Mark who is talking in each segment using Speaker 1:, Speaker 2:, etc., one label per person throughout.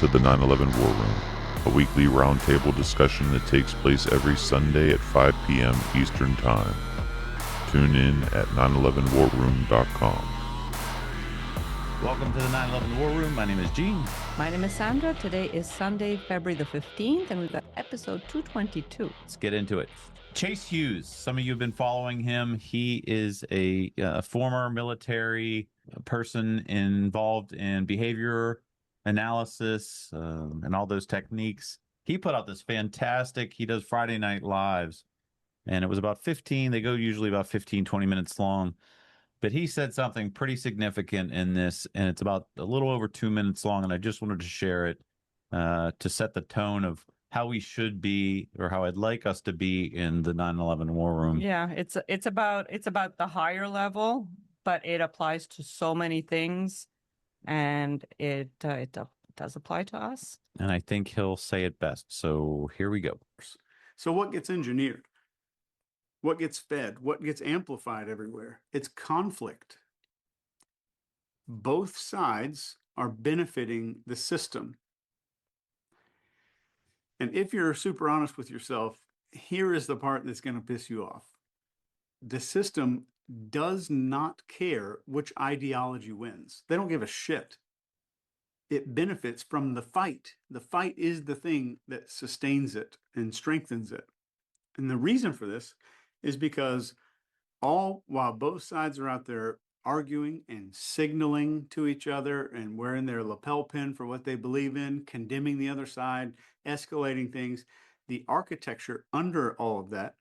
Speaker 1: to the 9/11 War Room, a weekly roundtable discussion that takes place every Sunday at 5 p.m. Eastern Time. Tune in at 911warroom.com.
Speaker 2: Welcome to the 9/11 War Room. My name is Gene.
Speaker 3: My name is Sandra. Today is Sunday, February the 15th, and we've got episode 222.
Speaker 2: Let's get into it. Chase Hughes, some of you have been following him. He is a former military person involved in behavior analysis and all those techniques. He put out this fantastic, he does Friday Night Lives, and it was about 15. They go usually about 15, 20 minutes long. But he said something pretty significant in this, and it's about a little over 2 minutes long, and I just wanted to share it to set the tone of how we should be, or how I'd like us to be in the 9/11 War Room.
Speaker 3: Yeah, it's about the higher level, but it applies to so many things, and it does apply to us.
Speaker 2: And I think he'll say it best. So here we go.
Speaker 4: So what gets engineered? What gets fed? What gets amplified everywhere? It's conflict. Both sides are benefiting the system. And if you're super honest with yourself, here is the part that's going to piss you off. The system does not care which ideology wins. They don't give a shit. It benefits from the fight. The fight is the thing that sustains it and strengthens it. And the reason for this is because while both sides are out there arguing and signaling to each other and wearing their lapel pin for what they believe in, condemning the other side, escalating things, the architecture under all of that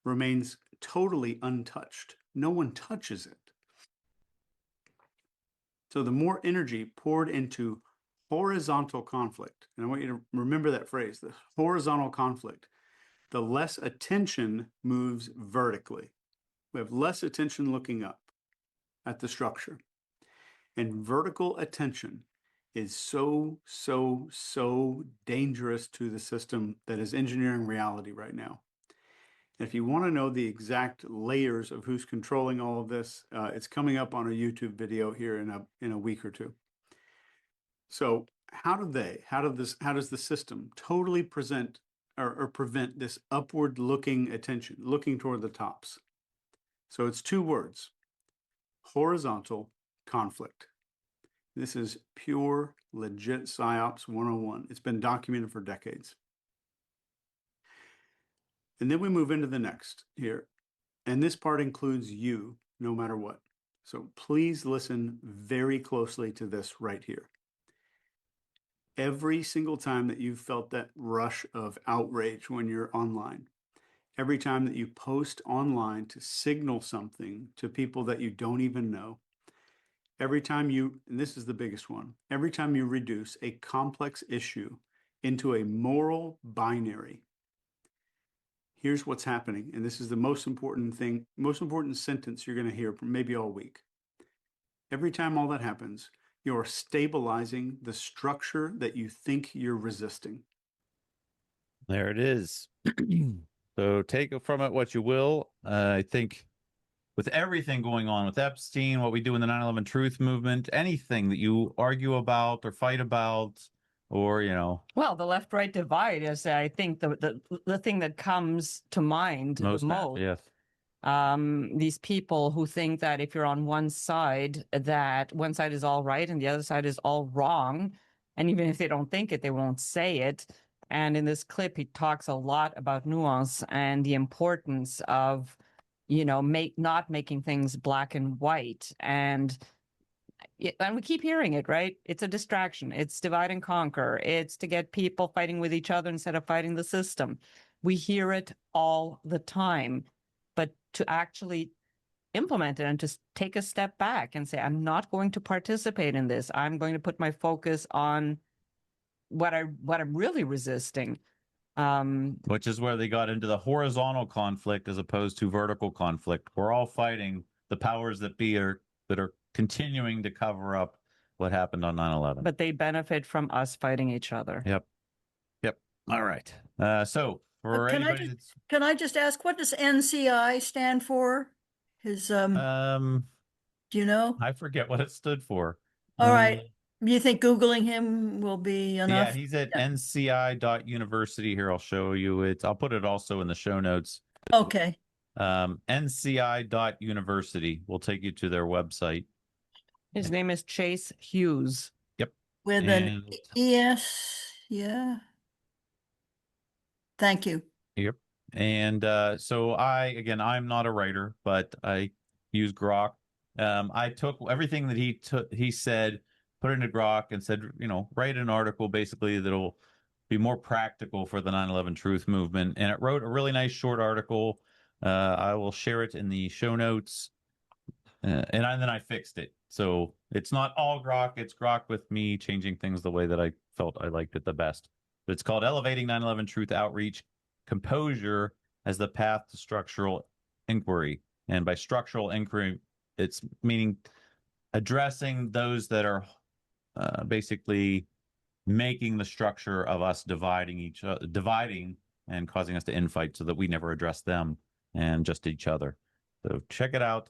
Speaker 4: remains totally untouched. No one touches it. So the more energy poured into horizontal conflict, and I want you to remember that phrase, the horizontal conflict, the less attention moves vertically. We have less attention looking up at the structure. And vertical attention is so dangerous to the system that is engineering reality right now. And if you want to know the exact layers of who's controlling all of this, it's coming up on a YouTube video here in a week or two. So how does the system totally present or prevent this upward looking attention, looking toward the tops? So it's two words: horizontal conflict. This is pure, legit PsyOps 101. It's been documented for decades. And then we move into the next here. And this part includes you, no matter what. So please listen very closely to this right here. Every single time that you've felt that rush of outrage when you're online, every time that you post online to signal something to people that you don't even know, every time and this is the biggest one, every time you reduce a complex issue into a moral binary, here's what's happening. And this is the most important thing, most important sentence you're going to hear maybe all week. Every time all that happens, you're stabilizing the structure that you think you're resisting.
Speaker 2: There it is. So take from it what you will. I think with everything going on with Epstein, what we do in the 9/11 Truth Movement, anything that you argue about or fight about, or,
Speaker 3: Well, the left-right divide is, I think, the thing that comes to mind the most.
Speaker 2: Yes.
Speaker 3: These people who think that if you're on one side, that one side is all right and the other side is all wrong. And even if they don't think it, they won't say it. And in this clip, he talks a lot about nuance and the importance of, not making things black and white. And we keep hearing it, right? It's a distraction. It's divide and conquer. It's to get people fighting with each other instead of fighting the system. We hear it all the time. But to actually implement it and just take a step back and say, I'm not going to participate in this. I'm going to put my focus on what I'm really resisting.
Speaker 2: Which is where they got into the horizontal conflict as opposed to vertical conflict. We're all fighting the powers that be that are continuing to cover up what happened on 9/11.
Speaker 3: But they benefit from us fighting each other.
Speaker 2: Yep. All right. So for anybody
Speaker 5: can I just ask, what does NCI stand for? Do you know?
Speaker 2: I forget what it stood for.
Speaker 5: All right. You think Googling him will be
Speaker 2: Yeah,
Speaker 5: enough?
Speaker 2: he's at
Speaker 5: Yeah.
Speaker 2: nci.university. Here, I'll show you it. I'll put it also in the show notes.
Speaker 5: Okay.
Speaker 2: nci.university will take you to their website.
Speaker 3: His name is Chase Hughes.
Speaker 2: Yep.
Speaker 5: With an
Speaker 2: And
Speaker 5: ES, yeah. Thank you.
Speaker 2: yep. And so I'm not a writer, but I use Grok. I took everything that he said, put it into Grok and said, write an article basically that'll be more practical for the 9/11 truth movement. And it wrote a really nice short article. I will share it in the show notes. And then I fixed it. So it's not all Grok, it's Grok with me changing things the way that I felt I liked it the best. But it's called Elevating 9/11 Truth Outreach, Composure as the Path to Structural Inquiry. And by structural inquiry, it's meaning addressing those that are basically making the structure of us dividing and causing us to infight so that we never address them and just each other. So check it out.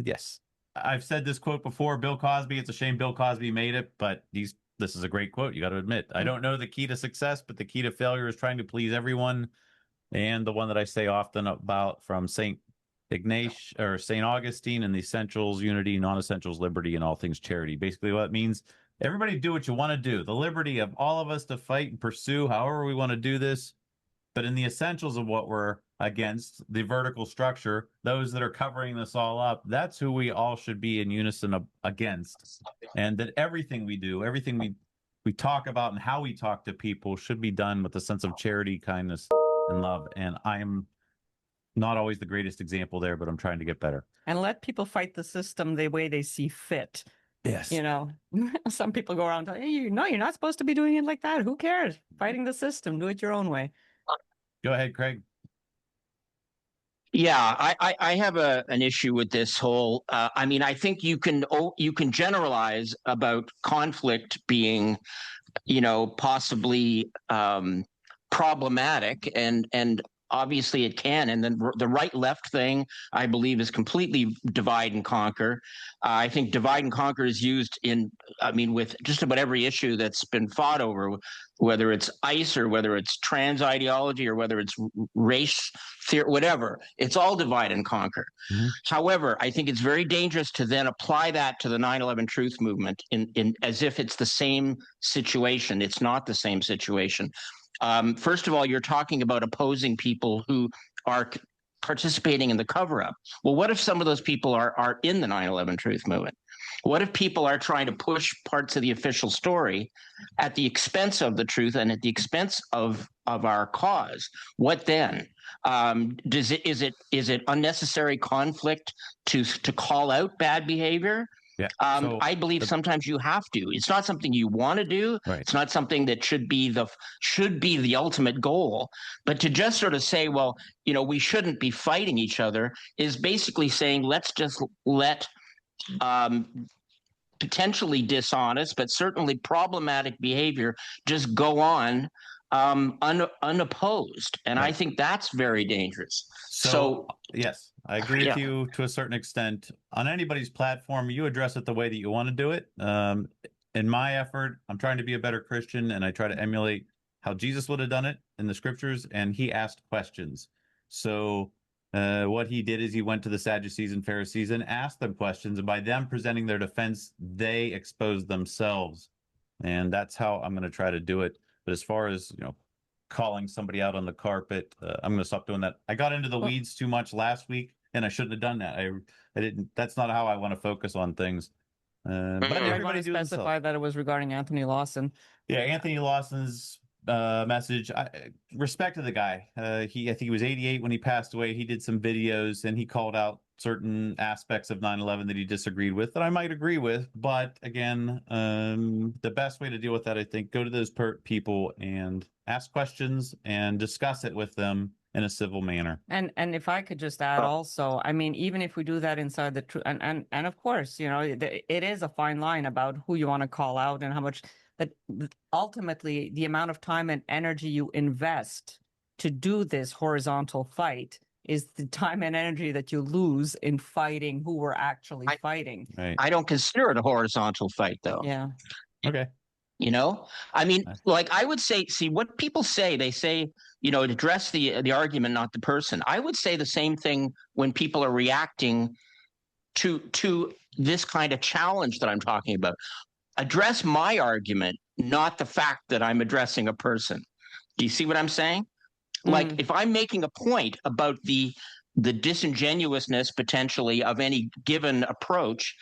Speaker 2: Yes. I've said this quote before, Bill Cosby. It's a shame Bill Cosby made it, but this is a great quote. You got to admit. I don't know the key to success, but the key to failure is trying to please everyone. And the one that I say often about from St. Ignatius or St. Augustine and the essentials, unity, non-essentials, liberty, and all things charity. Basically what it means, everybody do what you want to do. The liberty of all of us to fight and pursue however we want to do this. But in the essentials of what we're against, the vertical structure, those that are covering this all up, that's who we all should be in unison against. And that everything we do, everything we talk about and how we talk to people should be done with a sense of charity, kindness, and love. And I'm not always the greatest example there, but I'm trying to get better.
Speaker 3: And let people fight the system the way they see fit.
Speaker 2: Yes.
Speaker 3: Some people go around telling you, no, you're not supposed to be doing it like that. Who cares? Fighting the system, do it your own way.
Speaker 2: Go ahead, Craig.
Speaker 6: Yeah, I have an issue with this whole. I think you can generalize about conflict being, possibly problematic, and obviously it can. And then the right-left thing, I believe, is completely divide and conquer. I think divide and conquer is used with just about every issue that's been fought over, whether it's ICE or whether it's trans ideology or whether it's race theory, whatever. It's all divide and conquer.
Speaker 2: Mm-hmm.
Speaker 6: However, I think it's very dangerous to then apply that to the 9/11 truth movement in as if it's the same situation. It's not the same situation. First of all, you're talking about opposing people who are participating in the cover-up. Well, what if some of those people are in the 9/11 truth movement? What if people are trying to push parts of the official story at the expense of the truth and at the expense of our cause? What then? Is it unnecessary conflict to call out bad behavior?
Speaker 2: Yeah.
Speaker 6: I believe sometimes you have to. It's not something you want to do.
Speaker 2: Right.
Speaker 6: It's not something that should be the ultimate goal. But to just sort of say, well, we shouldn't be fighting each other, is basically saying let's just let potentially dishonest, but certainly problematic behavior just go on unopposed. And
Speaker 2: Right.
Speaker 6: I think that's very dangerous.
Speaker 2: So yes, I agree with you to a certain extent. On anybody's platform, you address it the way that you want to do it. In my effort, I'm trying to be a better Christian, and I try to emulate how Jesus would have done it in the scriptures, and he asked questions. So what he did is he went to the Sadducees and Pharisees and asked them questions, and by them presenting their defense, they exposed themselves. And that's how I'm going to try to do it. But as far as, calling somebody out on the carpet, I'm going to stop doing that. I got into the weeds too much last week, and I shouldn't have done that. I didn't. That's not how I want to focus on things. But everybody do
Speaker 3: specify that it was regarding Anthony Lawson.
Speaker 2: Yeah, Anthony Lawson's message. Respect to the guy. I think he was 88 when he passed away. He did some videos and he called out certain aspects of 9/11 that he disagreed with that I might agree with. But again, the best way to deal with that, I think, go to those people and ask questions and discuss it with them in a civil manner.
Speaker 3: And if I could just add also, even if we do that inside the truth, and of course, it is a fine line about who you want to call out and how much, but ultimately the amount of time and energy you invest to do this horizontal fight is the time and energy that you lose in fighting who we're actually fighting.
Speaker 2: Right.
Speaker 6: I don't consider it a horizontal fight, though.
Speaker 3: Yeah.
Speaker 2: Okay.
Speaker 6: You know, I mean,
Speaker 2: Nice.
Speaker 6: like I would say, see what people say, they say, you know, address the argument, not the person. I would say the same thing when people are reacting to this kind of challenge that I'm talking about. Address my argument, not the fact that I'm addressing a person. Do you see what I'm saying? Like if I'm making a point about the disingenuousness potentially of any given approach,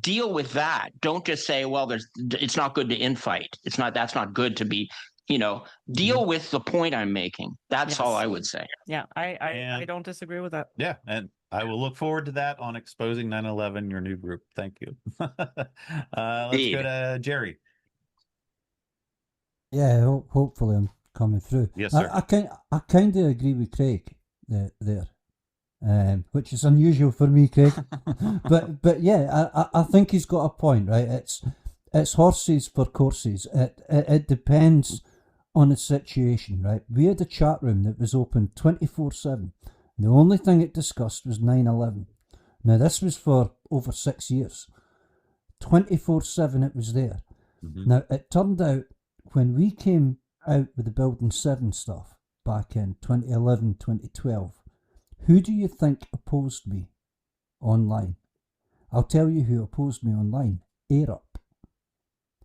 Speaker 6: deal with that. Don't just say, well, it's not good to infight. That's not good to be, you know, deal with the point I'm making. That's all I would say.
Speaker 3: Yeah, I
Speaker 2: And-
Speaker 3: don't disagree with that.
Speaker 2: Yeah, and I will look forward to that on Exposing 9/11, your new group. Thank you. Let's
Speaker 6: Indeed.
Speaker 2: go to Jerry.
Speaker 7: Yeah, hopefully I'm coming through.
Speaker 2: Yes, sir.
Speaker 7: I kind of agree with Craig there, which is unusual for me, Craig. but yeah, I think he's got a point, right? It's horses for courses. It depends on the situation, right? We had a chat room that was open 24/7. The only thing it discussed was 9/11. Now this was for over 6 years. 24/7 it was there. Now it turned out when we came out with the Building 7 stuff back in 2011, 2012, who do you think opposed me online? I'll tell you who opposed me online. AirUp.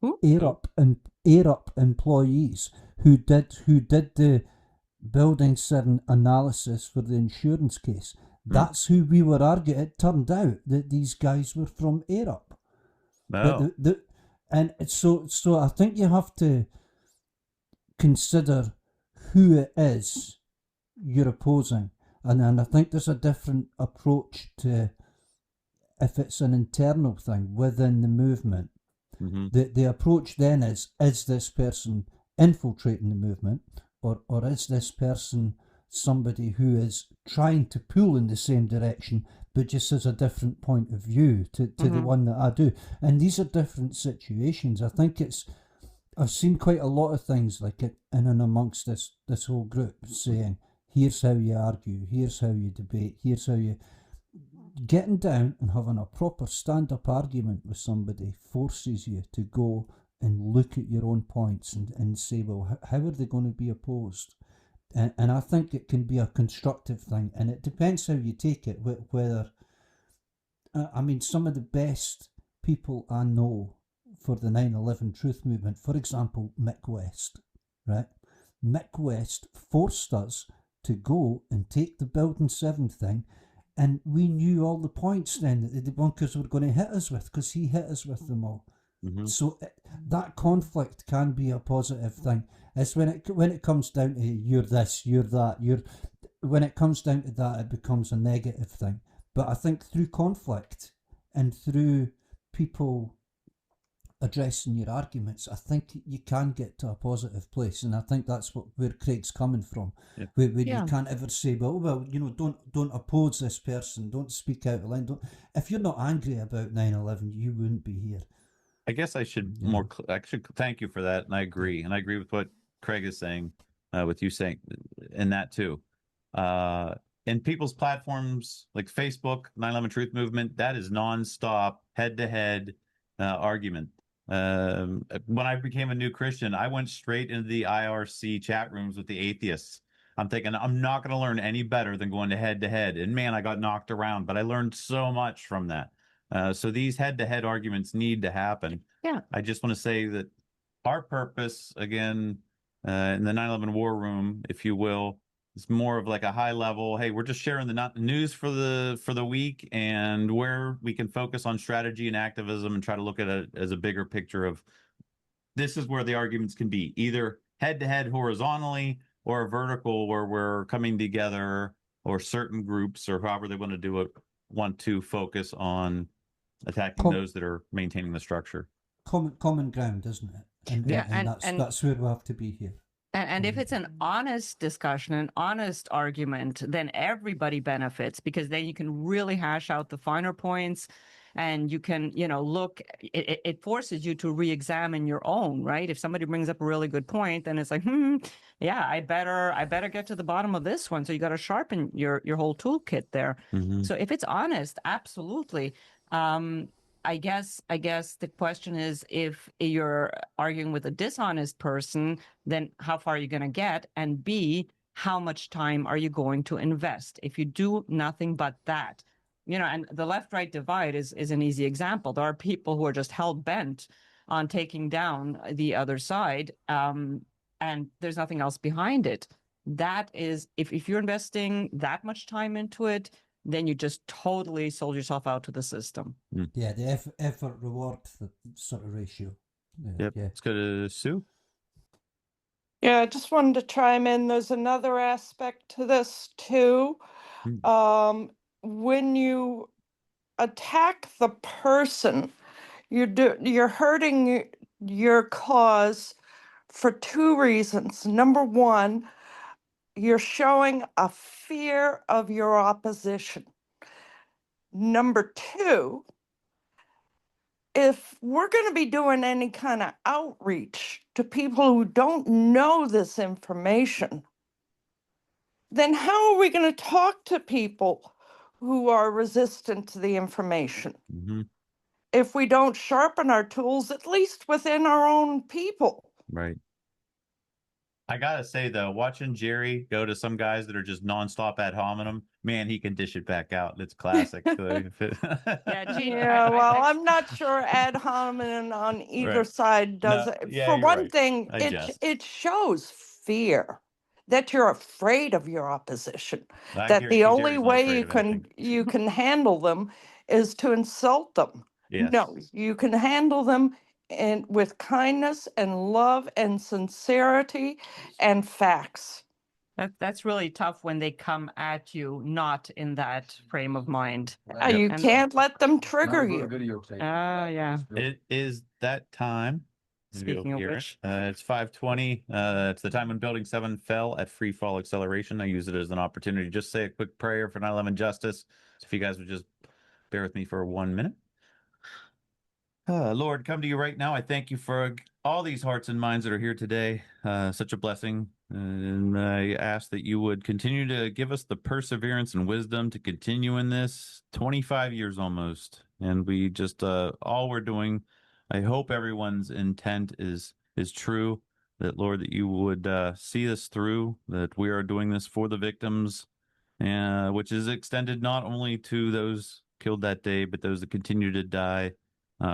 Speaker 3: Who?
Speaker 7: AirUp employees who did the Building 7 analysis for the insurance case. That's who we were arguing. It turned out that these guys were from AirUp.
Speaker 2: No.
Speaker 7: But and so I think you have to consider who it is you're opposing, and I think there's a different approach to if it's an internal thing within the movement. The approach then is this person infiltrating the movement, or is this person somebody who is trying to pull in the same direction but just has a different point of view to the one that I do? And these are different situations. I think I've seen quite a lot of things like it in and amongst this whole group saying, here's how you argue, here's how you debate, here's how you... Getting down and having a proper stand-up argument with somebody forces you to go and look at your own points and say, well, how are they going to be opposed? And I think it can be a constructive thing, and it depends how you take it, whether... I mean, some of the best people I know for the 9/11 truth movement, for example, Mick West, right? Mick West forced us to go and take the Building 7 thing, and we knew all the points then that the debunkers were going to hit us with, because he hit us with them all. So that conflict can be a positive thing. It's when it comes down to you're this, you're that, when it comes down to that, it becomes a negative thing. But I think through conflict and through people addressing your arguments, I think you can get to a positive place, and I think that's where Craig's coming from. Where you can't ever say, well, you know, don't oppose this person, don't speak out of line. If you're not angry about 9/11, you wouldn't be here.
Speaker 2: I guess I should thank you for that, and I agree with what Craig is saying, with you saying, and that too. In people's platforms like Facebook, 9/11 Truth Movement, that is nonstop, head-to-head argument. When I became a new Christian, I went straight into the IRC chat rooms with the atheists. I'm thinking I'm not going to learn any better than going to head-to-head, and man, I got knocked around, but I learned so much from that. So these head-to-head arguments need to happen.
Speaker 3: Yeah.
Speaker 2: I just want to say that our purpose, again, in the 9/11 war room, if you will, is more of like a high level. Hey, we're just sharing the news for the week, and where we can focus on strategy and activism and try to look at it as a bigger picture of this is where the arguments can be either head-to-head horizontally or vertical, where we're coming together, or certain groups or however they want to do it want to focus on attacking those that are maintaining the structure.
Speaker 7: Common ground, isn't it? And that's where we have to be here.
Speaker 3: And if it's an honest discussion, an honest argument, then everybody benefits, because then you can really hash out the finer points and you can, look, it forces you to re-examine your own, right? If somebody brings up a really good point, then it's like, yeah, I better get to the bottom of this one. So you got to sharpen your whole toolkit there. So if it's honest, absolutely. I guess the question is, if you're arguing with a dishonest person, then how far are you going to get? And B, how much time are you going to invest? If you do nothing but that, and the left-right divide is an easy example. There are people who are just hell-bent on taking down the other side, and there's nothing else behind it. That is, if you're investing that much time into it, then you just totally sold yourself out to the system.
Speaker 7: Yeah, the effort reward sort of ratio.
Speaker 2: Yep.
Speaker 7: Yeah.
Speaker 2: Let's go to Sue.
Speaker 8: Yeah, I just wanted to chime in. There's another aspect to this too. When you attack the person, you're hurting your cause for two reasons. Number one, you're showing a fear of your opposition. Number two, if we're going to be doing any kind of outreach to people who don't know this information, then how are we going to talk to people who are resistant to the information? If we don't sharpen our tools, at least within our own people.
Speaker 2: Right. I gotta say though, watching Jerry go to some guys that are just nonstop ad hominem, man, he can dish it back out. It's classic.
Speaker 8: Yeah, well, I'm not sure ad hominem on either side does it. For one thing, it shows fear that you're afraid of your opposition. That the only way you can handle them is to insult them.
Speaker 2: Yes.
Speaker 8: No, you can handle them with kindness and love and sincerity and facts.
Speaker 3: That's really tough when they come at you not in that frame of mind.
Speaker 8: You can't let them trigger you.
Speaker 3: Yeah.
Speaker 2: It is that time.
Speaker 3: Speaking of which,
Speaker 2: it's 5:20. It's the time when Building 7 fell at free fall acceleration. I use it as an opportunity to just say a quick prayer for 9/11 justice. So if you guys would just bear with me for 1 minute. Lord, come to you right now. I thank you for all these hearts and minds that are here today. Such a blessing. And I ask that you would continue to give us the perseverance and wisdom to continue in this 25 years almost. And we just, all we're doing, I hope everyone's intent is true, that Lord, that you would see us through, that we are doing this for the victims, which is extended not only to those killed that day, but those that continue to die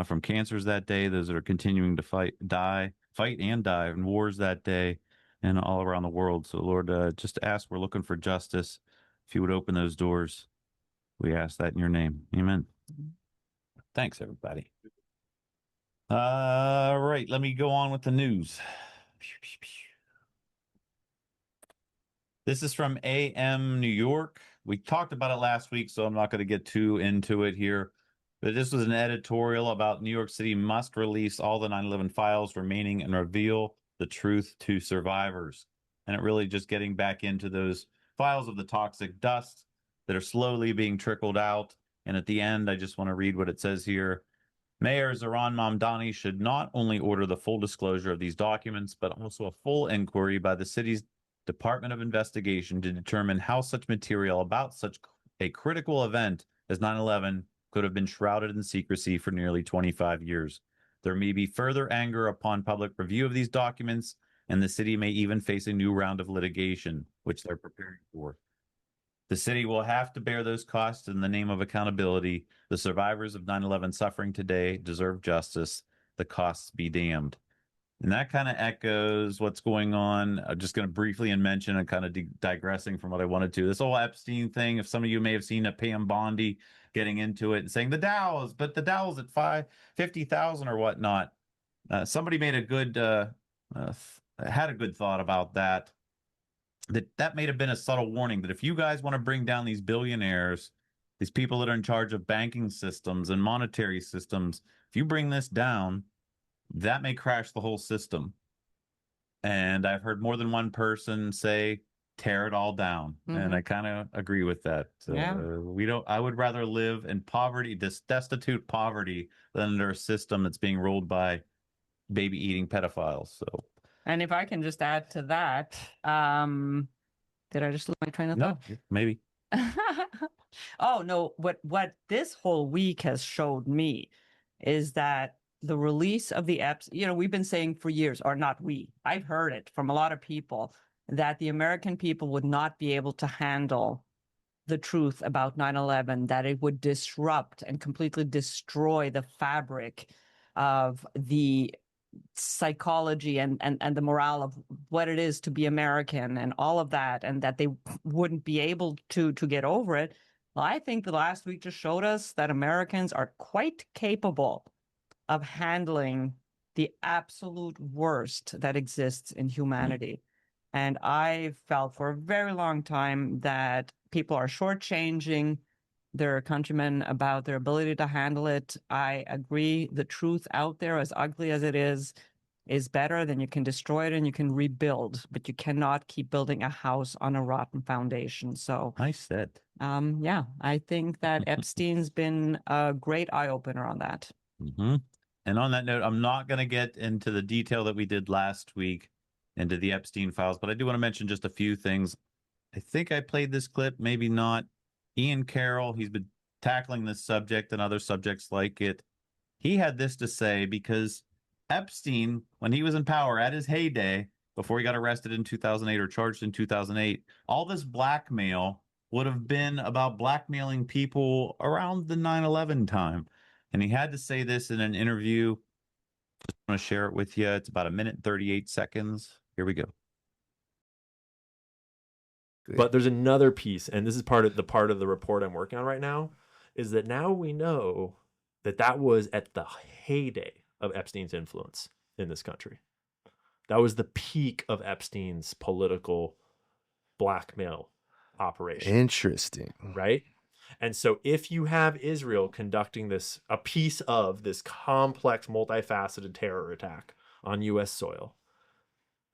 Speaker 2: from cancers that day, those that are continuing to fight and die in wars that day and all around the world. So Lord, just ask, we're looking for justice. If you would open those doors, we ask that in your name. Amen. Thanks, everybody. All right, let me go on with the news. This is from AM New York. We talked about it last week, so I'm not going to get too into it here. But this was an editorial about New York City must release all the 9/11 files remaining and reveal the truth to survivors. And it really just getting back into those files of the toxic dust that are slowly being trickled out. And at the end, I just want to read what it says here. Mayor Zohran Mamdani should not only order the full disclosure of these documents, but also a full inquiry by the city's Department of Investigation to determine how such material about such a critical event as 9/11 could have been shrouded in secrecy for nearly 25 years. There may be further anger upon public review of these documents, and the city may even face a new round of litigation, which they're preparing for. The city will have to bear those costs in the name of accountability. The survivors of 9/11 suffering today deserve justice. The costs be damned. And that kind of echoes what's going on. I'm just going to briefly mention and kind of digressing from what I wanted to. This whole Epstein thing, if some of you may have seen Pam Bondi getting into it and saying the Dow's at 50,000 or whatnot. Somebody made had a good thought about that. That may have been a subtle warning that if you guys want to bring down these billionaires, these people that are in charge of banking systems and monetary systems, if you bring this down, that may crash the whole system. And I've heard more than one person say tear it all down. And I kind of agree with that. I would rather live in poverty, this destitute poverty, than under a system that's being ruled by baby eating pedophiles. So,
Speaker 3: and if I can just add to that, did I just lose my train of thought?
Speaker 2: No, maybe.
Speaker 3: Oh no, what this whole week has showed me is that the release of the Epstein, we've been saying for years, or not we, I've heard it from a lot of people, that the American people would not be able to handle the truth about 9/11, that it would disrupt and completely destroy the fabric of the psychology and the morale of what it is to be American and all of that, and that they wouldn't be able to get over it. Well, I think the last week just showed us that Americans are quite capable of handling the absolute worst that exists in humanity. And I felt for a very long time that people are shortchanging their countrymen about their ability to handle it. I agree. The truth out there, as ugly as it is better. Then you can destroy it and you can rebuild, but you cannot keep building a house on a rotten foundation. So
Speaker 2: I said,
Speaker 3: yeah, I think that Epstein's been a great eye opener on that.
Speaker 2: And on that note, I'm not going to get into the detail that we did last week into the Epstein files, but I do want to mention just a few things. I think I played this clip, maybe not. Ian Carroll, he's been tackling this subject and other subjects like it. He had this to say, because Epstein, when he was in power at his heyday, before he got arrested in 2008 or charged in 2008, all this blackmail would have been about blackmailing people around the 9/11 time. And he had to say this in an interview. Just want to share it with you. It's about 1 minute and 38 seconds. Here we go.
Speaker 9: But there's another piece, and this is part of the report I'm working on right now, is that now we know that was at the heyday of Epstein's influence in this country. That was the peak of Epstein's political blackmail operation.
Speaker 10: Interesting.
Speaker 9: Right? And so if you have Israel conducting a piece of this complex, multifaceted terror attack on U.S. soil,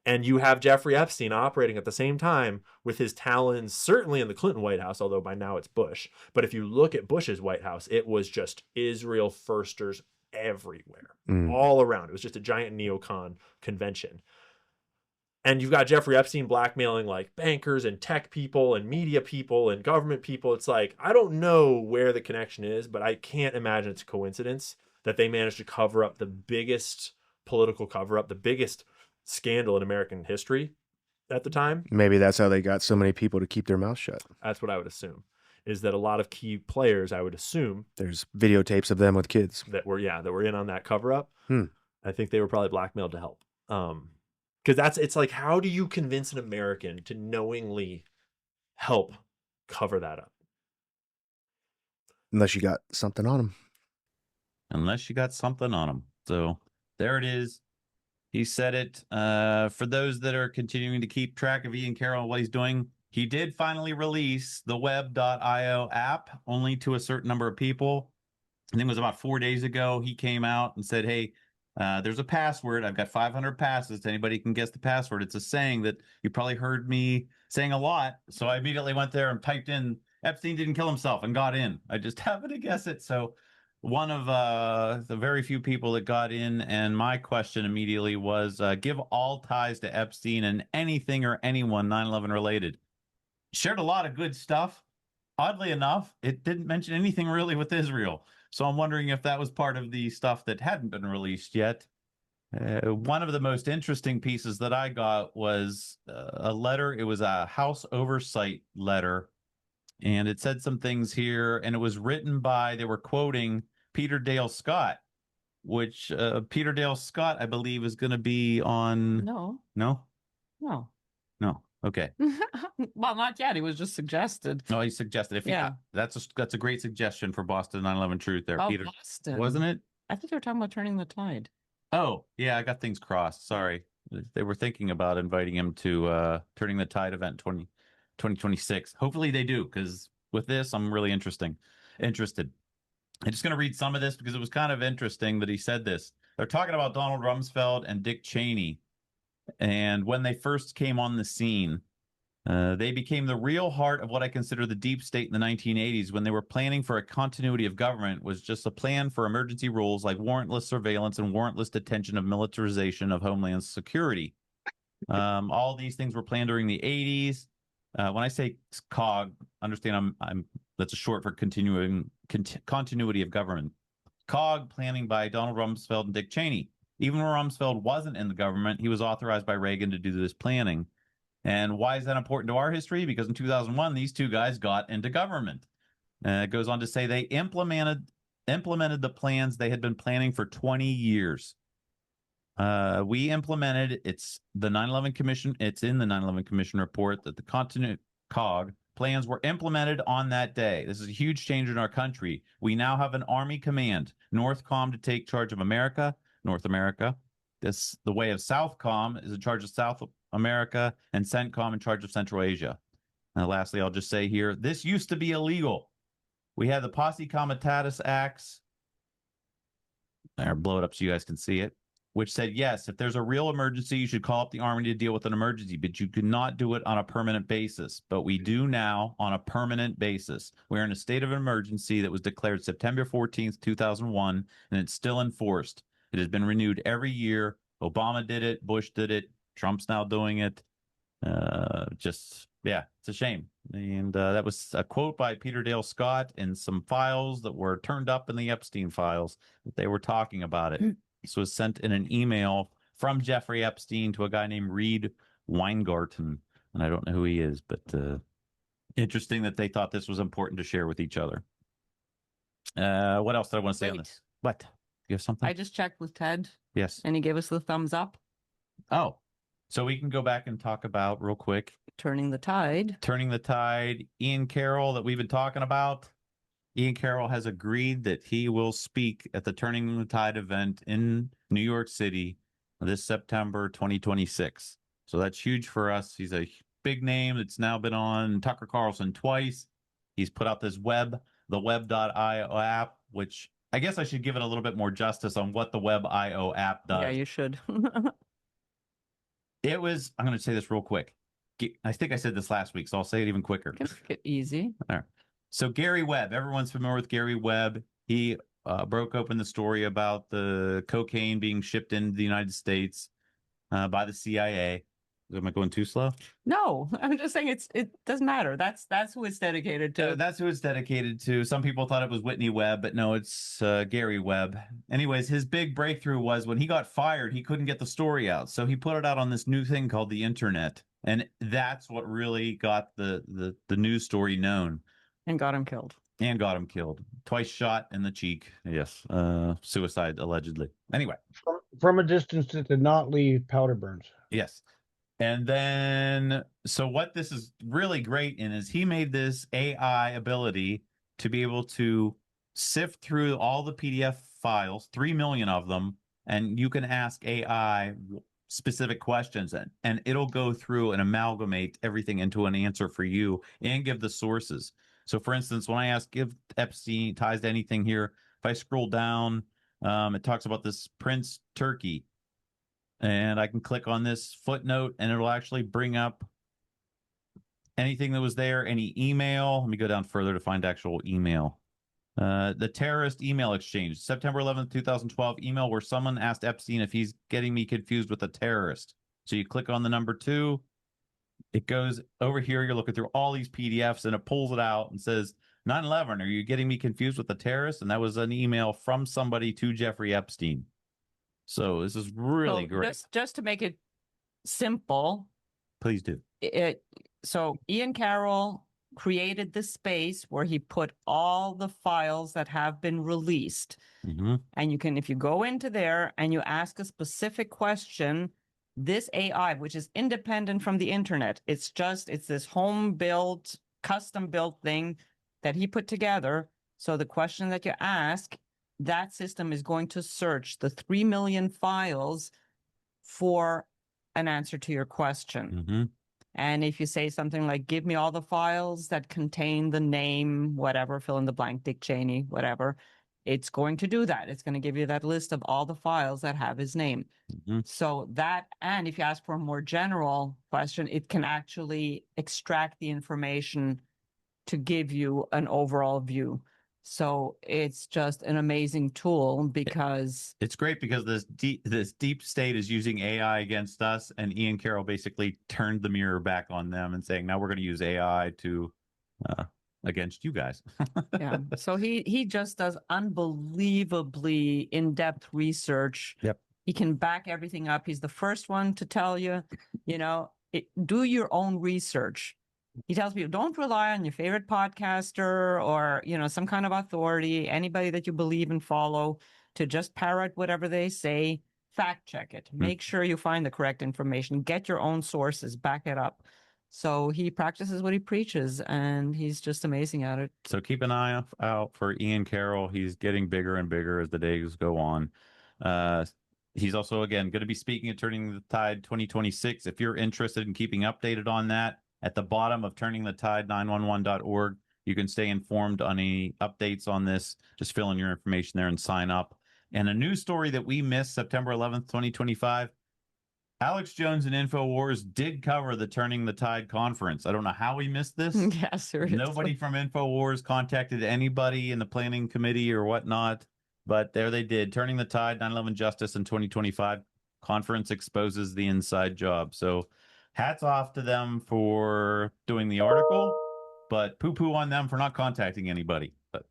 Speaker 9: and you have Jeffrey Epstein operating at the same time with his talons, certainly in the Clinton White House, although by now it's Bush. But if you look at Bush's White House, it was just Israel firsters everywhere, all around. It was just a giant neocon convention. And you've got Jeffrey Epstein blackmailing like bankers and tech people and media people and government people. It's like, I don't know where the connection is, but I can't imagine it's a coincidence that they managed to cover up the biggest political cover-up, the biggest scandal in American history at the time.
Speaker 10: Maybe that's how they got so many people to keep their mouth shut.
Speaker 9: That's what I would assume, is that a lot of key players, I would assume,
Speaker 10: there's videotapes of them with kids
Speaker 9: that were in on that cover-up. I think they were probably blackmailed to help. Because it's like, how do you convince an American to knowingly help cover that up?
Speaker 10: Unless you got something on them.
Speaker 2: So there it is. He said it. For those that are continuing to keep track of Ian Carroll and what he's doing, he did finally release the web.io app only to a certain number of people. I think it was about 4 days ago. He came out and said, hey, there's a password. I've got 500 passes. Anybody can guess the password. It's a saying that you probably heard me saying a lot. So I immediately went there and typed in Epstein didn't kill himself and got in. I just happened to guess it. So one of the very few people that got in, and my question immediately was, give all ties to Epstein and anything or anyone 9/11 related. Shared a lot of good stuff. Oddly enough, it didn't mention anything really with Israel. So I'm wondering if that was part of the stuff that hadn't been released yet. One of the most interesting pieces that I got was a letter. It was a House oversight letter, and it said some things here, and it was written by, they were quoting Peter Dale Scott, which Peter Dale Scott, I believe, is going to be on... No. Okay.
Speaker 3: Well, not yet. He was just suggested.
Speaker 2: No, he suggested. That's a great suggestion for Boston 9/11 Truth there, Peter.
Speaker 3: Boston.
Speaker 2: Wasn't it?
Speaker 3: I thought you were talking about turning the tide.
Speaker 2: Oh, yeah, I got things crossed. Sorry. They were thinking about inviting him to Turning the Tide event 2026. Hopefully they do, because with this, I'm really interested. I'm just going to read some of this because it was kind of interesting that he said this. They're talking about Donald Rumsfeld and Dick Cheney. And when they first came on the scene, They became the real heart of what I consider the deep state in the 1980s when they were planning for a continuity of government was just a plan for emergency rules like warrantless surveillance and warrantless detention of militarization of Homeland Security. All these things were planned during the 80s. When I say COG, understand I'm that's a short for continuity of government. COG planning by Donald Rumsfeld and Dick Cheney. Even when Rumsfeld wasn't in the government, he was authorized by Reagan to do this planning. And why is that important to our history? Because in 2001, these two guys got into government. It goes on to say they implemented the plans they had been planning for 20 years. We implemented, it's the 9/11 Commission, it's in the 9/11 Commission report that the COG plans were implemented on that day. This is a huge change in our country. We now have an Army command, Northcom to take charge of America, North America. The way of Southcom is in charge of South America, and CENTCOM in charge of Central Asia. And lastly, I'll just say here, this used to be illegal. We had the Posse Comitatus Acts. I'll blow it up so you guys can see it, which said, yes, if there's a real emergency, you should call up the Army to deal with an emergency, but you could not do it on a permanent basis. But we do now on a permanent basis. We're in a state of emergency that was declared September 14th, 2001, and it's still enforced. It has been renewed every year. Obama did it. Bush did it. Trump's now doing it. Yeah, it's a shame. And that was a quote by Peter Dale Scott in some files that were turned up in the Epstein files that they were talking about it. This was sent in an email from Jeffrey Epstein to a guy named Reed Weingarten. And I don't know who he is, but interesting that they thought this was important to share with each other. What else did I want to say on this? What? You have something?
Speaker 3: I just checked with Ted.
Speaker 2: Yes.
Speaker 3: And he gave us the thumbs up.
Speaker 2: Oh, so we can go back and talk about real quick.
Speaker 3: Turning the Tide.
Speaker 2: Turning the Tide. Ian Carroll that we've been talking about. Ian Carroll has agreed that he will speak at the Turning the Tide event in New York City this September 2026. So that's huge for us. He's a big name that's now been on Tucker Carlson twice. He's put out this the web.io app, which I guess I should give it a little bit more justice on what the web.io app does.
Speaker 3: Yeah, you should.
Speaker 2: I'm going to say this real quick. I think I said this last week, so I'll say it even quicker.
Speaker 3: Get easy.
Speaker 2: All right. So Gary Webb, everyone's familiar with Gary Webb. He broke open the story about the cocaine being shipped into the United States by the CIA. Am I going too slow?
Speaker 3: No, I'm just saying it doesn't matter. That's who it's dedicated to.
Speaker 2: That's who it's dedicated to. Some people thought it was Whitney Webb, but no, it's Gary Webb. Anyways, his big breakthrough was when he got fired, he couldn't get the story out. So he put it out on this new thing called the internet. And that's what really got the news story known.
Speaker 3: And got him killed.
Speaker 2: Twice shot in the cheek. Yes. Suicide, allegedly. Anyway.
Speaker 11: From a distance that did not leave powder burns.
Speaker 2: Yes. And then, so what this is really great in is he made this AI ability to be able to sift through all the PDF files, 3 million of them, and you can ask AI specific questions and it'll go through and amalgamate everything into an answer for you and give the sources. So for instance, when I ask if Epstein ties to anything here, if I scroll down, it talks about this Prince Turkey. And I can click on this footnote and it'll actually bring up anything that was there, any email. Let me go down further to find actual email. The terrorist email exchange, September 11th, 2012, email where someone asked Epstein if he's getting me confused with a terrorist. So you click on the number 2. It goes over here. You're looking through all these PDFs and it pulls it out and says, 9/11, are you getting me confused with a terrorist? And that was an email from somebody to Jeffrey Epstein. So this is really great.
Speaker 3: Just to make it simple.
Speaker 2: Please do.
Speaker 3: So Ian Carroll created this space where he put all the files that have been released.
Speaker 2: Mm-hmm.
Speaker 3: And you can, if you go into there and you ask a specific question, this AI, which is independent from the internet, it's this home-built, custom-built thing that he put together. So the question that you ask, that system is going to search the 3 million files for an answer to your question.
Speaker 2: Mm-hmm.
Speaker 3: And if you say something like, give me all the files that contain the name, whatever, fill in the blank, Dick Cheney, whatever, it's going to do that. It's going to give you that list of all the files that have his name. So that, and if you ask for a more general question, it can actually extract the information to give you an overall view. So it's just an amazing tool because
Speaker 2: it's great because this deep state is using AI against us, and Ian Carroll basically turned the mirror back on them and saying, now we're going to use AI to against you guys.
Speaker 3: yeah. So he just does unbelievably in-depth research.
Speaker 2: Yep.
Speaker 3: He can back everything up. He's the first one to tell you, do your own research. He tells people, don't rely on your favorite podcaster or, some kind of authority, anybody that you believe and follow, to just parrot whatever they say. Fact check it. Make sure you find the correct information. Get your own sources. Back it up. So he practices what he preaches, and he's just amazing at it.
Speaker 2: So keep an eye out for Ian Carroll. He's getting bigger and bigger as the days go on. He's also, again, going to be speaking at Turning the Tide 2026. If you're interested in keeping updated on that, at the bottom of turningthetide911.org, you can stay informed on any updates on this. Just fill in your information there and sign up. And a news story that we missed, September 11th, 2025, Alex Jones and InfoWars did cover the Turning the Tide conference. I don't know how we missed this.
Speaker 3: Yeah, seriously.
Speaker 2: Nobody from InfoWars contacted anybody in the planning committee or whatnot, but there they did. Turning the Tide, 9/11 Justice in 2025. Conference exposes the inside job. So hats off to them for doing the article, but poo-poo on them for not contacting anybody. But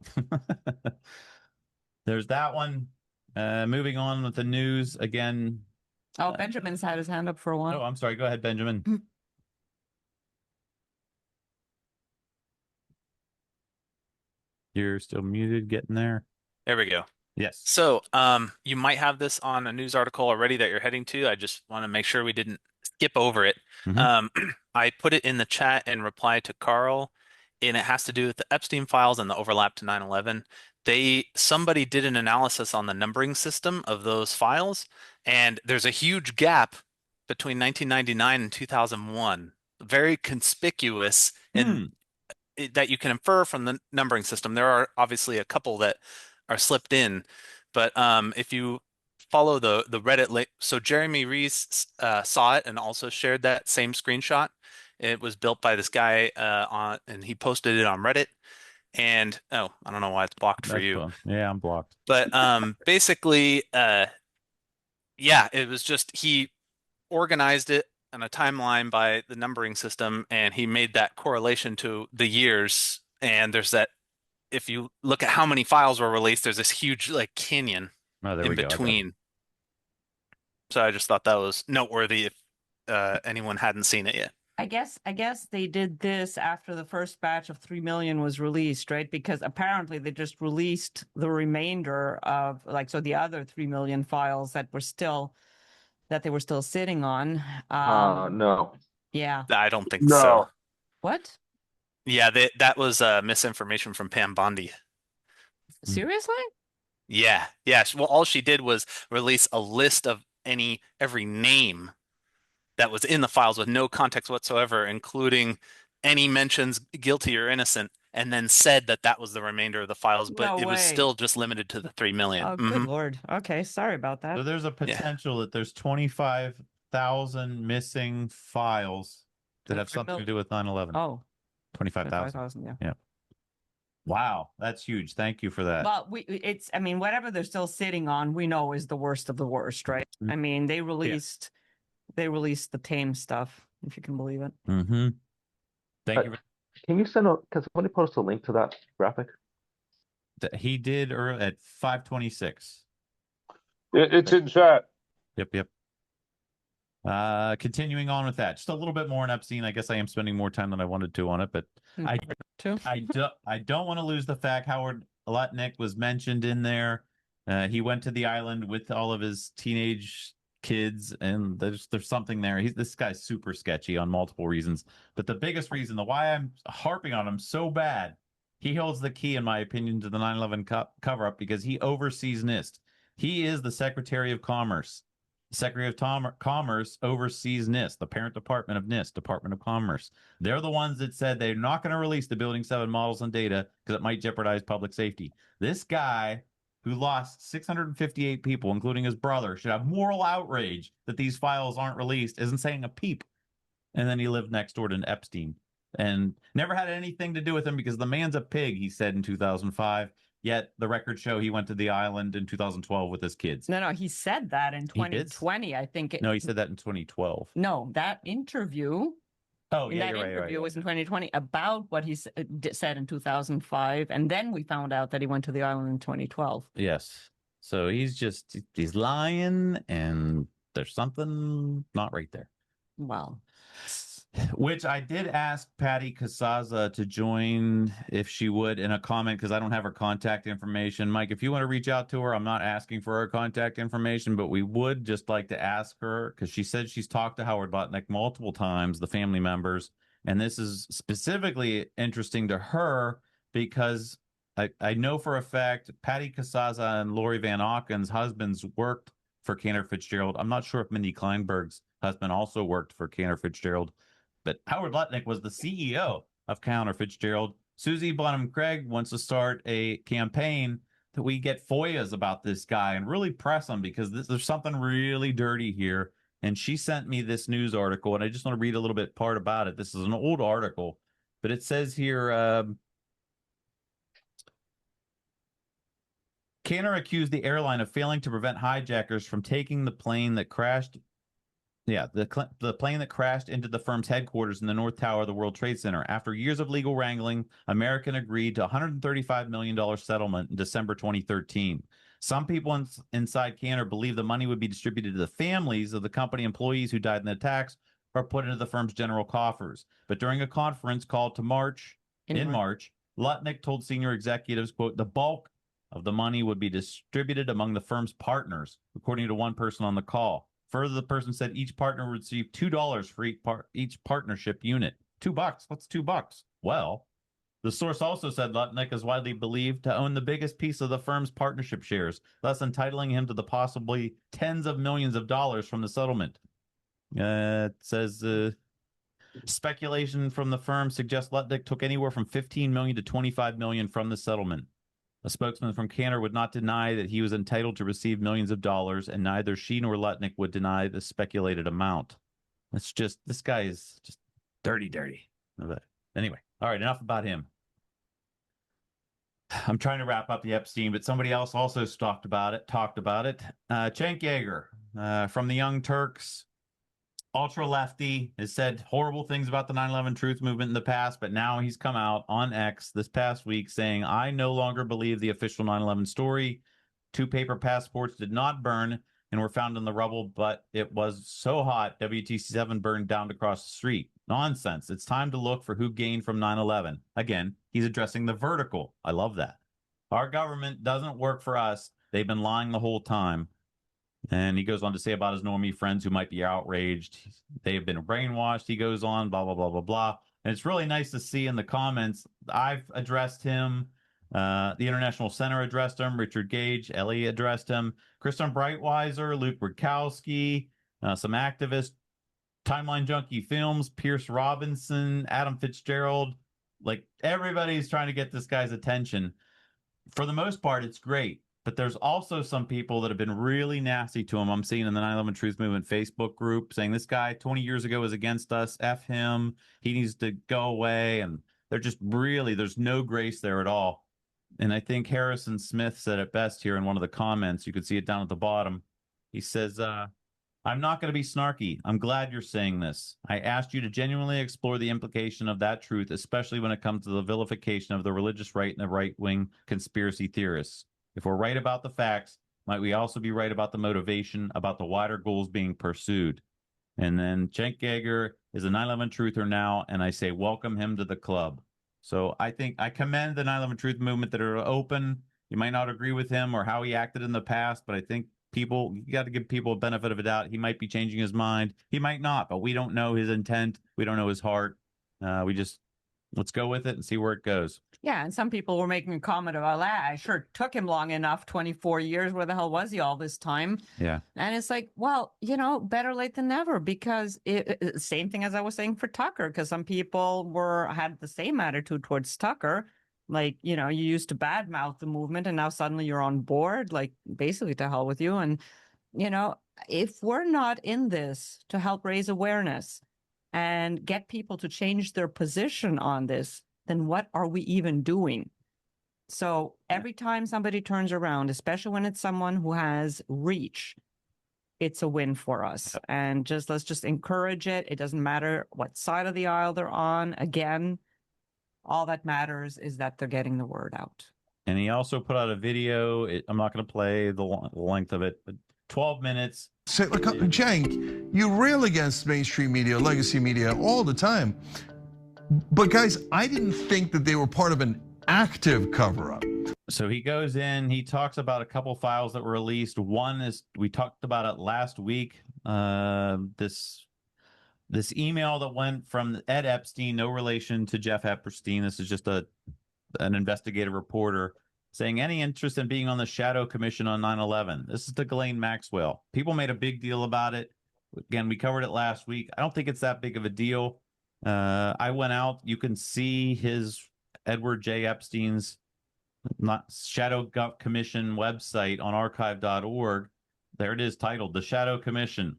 Speaker 2: there's that one. Moving on with the news again.
Speaker 3: Oh, Benjamin's had his hand up for a while.
Speaker 2: Oh, I'm sorry. Go ahead, Benjamin. You're still muted, getting there.
Speaker 12: There we go.
Speaker 2: Yes.
Speaker 12: So you might have this on a news article already that you're heading to. I just want to make sure we didn't skip over it. I put it in the chat in reply to Carl, and it has to do with the Epstein files and the overlap to 9/11. Somebody did an analysis on the numbering system of those files, and there's a huge gap between 1999 and 2001, very conspicuous, and that you can infer from the numbering system. There are obviously a couple that are slipped in, but if you follow the Reddit link, so Jeremy Reese saw it and also shared that same screenshot. It was built by this guy and he posted it on Reddit. And I don't know why it's blocked for you.
Speaker 2: Fun. Yeah, I'm blocked.
Speaker 12: But basically, it was just he organized it on a timeline by the numbering system, and he made that correlation to the years. And there's that. If you look at how many files were released, there's this huge canyon in between. So I just thought that was noteworthy if anyone hadn't seen it yet.
Speaker 3: I guess they did this after the first batch of 3 million was released, right? Because apparently they just released the remainder of the other 3 million files that they were still sitting on.
Speaker 13: No.
Speaker 3: Yeah.
Speaker 12: I don't think so.
Speaker 3: What?
Speaker 12: Yeah, that was misinformation from Pam Bondi.
Speaker 3: Seriously?
Speaker 12: Yeah. Well, all she did was release a list of every name that was in the files with no context whatsoever, including any mentions guilty or innocent, and then said that was the remainder of the files, but it was still just limited to the 3 million.
Speaker 3: Oh, good Lord. Okay, sorry about that.
Speaker 2: So there's a potential that there's 25,000 missing files that have something to do with 9/11.
Speaker 3: Oh.
Speaker 2: 25,000. Yeah. Wow, that's huge. Thank you for that.
Speaker 3: Well, whatever they're still sitting on, we know is the worst of the worst, right? I mean, they released the tame stuff, if you can believe it.
Speaker 2: Thank you.
Speaker 13: Can somebody post a link to that graphic?
Speaker 2: He did at 5:26.
Speaker 13: It's in chat.
Speaker 2: Yep. Continuing on with that, just a little bit more on Epstein. I guess I am spending more time than I wanted to on it, but I don't want to lose the fact Howard LUTNICK was mentioned in there. He went to the island with all of his teenage kids, and there's something there. This guy's super sketchy on multiple reasons, but the biggest reason, the why I'm harping on him so bad, he holds the key, in my opinion, to the 9/11 cover-up because he oversees NIST. He is the Secretary of Commerce. The Secretary of Commerce oversees NIST, the parent department of NIST, Department of Commerce. They're the ones that said they're not going to release the Building 7 models and data because it might jeopardize public safety. This guy who lost 658 people, including his brother, should have moral outrage that these files aren't released, isn't saying a peep. And then he lived next door to Epstein and never had anything to do with him because the man's a pig, he said in 2005. Yet the records show he went to the island in 2012 with his kids.
Speaker 3: No, he said that in 2020. I think.
Speaker 2: No, he said that in 2012.
Speaker 3: No, that interview.
Speaker 2: Oh, yeah,
Speaker 3: that
Speaker 2: you're right,
Speaker 3: interview was in 2020 about what he said in 2005, and then we found out that he went to the island in 2012.
Speaker 2: Yes. So he's lying, and there's something not right there.
Speaker 3: Well,
Speaker 2: which I did ask Patty Casaza to join if she would in a comment because I don't have her contact information. Mike, if you want to reach out to her, I'm not asking for her contact information, but we would just like to ask her because she said she's talked to Howard Lutnick multiple times, the family members, and this is specifically interesting to her because I know for a fact Patty Casaza and Lori Van Auken's husbands worked for Cantor Fitzgerald. I'm not sure if Mindy Kleinberg's husband also worked for Cantor Fitzgerald, but Howard Lutnick was the CEO of Cantor Fitzgerald. Susie Bonham Craig wants to start a campaign that we get FOIAs about this guy and really press him because there's something really dirty here. And she sent me this news article, and I just want to read a little bit part about it. This is an old article, but it says here, Cantor accused the airline of failing to prevent hijackers from taking the plane that crashed. Yeah, the plane that crashed into the firm's headquarters in the North Tower of the World Trade Center. After years of legal wrangling, American agreed to a $135 million settlement in December 2013. Some people inside Cantor believe the money would be distributed to the families of the company employees who died in the attacks or put into the firm's general coffers. But during a conference called to March, Lutnick told senior executives, quote, the bulk of the money would be distributed among the firm's partners, according to one person on the call. Further, the person said each partner would receive $2 for each partnership unit. $2? What's $2? Well, the source also said Lutnick is widely believed to own the biggest piece of the firm's partnership shares, thus entitling him to the possibly tens of millions of dollars from the settlement. It says speculation from the firm suggests Lutnick took anywhere from $15 million to $25 million from the settlement. A spokesman from Cantor would not deny that he was entitled to receive millions of dollars, and neither she nor Lutnick would deny the speculated amount. It's just, this guy is just dirty. But anyway, all right, enough about him. I'm trying to wrap up the Epstein, but somebody else also talked about it. Cenk Uygur from the Young Turks, ultra lefty, has said horrible things about the 9/11 truth movement in the past, but now he's come out on X this past week saying, I no longer believe the official 9/11 story. 2 paper passports did not burn and were found in the rubble, but it was so hot WTC-7 burned down across the street. Nonsense. It's time to look for who gained from 9/11. Again, he's addressing the vertical. I love that. Our government doesn't work for us. They've been lying the whole time. And he goes on to say about his normie friends who might be outraged. They have been brainwashed. He goes on, blah, blah, blah, blah, blah. And it's really nice to see in the comments. I've addressed him. The International Center addressed him. Richard Gage, Ellie addressed him. Kristen Breitweiser, Luke Rudkowski, some activists, Timeline Junkie Films, Pierce Robinson, Adam Fitzgerald. Like, everybody's trying to get this guy's attention. For the most part, it's great. But there's also some people that have been really nasty to him. I'm seeing in the 9/11 Truth Movement Facebook group saying this guy 20 years ago was against us. F him. He needs to go away. And they're just really, there's no grace there at all. And I think Harrison Smith said it best here in one of the comments. You could see it down at the bottom. He says, I'm not going to be snarky. I'm glad you're saying this. I asked you to genuinely explore the implication of that truth, especially when it comes to the vilification of the religious right and the right-wing conspiracy theorists. If we're right about the facts, might we also be right about the motivation, about the wider goals being pursued? And then Cenk Uygur is a 9/11 truther now, and I say welcome him to the club. So I think I commend the 9/11 Truth Movement that are open. You might not agree with him or how he acted in the past, but I think you got to give people a benefit of a doubt. He might be changing his mind. He might not, but we don't know his intent. We don't know his heart. Let's go with it and see where it goes.
Speaker 3: Yeah, and some people were making a comment about that. I sure took him long enough, 24 years. Where the hell was he all this time?
Speaker 2: Yeah.
Speaker 3: And it's like, well, better late than never, because same thing as I was saying for Tucker, because some people had the same attitude towards Tucker. Like, you know, you used to badmouth the movement and now suddenly you're on board, like basically to hell with you. And, you know, if we're not in this to help raise awareness and get people to change their position on this, then what are we even doing? So every time somebody turns around, especially when it's someone who has reach, it's a win for us. And let's just encourage it. It doesn't matter what side of the aisle they're on. Again, all that matters is that they're getting the word out.
Speaker 2: And he also put out a video. I'm not going to play the length of it, but 12 minutes.
Speaker 14: Say, look, Cenk, you rail against mainstream media, legacy media all the time. But guys, I didn't think that they were part of an active cover-up.
Speaker 2: So he goes in, he talks about a couple files that were released. One is, we talked about it last week, this email that went from Ed Epstein, no relation to Jeff Epstein. This is just an investigative reporter saying, any interest in being on the Shadow Commission on 9/11? This is to Ghislaine Maxwell. People made a big deal about it. Again, we covered it last week. I don't think it's that big of a deal. I went out. You can see his Edward J. Epstein's Shadow Commission website on archive.org. There it is, titled The Shadow Commission.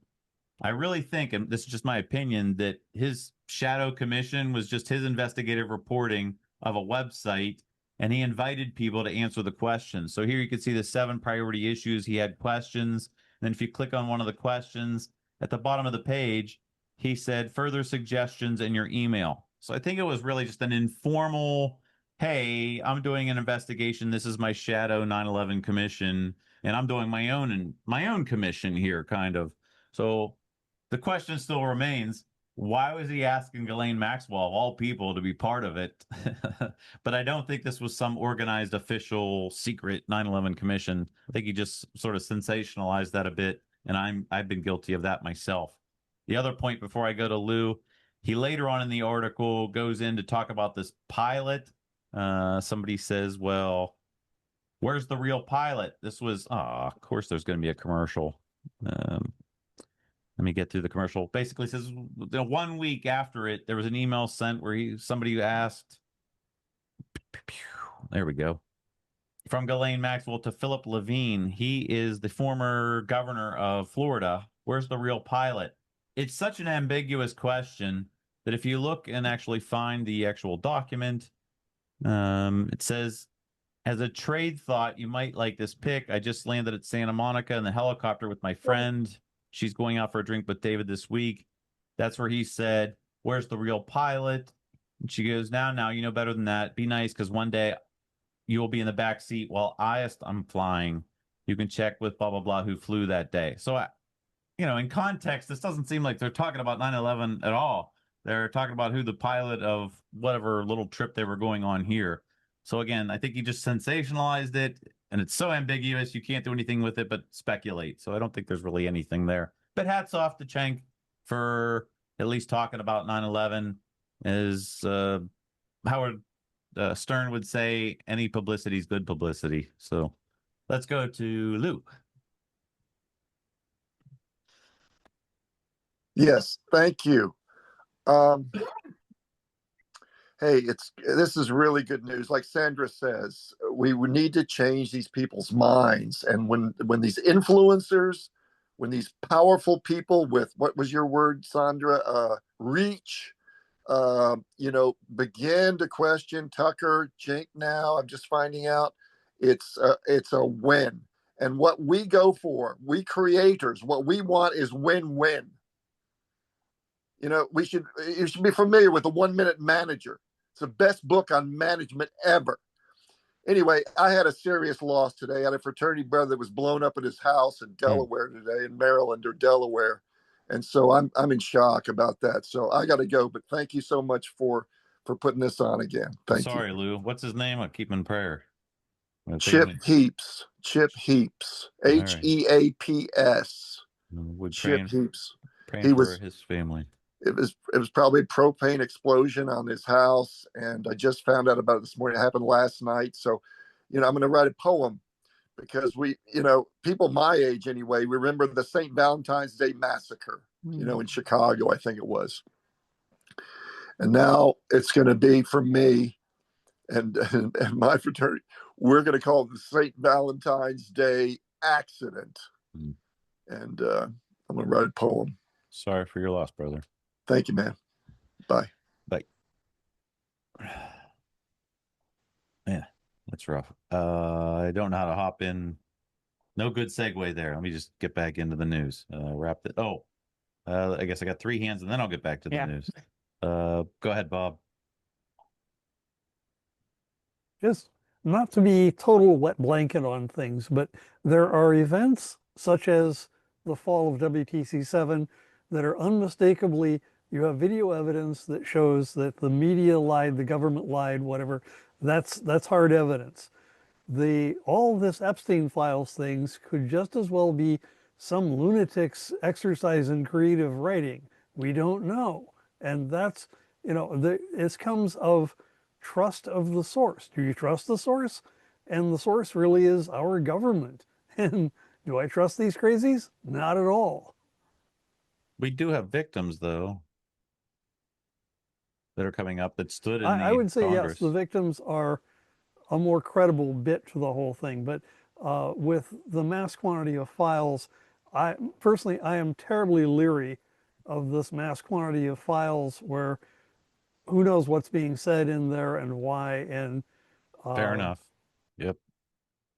Speaker 2: I really think, and this is just my opinion, that his Shadow Commission was just his investigative reporting of a website, and he invited people to answer the questions. So here you can see the 7 priority issues. He had questions. And then if you click on one of the questions, at the bottom of the page, he said, further suggestions in your email. So I think it was really just an informal, hey, I'm doing an investigation. This is my Shadow 9/11 Commission, and I'm doing my own commission here, kind of. So the question still remains, why was he asking Ghislaine Maxwell, of all people, to be part of it? But I don't think this was some organized, official, secret 9/11 commission. I think he just sort of sensationalized that a bit, and I've been guilty of that myself. The other point before I go to Lou, he later on in the article goes in to talk about this pilot. Somebody says, well, where's the real pilot? This was, of course there's going to be a commercial. Let me get through the commercial. Basically says 1 week after it, there was an email sent where somebody asked, there we go, from Ghislaine Maxwell to Philip Levine. He is the former governor of Florida. Where's the real pilot? It's such an ambiguous question that if you look and actually find the actual document, it says, as a trade thought, you might like this pic. I just landed at Santa Monica in the helicopter with my friend. She's going out for a drink with David this week. That's where he said, where's the real pilot? And she goes, now, you know better than that. Be nice, because one day you will be in the back seat while I'm flying. You can check with blah, blah, blah who flew that day. So, in context, this doesn't seem like they're talking about 9/11 at all. They're talking about who the pilot of whatever little trip they were going on here. So again, I think he just sensationalized it, and it's so ambiguous you can't do anything with it but speculate. So I don't think there's really anything there. But hats off to Cenk for at least talking about 9/11. As Howard Stern would say, any publicity is good publicity. So let's go to Lou.
Speaker 15: Yes, thank you. Hey, this is really good news. Like Sandra says, we would need to change these people's minds. And when these influencers, when these powerful people with, what was your word, Sandra? Reach, begin to question Tucker, Cenk now, I'm just finding out, it's a win. And what we go for, we creators, what we want is win-win. You should be familiar with the 1 Minute Manager. It's the best book on management ever. Anyway, I had a serious loss today. I had a fraternity brother that was blown up at his house in Delaware today, in Maryland or Delaware. And so I'm in shock about that. So I got to go, but thank you so much for putting this on again. Thank you.
Speaker 2: Sorry, Lou. What's his name? I'll keep him in prayer.
Speaker 15: Chip Heaps. Chip Heaps. Heaps. Chip Heaps.
Speaker 2: Praying for his family.
Speaker 15: It was probably a propane explosion on his house, and I just found out about it this morning. It happened last night. So, I'm going to write a poem because people my age anyway, remember the St. Valentine's Day Massacre, in Chicago, I think it was. And now it's going to be, for me, and my fraternity, we're going to call it the St. Valentine's Day accident. And I'm going to write a poem.
Speaker 2: Sorry for your loss, brother.
Speaker 15: Thank you, man. Bye.
Speaker 2: Bye. Yeah, that's rough. I don't know how to hop in. No good segue there. Let me just get back into the news. Wrap it. I guess I got 3 hands, and then I'll get back to the news. Go ahead, Bob.
Speaker 16: Just not to be total wet blanket on things, but there are events such as the fall of WTC7 that are unmistakably, you have video evidence that shows that the media lied, the government lied, whatever. That's hard evidence. All this Epstein files things could just as well be some lunatic's exercise in creative writing. We don't know. And that's, it comes of trust of the source. Do you trust the source? And the source really is our government. And do I trust these crazies? Not at all.
Speaker 2: We do have victims, though, that are coming up that stood in
Speaker 16: I would say
Speaker 2: Congress.
Speaker 16: yes, the victims are a more credible bit to the whole thing. But with the mass quantity of files, I am terribly leery of this mass quantity of files where who knows what's being said in there and why. And
Speaker 2: fair enough. Yep.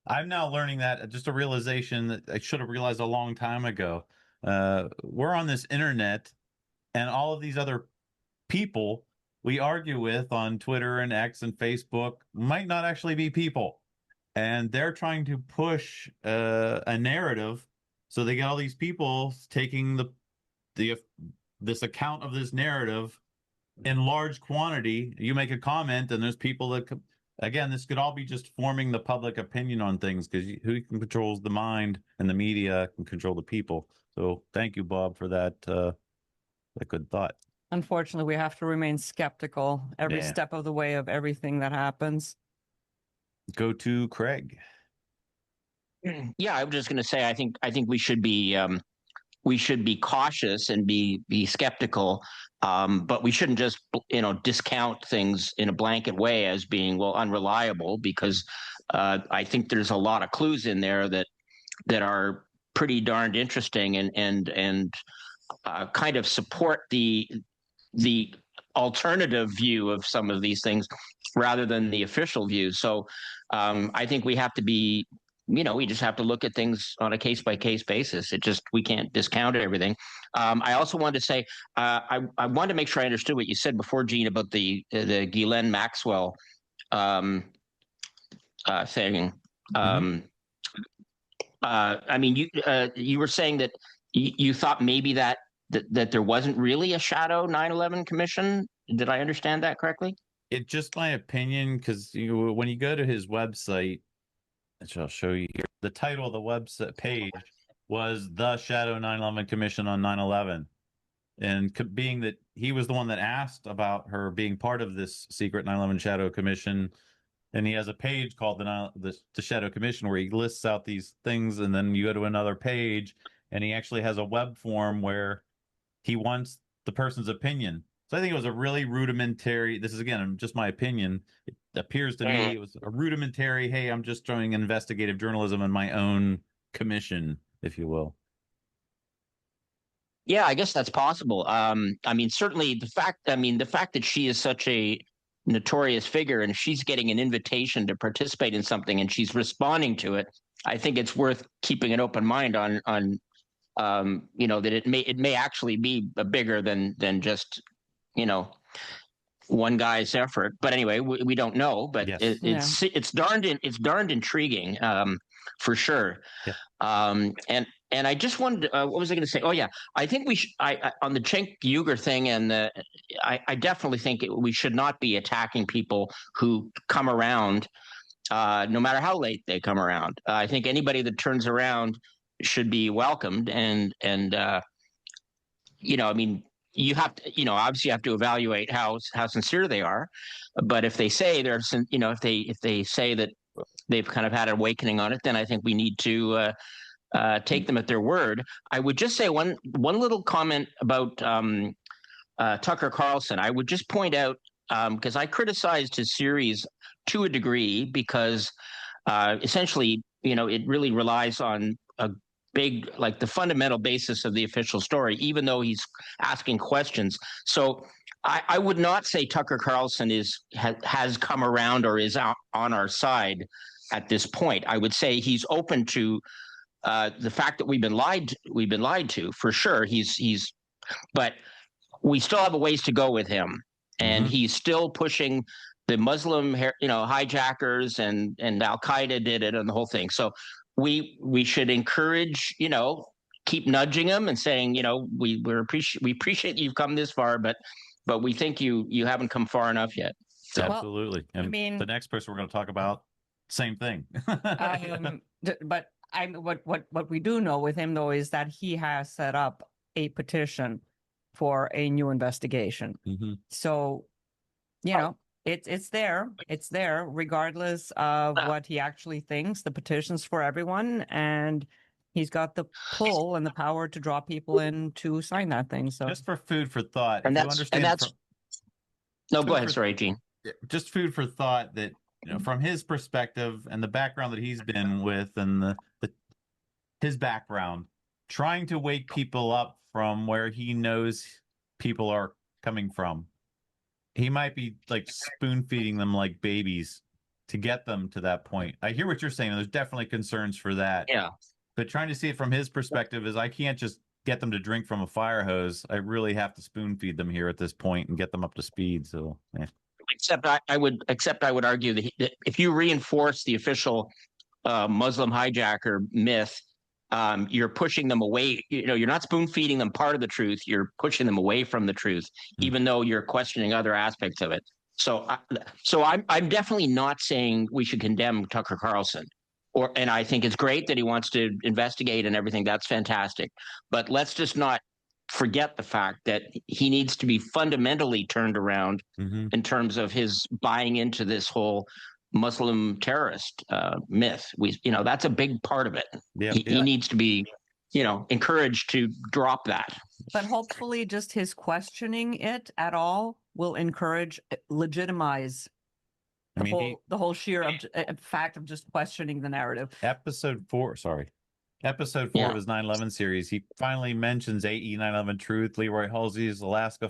Speaker 2: I'm now learning that, just a realization that I should have realized a long time ago. We're on this internet, and all of these other people we argue with on Twitter and X and Facebook might not actually be people. And they're trying to push a narrative. So they get all these people taking this account of this narrative in large quantity. You make a comment, and there's people that, again, this could all be just forming the public opinion on things, because who controls the mind and the media can control the people. So thank you, Bob, for that good thought.
Speaker 3: Unfortunately, we have to remain skeptical every step of the way of everything that happens.
Speaker 2: Go to Craig.
Speaker 6: Yeah, I was just going to say, I think we should be cautious and be skeptical, but we shouldn't just discount things in a blanket way as being unreliable, because I think there's a lot of clues in there that are pretty darned interesting and kind of support the alternative view of some of these things rather than the official view. So I think we have to be, we just have to look at things on a case-by-case basis. We can't discount everything. I also wanted to say, I wanted to make sure I understood what you said before, Gene, about the Ghislaine Maxwell thing. I mean, you were saying that you thought maybe that there wasn't really a shadow 9/11 commission. Did I understand that correctly?
Speaker 2: It's just my opinion, because when you go to his website, which I'll show you here, the title of the website page was The Shadow 9/11 Commission on 9/11. And being that he was the one that asked about her being part of this secret 9/11 Shadow Commission, and he has a page called the Shadow Commission where he lists out these things, and then you go to another page, and he actually has a web form where he wants the person's opinion. So I think it was a really rudimentary, this is again just my opinion, it appears to me it was a rudimentary, hey, I'm just doing investigative journalism in my own commission, if you will.
Speaker 6: Yeah, I guess that's possible. I mean, certainly the fact that she is such a notorious figure and she's getting an invitation to participate in something and she's responding to it, I think it's worth keeping an open mind on that it may actually be bigger than just one guy's effort. But anyway, we don't know. But yes. It's darned intriguing, for sure. Yeah. And I just wanted what was I going to say? Oh yeah, I think we should. On the Cenk Uygur thing, and I definitely think we should not be attacking people who come around, no matter how late they come around. I think anybody that turns around should be welcomed, and I mean, you have to, obviously you have to evaluate how sincere they are, but if they say if they say that they've kind of had an awakening on it, then I think we need to take them at their word. I would just say one little comment about Tucker Carlson. I would just point out because I criticized his series to a degree because essentially, it really relies on a big, like the fundamental basis of the official story, even though he's asking questions. So I would not say Tucker Carlson has come around or is on our side at this point. I would say he's open to the fact that we've been lied to for sure. But we still have a ways to go with him, and he's still pushing the Muslim, hijackers, and Al Qaeda did it and the whole thing. So we should encourage, keep nudging him and saying, we appreciate you've come this far, but we think you haven't come far enough yet. So.
Speaker 2: Absolutely. And
Speaker 3: I mean,
Speaker 2: the next person we're going to talk about, same thing.
Speaker 3: But what we do know with him though is that he has set up a petition for a new investigation. So, it's there regardless of what he actually thinks. The petition's for everyone, and he's got the pull and the power to draw people in to sign that thing. So
Speaker 2: just for food for thought,
Speaker 6: and
Speaker 2: if you understand.
Speaker 6: No, go ahead. Sorry, Gene.
Speaker 2: Just food for thought that, from his perspective and the background that he's been with and his background, trying to wake people up from where he knows people are coming from. He might be like spoon feeding them like babies to get them to that point. I hear what you're saying. There's definitely concerns for that.
Speaker 6: Yeah.
Speaker 2: But trying to see it from his perspective is I can't just get them to drink from a fire hose. I really have to spoon feed them here at this point and get them up to speed. So, yeah. Except
Speaker 6: I would argue that if you reinforce the official Muslim hijacker myth, you're pushing them away. You're not spoon feeding them part of the truth. You're pushing them away from the truth, even though you're questioning other aspects of it. So I'm definitely not saying we should condemn Tucker Carlson, and I think it's great that he wants to investigate and everything. That's fantastic. But let's just not forget the fact that he needs to be fundamentally turned around in terms of his buying into this whole Muslim terrorist myth. That's a big part of it. He needs to be, encouraged to drop that.
Speaker 3: But hopefully just his questioning it at all will legitimize the whole sheer fact of just questioning the narrative.
Speaker 2: Episode 4 of his 9/11 series, he finally mentions AE 9/11 Truth, Leroy Halsey's Alaska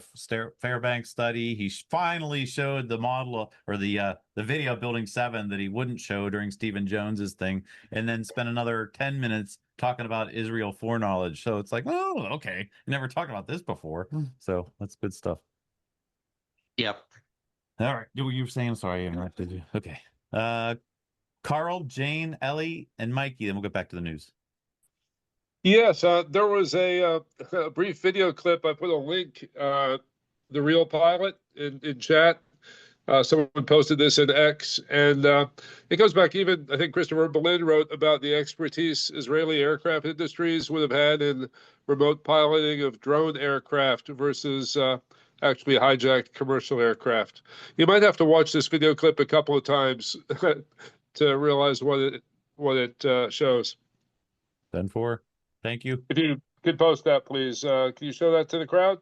Speaker 2: Fairbanks study. He finally showed the model or the video Building 7 that he wouldn't show during Stephen Jones's thing, and then spent another 10 minutes talking about Israel foreknowledge. So it's like, oh, okay, never talked about this before. So that's good stuff.
Speaker 6: Yep.
Speaker 2: All right, you were saying? Sorry, I interrupted you. Okay. Carl, Jane, Ellie, and Mikey. Then we'll get back to the news.
Speaker 13: Yes, there was a brief video clip. I put a link, the real pilot in chat. Someone posted this in X, and it goes back even, I think Christopher Berlin wrote about the expertise Israeli aircraft industries would have had in remote piloting of drone aircraft versus actually hijacked commercial aircraft. You might have to watch this video clip a couple of times to realize what it shows.
Speaker 2: 10-4. Thank you.
Speaker 13: If you could post that, please. Can you show that to the crowd?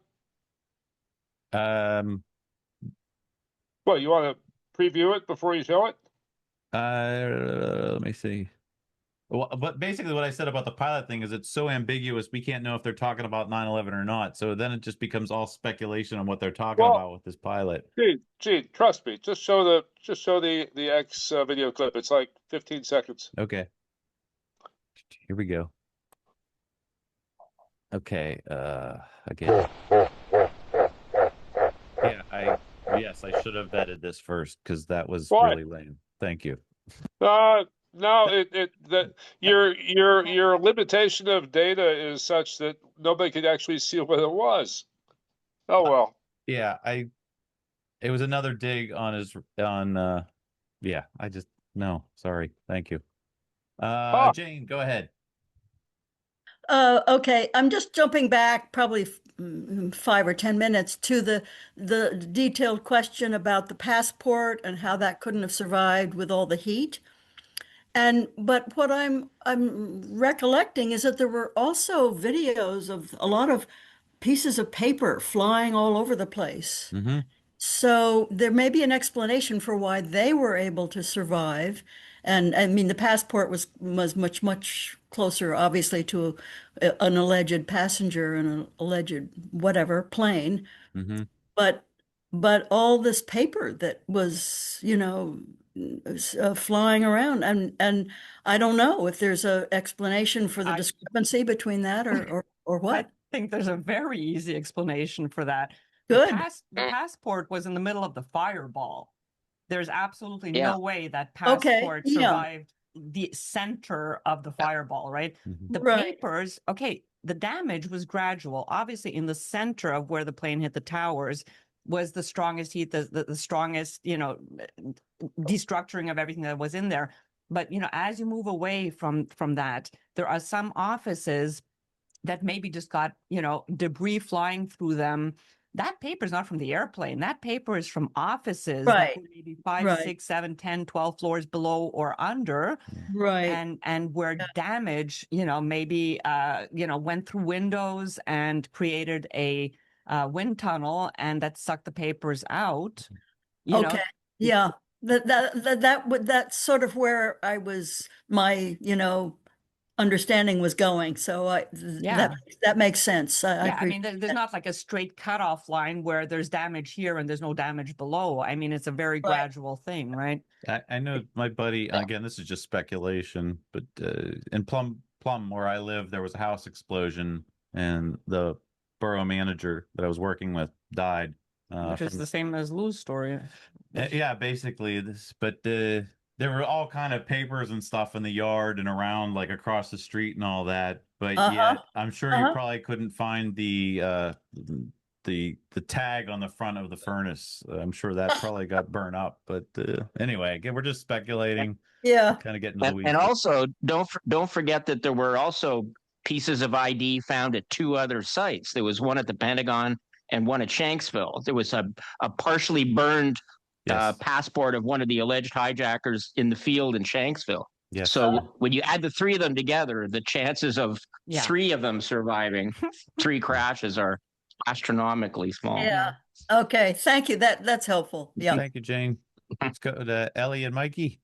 Speaker 13: What, you want to preview it before you show it?
Speaker 2: Let me see. Well, but basically what I said about the pilot thing is it's so ambiguous, we can't know if they're talking about 9/11 or not. So then it just becomes all speculation on what they're talking about with this pilot.
Speaker 13: Gee, trust me. Just show the X video clip. It's like 15 seconds.
Speaker 2: Okay. Here we go. Okay, again. Yeah, yes, I should have vetted this first because that was really lame. Thank you.
Speaker 13: No, your limitation of data is such that nobody could actually see what it was. Oh well.
Speaker 2: Yeah, it was another dig on sorry. Thank you. Jane, go ahead.
Speaker 5: Okay, I'm just jumping back probably 5 or 10 minutes to the detailed question about the passport and how that couldn't have survived with all the heat. But what I'm recollecting is that there were also videos of a lot of pieces of paper flying all over the place. So there may be an explanation for why they were able to survive. And I mean, the passport was much closer, obviously, to an alleged passenger in an alleged whatever plane.
Speaker 2: Mm-hmm.
Speaker 5: But all this paper that was, flying around, and I don't know if there's a explanation for the discrepancy between that or
Speaker 3: I
Speaker 5: what.
Speaker 3: think there's a very easy explanation for that.
Speaker 5: Good.
Speaker 3: The passport was in the middle of the fireball. There's absolutely
Speaker 6: Yeah.
Speaker 3: no way that
Speaker 5: Okay,
Speaker 3: passport
Speaker 5: yeah.
Speaker 3: survived the center of the fireball, right?
Speaker 2: Mm-hmm.
Speaker 3: The
Speaker 5: Right.
Speaker 3: papers, okay, the damage was gradual. Obviously, in the center of where the plane hit the towers was the strongest heat, the strongest, destructuring of everything that was in there. But as you move away from that, there are some offices that maybe just got, debris flying through them. That paper is not from the airplane. That paper is from offices that
Speaker 5: Right.
Speaker 3: were maybe 5,
Speaker 5: Right.
Speaker 3: 6, 7, 10, 12 floors below or under.
Speaker 5: Right.
Speaker 3: And where damage, maybe, went through windows and created a wind tunnel, and that sucked the papers out.
Speaker 5: Okay. Yeah. That's sort of where my understanding was going. So
Speaker 3: Yeah.
Speaker 5: that makes sense. I
Speaker 3: Yeah, I mean,
Speaker 5: appreciate
Speaker 3: there's
Speaker 5: that.
Speaker 3: not like a straight cutoff line where there's damage here and there's no damage below. I mean, it's a very gradual thing, right?
Speaker 2: I know my buddy, again, this is just speculation, but in Plum, where I live, there was a house explosion and the borough manager that I was working with died.
Speaker 3: Which is the same as Lou's story.
Speaker 2: Yeah, basically this, but there were all kind of papers and stuff in the yard and around, like across the street and all that. But yet, I'm sure you probably couldn't find the tag on the front of the furnace. I'm sure that probably got burnt up. But anyway, again, we're just speculating.
Speaker 5: Yeah.
Speaker 2: Kind of getting into the weeds.
Speaker 6: And also, don't forget that there were also pieces of ID found at 2 other sites. There was one at the Pentagon and one at Shanksville. There was a partially burned passport of one of the alleged hijackers in the field in Shanksville.
Speaker 2: Yes.
Speaker 6: So when you add the 3 of them together, the chances of 3 of them surviving 3 crashes are astronomically small.
Speaker 5: Yeah. Okay. Thank you. That's helpful. Yeah.
Speaker 2: Thank you, Jane. Let's go to Ellie and Mikey.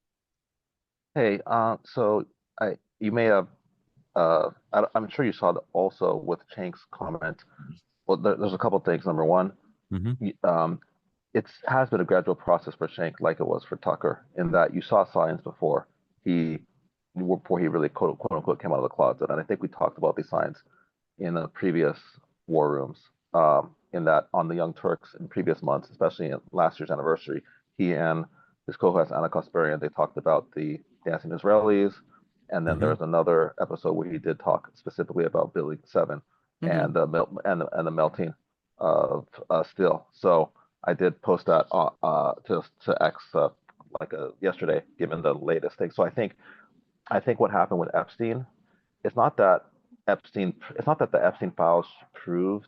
Speaker 17: Hey, so you may have, I'm sure you saw that also with Cenk's comment. Well, there's a couple of things. Number one, it has been a gradual process for Cenk, like it was for Tucker, in that you saw signs before he really quote unquote came out of the closet. And I think we talked about these signs in the previous war rooms. In that on the Young Turks in previous months, especially in last year's anniversary, he and his co-host Anna Kasparian, they talked about the dancing Israelis, and then there was another episode where he did talk specifically about Building 7 and the melting of steel. So I did post that to X yesterday, given the latest thing. So I think what happened with Epstein, it's not that the Epstein files proved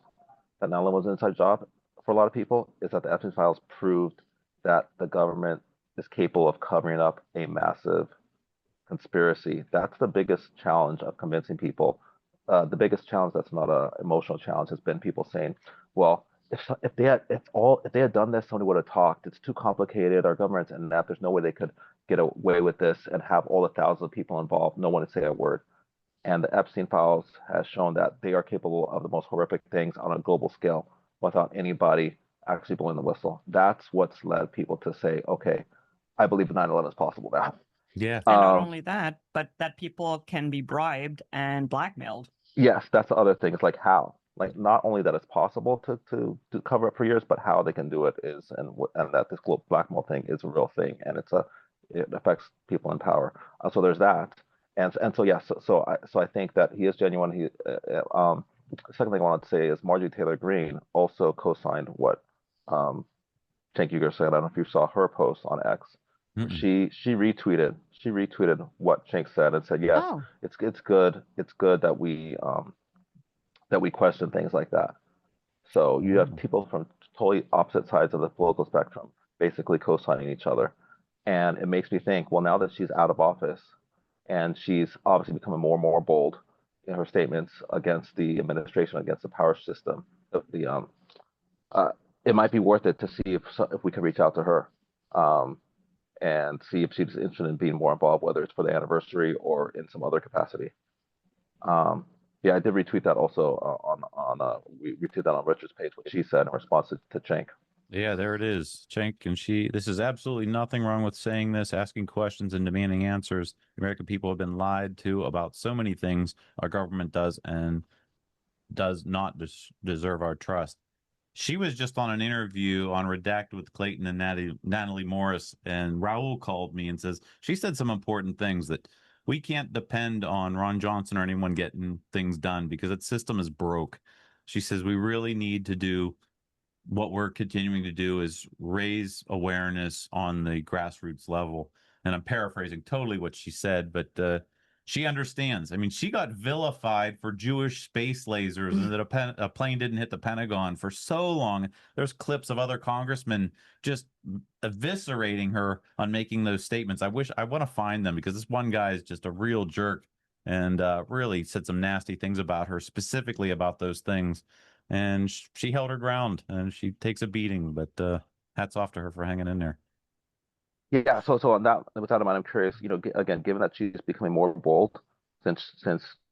Speaker 17: that 9/11 was an inside job for a lot of people. It's that the Epstein files proved that the government is capable of covering up a massive conspiracy. That's the biggest challenge of convincing people. The biggest challenge that's not an emotional challenge has been people saying, well, if they had done this, somebody would have talked. It's too complicated. Our government's in that. There's no way they could get away with this and have all the thousands of people involved. No one would say a word. And the Epstein files has shown that they are capable of the most horrific things on a global scale without anybody actually blowing the whistle. That's what's led people to say, okay, I believe 9/11 is possible now.
Speaker 2: Yeah.
Speaker 3: And not only that, but that people can be bribed and blackmailed.
Speaker 17: Yes, that's the other thing. It's like how. Like not only that it's possible to cover up for years, but how they can do it is, and that this global blackmail thing is a real thing, and it affects people in power. So there's that. And so yes, so I think that he is genuine. Second thing I wanted to say is Marjorie Taylor Greene also co-signed what Cenk Uygur said. I don't know if you saw her post on X. She retweeted what Cenk said and said yes, it's good that we question things like that. So you have people from totally opposite sides of the political spectrum basically co-signing each other, and it makes me think, well, now that she's out of office and she's obviously becoming more and more bold in her it might be worth it to see if we can reach out to her, and see if she's interested in being more involved, whether it's for the anniversary or in some other capacity. Yeah, I did retweet that also we retweeted that on Richard's page, what she said in response to Cenk.
Speaker 2: Yeah, there it is. Cenk and she. This is absolutely nothing wrong with saying this, asking questions and demanding answers. The American people have been lied to about so many things our government does and does not deserve our trust. She was just on an interview on Redacted with Clayton and Natalie Morris, and Raul called me and says she said some important things that we can't depend on Ron Johnson or anyone getting things done because that system is broke. She says we really need to do what we're continuing to do is raise awareness on the grassroots level. And I'm paraphrasing totally what she said, but she understands. I mean, she got vilified for Jewish space lasers and that a plane didn't hit the Pentagon for so long. There's clips of other congressmen just eviscerating her on making those statements. I want to find them because this one guy is just a real jerk and really said some nasty things about her, specifically about those things. And she held her ground, and she takes a beating. But hats off to her for hanging in there.
Speaker 17: Yeah. So on that, with that in mind, I'm curious. Again, given that she's becoming more bold since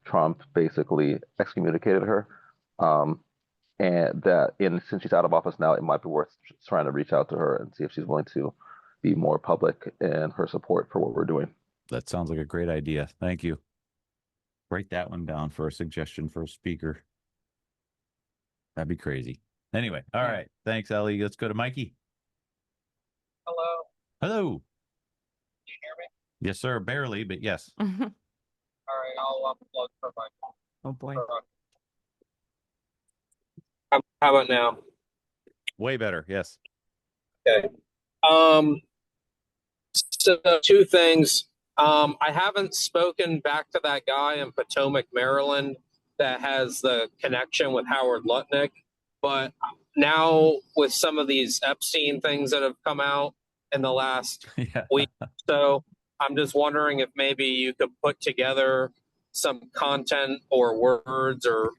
Speaker 17: Trump basically excommunicated her, and since she's out of office now, it might be worth trying to reach out to her and see if she's willing to be more public in her support for what we're doing.
Speaker 2: That sounds like a great idea. Thank you. Write that one down for a suggestion for a speaker. That'd be crazy. Anyway, all right. Thanks, Ellie. Let's go to Mikey.
Speaker 18: Hello.
Speaker 2: Hello.
Speaker 18: Can you hear me?
Speaker 2: Yes, sir. Barely, but yes.
Speaker 18: All right, I'll unplug for my phone.
Speaker 3: Oh boy.
Speaker 18: How about now?
Speaker 2: Way better. Yes.
Speaker 18: Okay. So two things. I haven't spoken back to that guy in Potomac, Maryland, that has the connection with Howard Lutnick. But now with some of these Epstein things that have come out in the last week or so, I'm just wondering if maybe you could put together some content or words or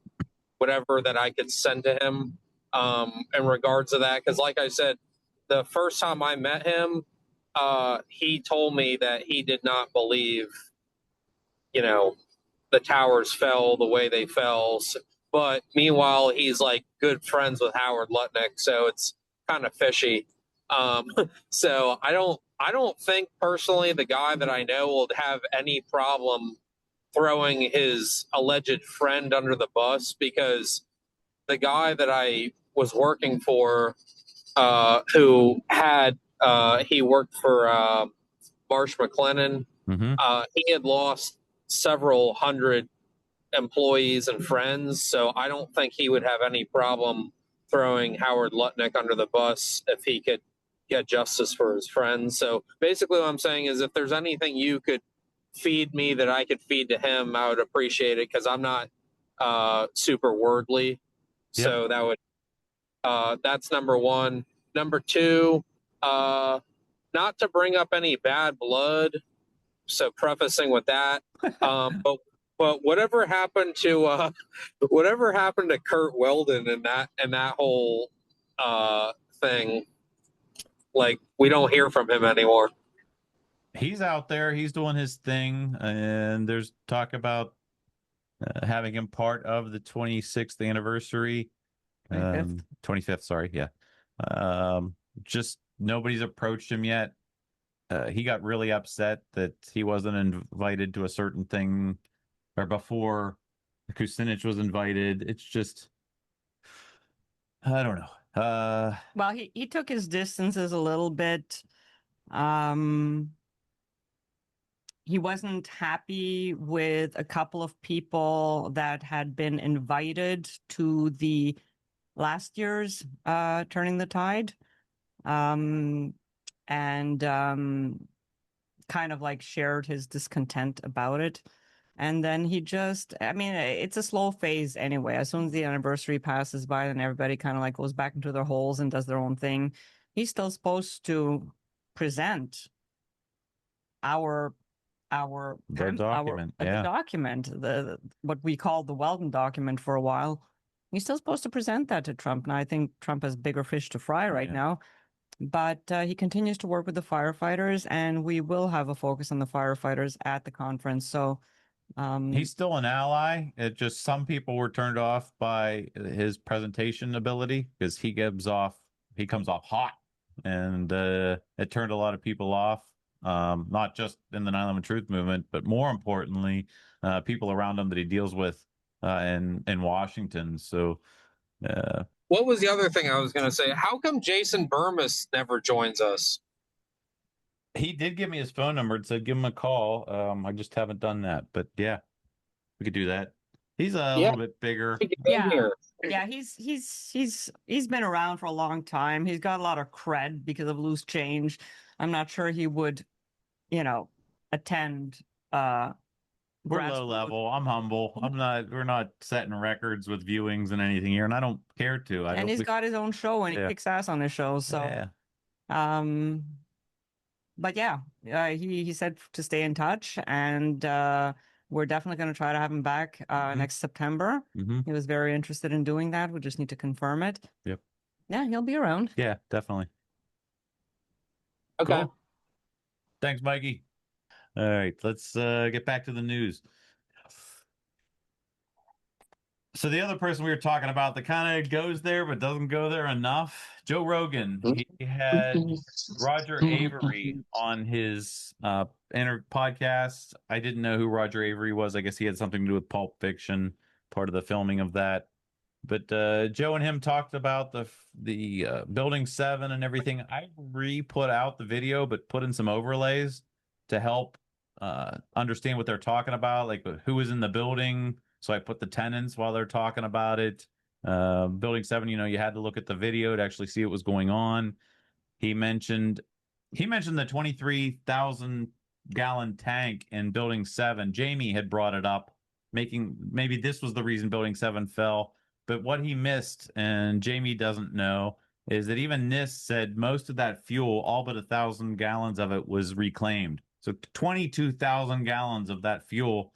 Speaker 18: whatever that I could send to him in regards to that. Because like I said, the first time I met him, he told me that he did not believe, the towers fell the way they fell. But meanwhile, he's like good friends with Howard Lutnick, so it's kind of fishy. So I don't think personally the guy that I know will have any problem throwing his alleged friend under the bus, because the guy that I was working for, who had he worked for Marsh McLennan. He had lost several hundred employees and friends, so I don't think he would have any problem throwing Howard Lutnick under the bus if he could get justice for his friends. So basically what I'm saying is if there's anything you could feed me that I could feed to him, I would appreciate it, because I'm not super wordly. So that would that's number one. Number two, not to bring up any bad blood, so prefacing with that, but whatever happened to Kurt Weldon and that whole thing, like, we don't hear from him anymore.
Speaker 2: He's out there. He's doing his thing, and there's talk about having him part of the 26th anniversary. 25th, sorry. Yeah. Just nobody's approached him yet. He got really upset that he wasn't invited to a certain thing, or before Kucinich was invited. It's just, I don't know.
Speaker 3: Well, he took his distances a little bit. He wasn't happy with a couple of people that had been invited to the last year's Turning the Tide. And kind of like shared his discontent about it. And then he just, I mean, it's a slow phase anyway. As soon as the anniversary passes by and everybody kind of like goes back into their holes and does their own thing, he's still supposed to present the document, the what we called the Weldon document for a while. He's still supposed to present that to Trump. Now, I think Trump has bigger fish to fry right now. But he continues to work with the firefighters, and we will have a focus on the firefighters at the conference. So
Speaker 2: he's still an ally. It just some people were turned off by his presentation ability because he comes off hot, and it turned a lot of people off. Not just in the 9/11 Truth movement, but more importantly, people around him that he deals with in Washington. So.
Speaker 18: What was the other thing I was going to say? How come Jason Burmis never joins us?
Speaker 2: He did give me his phone number and said give him a call. I just haven't done that, but yeah, we could do that. He's a little bit bigger.
Speaker 3: Yeah, he's been around for a long time. He's got a lot of cred because of Loose Change. I'm not sure he would, attend.
Speaker 2: We're low level. I'm humble. We're not setting records with viewings and anything here, and I don't care to.
Speaker 3: And he's got his own show, and he kicks ass on his show. So, but yeah, he said to stay in touch, and we're definitely going to try to have him back next September. He was very interested in doing that. We just need to confirm it.
Speaker 2: Yep.
Speaker 3: Yeah, he'll be around.
Speaker 2: Yeah, definitely.
Speaker 18: Okay.
Speaker 2: Cool. Thanks, Mikey. All right, let's get back to the news. So the other person we were talking about that kind of goes there but doesn't go there enough, Joe Rogan. He had Roger Avery on his podcast. I didn't know who Roger Avery was. I guess he had something to do with Pulp Fiction, part of the filming of that. But Joe and him talked about the Building 7 and everything. I re-put out the video, but put in some overlays to help understand what they're talking about, like who was in the building. So I put the tenants while they're talking about it. Building 7, you had to look at the video to actually see what was going on. He mentioned the 23,000 gallon tank in Building 7. Jamie had brought it up, maybe this was the reason Building 7 fell. But what he missed, and Jamie doesn't know, is that even NIST said most of that fuel, all but 1,000 gallons of it, was reclaimed. So 22,000 gallons of that fuel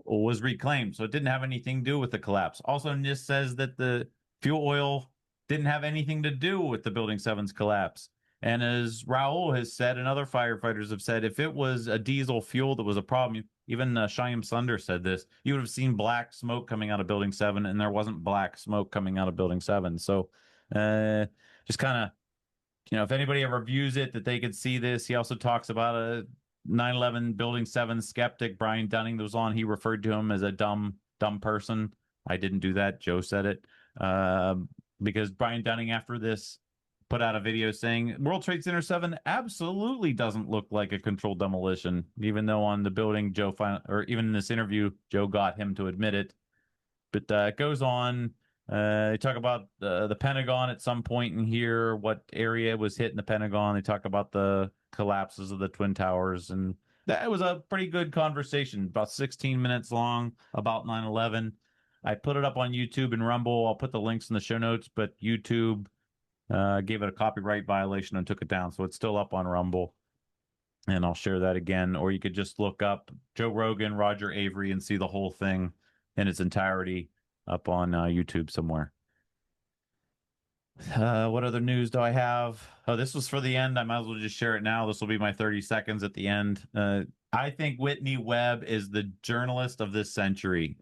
Speaker 2: was reclaimed. So it didn't have anything to do with the collapse. Also, NIST says that the fuel oil didn't have anything to do with the Building 7's collapse. And as Raul has said, and other firefighters have said, if it was a diesel fuel that was a problem, even Shyam Sunder said this, you would have seen black smoke coming out of Building 7, and there wasn't black smoke coming out of Building 7. So just kind of, if anybody ever views it, that they could see this. He also talks about a 9/11 Building 7 skeptic, Brian Dunning, that was on. He referred to him as a dumb person. I didn't do that. Joe said it. Because Brian Dunning, after this, put out a video saying World Trade Center 7 absolutely doesn't look like a controlled demolition, even though on the building, even in this interview, Joe got him to admit it. But it goes on. They talk about the Pentagon at some point in here, what area was hit in the Pentagon. They talk about the collapses of the Twin Towers. And that was a pretty good conversation, about 16 minutes long, about 9/11. I put it up on YouTube and Rumble. I'll put the links in the show notes, but YouTube gave it a copyright violation and took it down. So it's still up on Rumble. And I'll share that again. Or you could just look up Joe Rogan, Roger Avery, and see the whole thing in its entirety up on YouTube somewhere. What other news do I have? Oh, this was for the end. I might as well just share it now. This will be my 30 seconds at the end. I think Whitney Webb is the journalist of this century.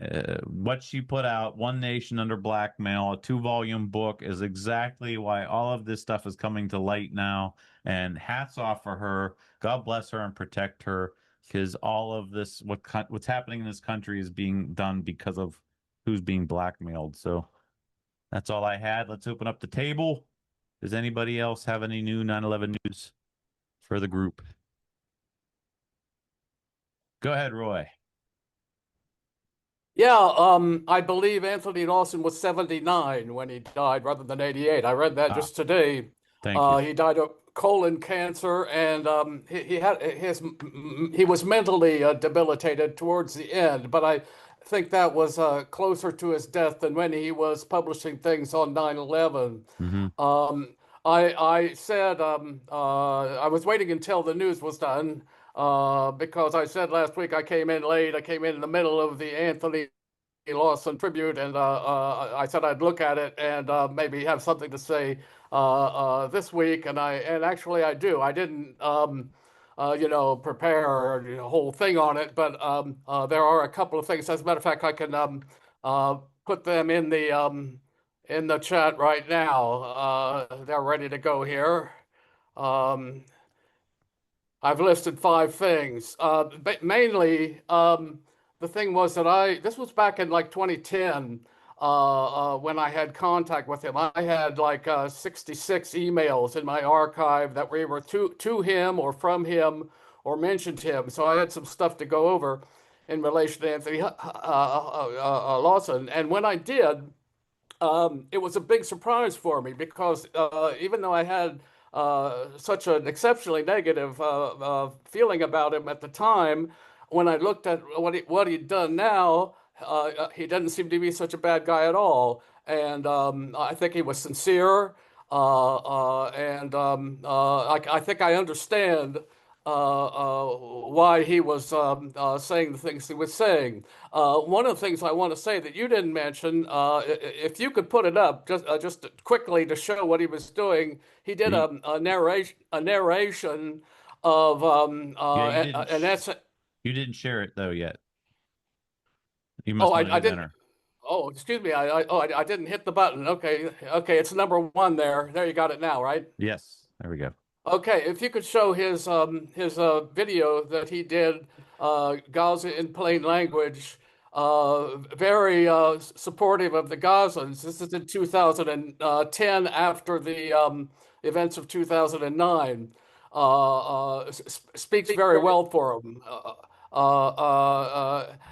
Speaker 2: What she put out, One Nation Under Blackmail, a 2-volume book, is exactly why all of this stuff is coming to light now. And hats off for her. God bless her and protect her, because all of this, what's happening in this country, is being done because of who's being blackmailed. So that's all I had. Let's open up the table. Does anybody else have any new 9/11 news for the group? Go ahead, Roy.
Speaker 19: Yeah, I believe Anthony Lawson was 79 when he died rather than 88. I read that just today.
Speaker 2: Thank you.
Speaker 19: He died of colon cancer, and he was mentally debilitated towards the end, but I think that was closer to his death than when he was publishing things on 9/11. I said I was waiting until the news was done because I said last week I came in late. I came in the middle of the Anthony Lawson Tribute, and I said I'd look at it and maybe have something to say this week, and actually I do. I didn't prepare a whole thing on it, but there are a couple of things. As a matter of fact, I can put them in the chat right now. They're ready to go here. I've listed 5 things. Mainly, the thing was that this was back in like 2010 when I had contact with him. I had like 66 emails in my archive that were either to him or from him or mentioned him. So I had some stuff to go over in relation to Anthony Lawson. And when I did, it was a big surprise for me because even though I had such an exceptionally negative feeling about him at the time, when I looked at what he'd done now, he doesn't seem to be such a bad guy at all. And I think he was sincere. I think I understand why he was saying the things he was saying. One of the things I want to say that you didn't mention, if you could put it up just quickly to show what he was doing, he did a narration of an essay.
Speaker 2: You didn't share it though yet. You must
Speaker 19: I didn't.
Speaker 2: enter.
Speaker 19: Oh, excuse me. I didn't hit the button. Okay, it's number 1 there. There, you got it now, right?
Speaker 2: Yes, there we go.
Speaker 19: Okay, if you could show his video that he did, Gaza in plain language, very supportive of the Gazans. This is in 2010 after the events of 2009. Speaks very well for him.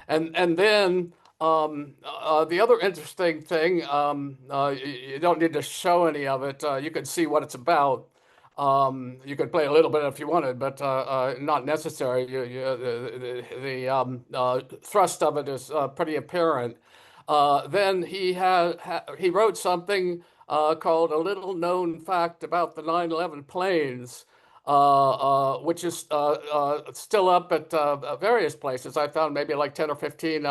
Speaker 19: And then the other interesting thing, you don't need to show any of it. You can see what it's about. You could play a little bit if you wanted, but not necessary. The thrust of it is pretty apparent. Then he wrote something called "A Little Known Fact About the 9/11 Planes," which is still up at various places. I found maybe like 10 or 15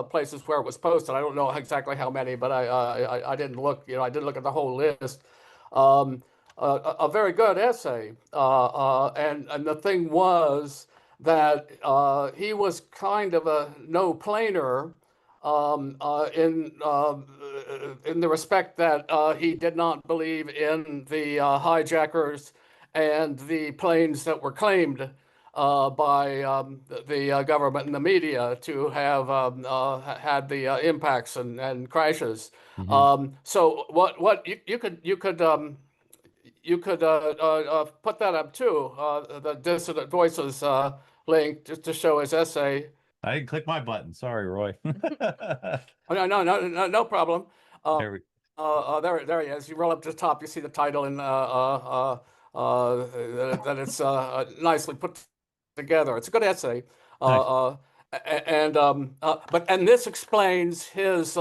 Speaker 19: places where it was posted. I don't know exactly how many, but I didn't look. I didn't look at the whole list. A very good essay, and the thing was that he was kind of a no-planer in the respect that he did not believe in the hijackers and the planes that were claimed by the government and the media to have had the impacts and crashes. So what you could put that up too, the Dissident Voices link, just to show his essay.
Speaker 2: I didn't click my button. Sorry, Roy.
Speaker 19: No problem. There he is. You roll up to the top, you see the title, and that it's nicely put together. It's a good essay. Nice. And this explains his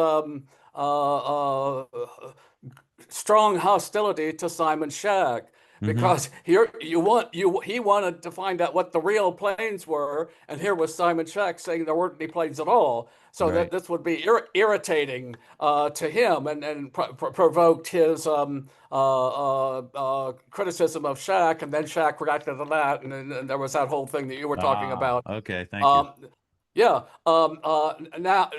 Speaker 19: strong hostility to Simon Shag, because he wanted to find out what the real planes were, and here was Simon Shag saying there weren't any planes at all. So that this would be irritating to him, and provoked his criticism of Shag, and then Shag reacted to that, and there was that whole thing that you were talking about.
Speaker 2: Okay, thank you.
Speaker 19: Yeah. Now,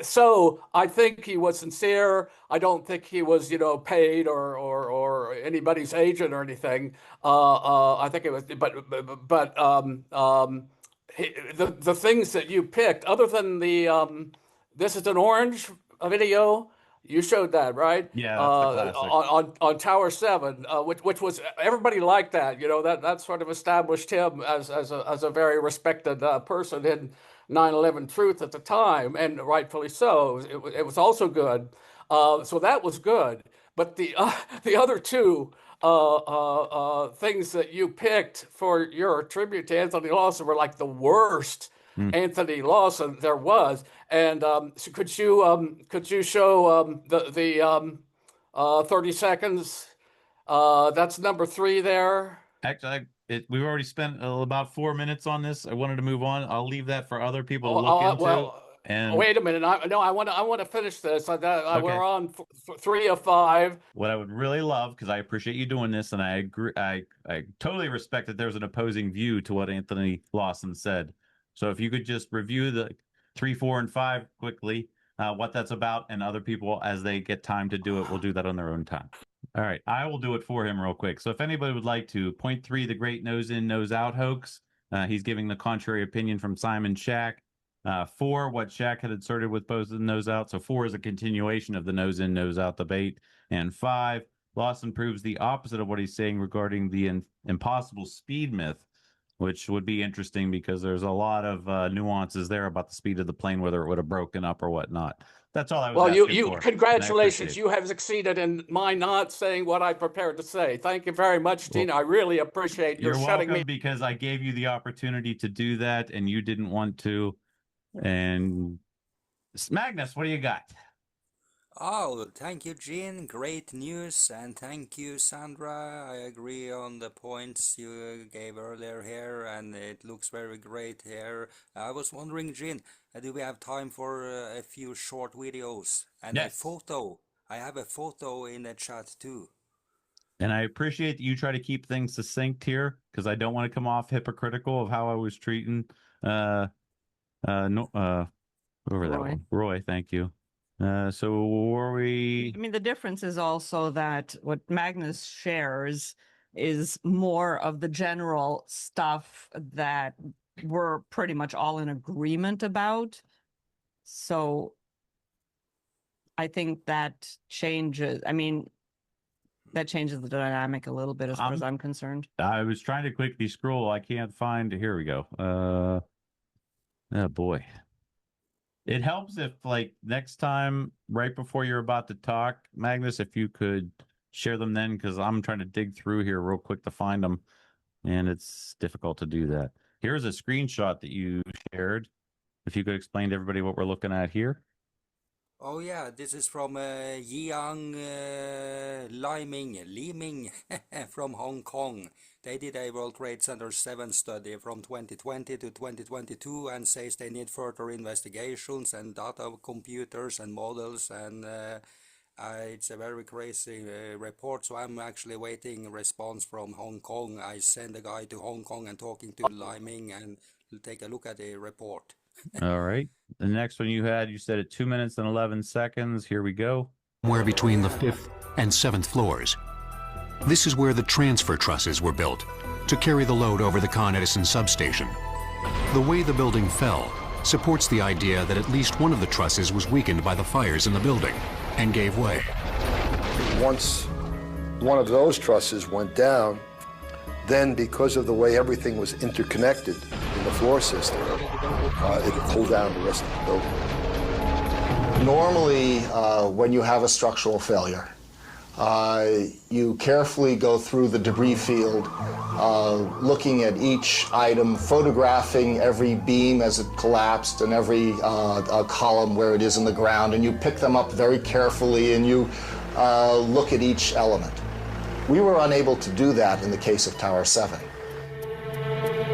Speaker 19: so I think he was sincere. I don't think he was, paid or anybody's agent or anything. I think it was, but the things that you picked, other than the this is an orange video. You showed that, right?
Speaker 2: Yeah, that's the classic.
Speaker 19: On Tower 7, which was, everybody liked that. That sort of established him as a very respected person in 9/11 Truth at the time, and rightfully so. It was also good. So that was good. But the other two things that you picked for your tribute to Anthony Lawson were like the worst Anthony Lawson there was. And so could you show the 30 seconds? That's number 3 there.
Speaker 2: Actually, we've already spent about 4 minutes on this. I wanted to move on. I'll leave that for other people to look into.
Speaker 19: Well,
Speaker 2: and
Speaker 19: wait a minute. I want to finish this.
Speaker 2: Okay.
Speaker 19: We're on 3 of 5.
Speaker 2: What I would really love, because I appreciate you doing this, and I agree, I totally respect that there's an opposing view to what Anthony Lawson said. So if you could just review the 3, 4, and 5 quickly, what that's about, and other people, as they get time to do it, will do that on their own time. All right, I will do it for him real quick. So if anybody would like to, point 3, the great nose in, nose out hoax. He's giving the contrary opinion from Simon Shack. 4, what Shack had inserted with both of the nose out. So 4 is a continuation of the nose in, nose out debate. And 5, Lawson proves the opposite of what he's saying regarding the impossible speed myth, which would be interesting because there's a lot of nuances there about the speed of the plane, whether it would have broken up or whatnot. That's all I was asking for.
Speaker 19: Congratulations. You have succeeded in my not saying what I prepared to say. Thank you very much, Tina. I really appreciate your shutting me.
Speaker 2: Because I gave you the opportunity to do that and you didn't want to. And Magnus, what do you got?
Speaker 20: Oh, thank you, Gene. Great news. And thank you, Sandra. I agree on the points you gave earlier here, and it looks very great here. I was wondering, Gene, do we have time for a few short videos? And
Speaker 2: yes.
Speaker 20: A photo. I have a photo in the chat too.
Speaker 2: And I appreciate that you try to keep things succinct here, because I don't want to come off hypocritical of how I was treating Roy, thank you. So were we?
Speaker 3: I mean, the difference is also that what Magnus shares is more of the general stuff that we're pretty much all in agreement about. So I think that changes. I mean, that changes the dynamic a little bit as far as I'm concerned.
Speaker 2: I was trying to quickly scroll. I can't find. Here we go. Oh boy. It helps if, like, next time, right before you're about to talk, Magnus, if you could share them then, because I'm trying to dig through here real quick to find them, and it's difficult to do that. Here's a screenshot that you shared. If you could explain to everybody what we're looking at here.
Speaker 20: Oh yeah, this is from Jiang Liming from Hong Kong. They did a World Trade Center 7 study from 2020 to 2022 and says they need further investigations and data computers and models, and it's a very crazy report. So I'm actually waiting a response from Hong Kong. I send a guy to Hong Kong and talking to Liming and take a look at the report.
Speaker 2: All right. The next one you said at 2 minutes and 11 seconds. Here we go.
Speaker 21: Somewhere between the 5th and 7th floors. This is where the transfer trusses were built to carry the load over the Con Edison substation. The way the building fell supports the idea that at least one of the trusses was weakened by the fires in the building and gave way.
Speaker 15: Once one of those trusses went down, then because of the way everything was interconnected in the floor system, it pulled down the rest of the building.
Speaker 22: Normally, when you have a structural failure, you carefully go through the debris field, looking at each item, photographing every beam as it collapsed and every column where it is in the ground, and you pick them up very carefully and you look at each element. We were unable to do that in the case of Tower 7.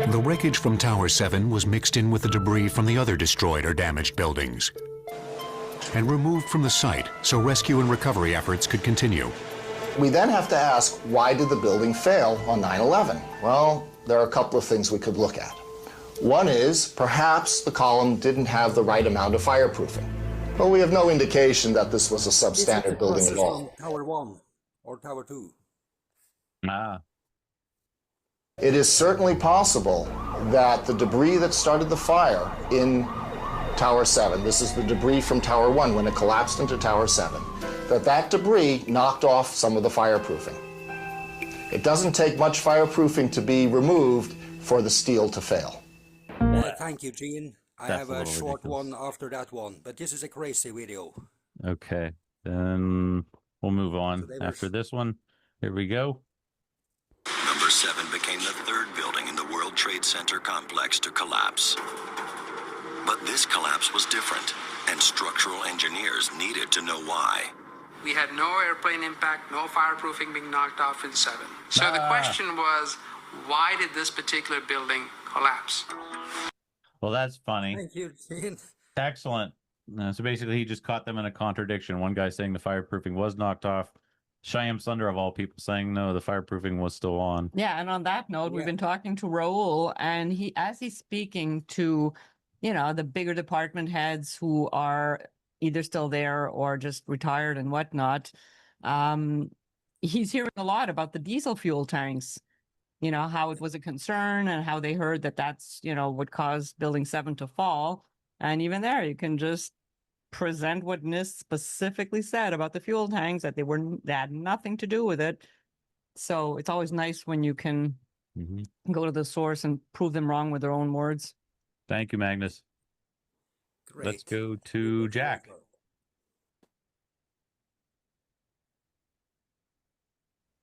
Speaker 21: The wreckage from Tower 7 was mixed in with the debris from the other destroyed or damaged buildings and removed from the site so rescue and recovery efforts could continue.
Speaker 22: We then have to ask, why did the building fail on 9/11? Well, there are a couple of things we could look at. One is, perhaps the column didn't have the right amount of fireproofing. But we have no indication that this was a substandard building at all.
Speaker 20: Tower 1 or Tower 2.
Speaker 22: It is certainly possible that the debris that started the fire in Tower 7, this is the debris from Tower 1 when it collapsed into Tower 7, that debris knocked off some of the fireproofing. It doesn't take much fireproofing to be removed for the steel to fail.
Speaker 20: Thank you, Gene. I have a short one after that one, but this is a crazy video.
Speaker 2: Okay, then we'll move on after this one. Here we go.
Speaker 23: Number 7 became the third building in the World Trade Center complex to collapse. But this collapse was different, and structural engineers needed to know why.
Speaker 24: We had no airplane impact, no fireproofing being knocked off in 7. So the question was,
Speaker 1: Why did this particular building collapse?
Speaker 2: Well, that's funny.
Speaker 20: Thank you, Gene.
Speaker 2: Excellent. So basically, he just caught them in a contradiction. One guy saying the fireproofing was knocked off. Shyam Sunder, of all people, saying no, the fireproofing was still on.
Speaker 3: Yeah, and on that note, we've been talking to Raul, and as he's speaking to, the bigger department heads who are either still there or just retired and whatnot, he's hearing a lot about the diesel fuel tanks. How it was a concern and how they heard that that's, what caused Building 7 to fall. And even there, you can just present what NIST specifically said about the fuel tanks, that they had nothing to do with it. So it's always nice when you can go to the source and prove them wrong with their own words.
Speaker 2: Thank you, Magnus.
Speaker 20: Great.
Speaker 2: Let's go to Jack.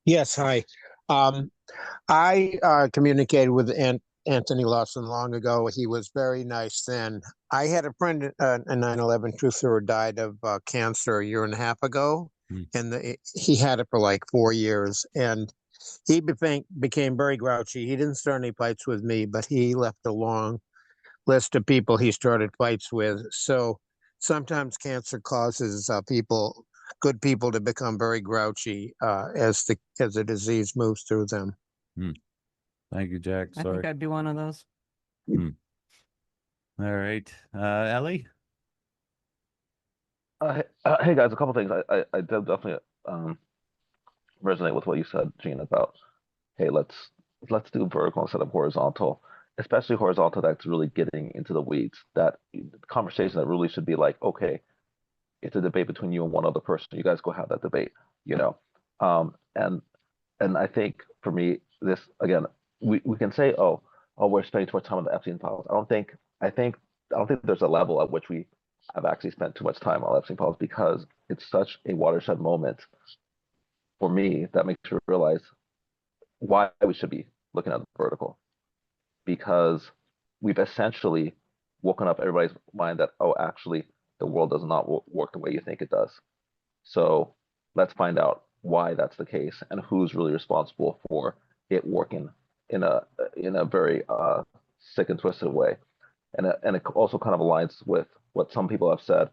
Speaker 4: Yes, hi. I communicated with Anthony Lawson long ago. He was very nice then. I had a friend, a 9/11 truther, who died of cancer a year and a half ago, and he had it for like 4 years, and he became very grouchy. He didn't start any fights with me, but he left a long list of people he started fights with. So sometimes cancer causes good people to become very grouchy as the disease moves through them.
Speaker 2: Thank you, Jack.
Speaker 3: I
Speaker 2: Sorry.
Speaker 3: think I'd be one of those.
Speaker 2: All right. Ellie?
Speaker 17: Hey guys, a couple things. I definitely resonate with what you said, Gene, about hey, let's do vertical instead of horizontal, especially horizontal that's really getting into the weeds. That conversation that really should be like, okay, it's a debate between you and one other person. You guys go have that debate, and I think for me, this again, we can say, oh, we're spending too much time on the Epstein files. I don't think there's a level at which we have actually spent too much time on Epstein files, because it's such a watershed moment for me that makes you realize why we should be looking at the vertical, because we've essentially woken up everybody's mind that, oh, actually the world does not work the way you think it does. So let's find out why that's the case and who's really responsible for it working in a very sick and twisted way. And it also kind of aligns with what some people have said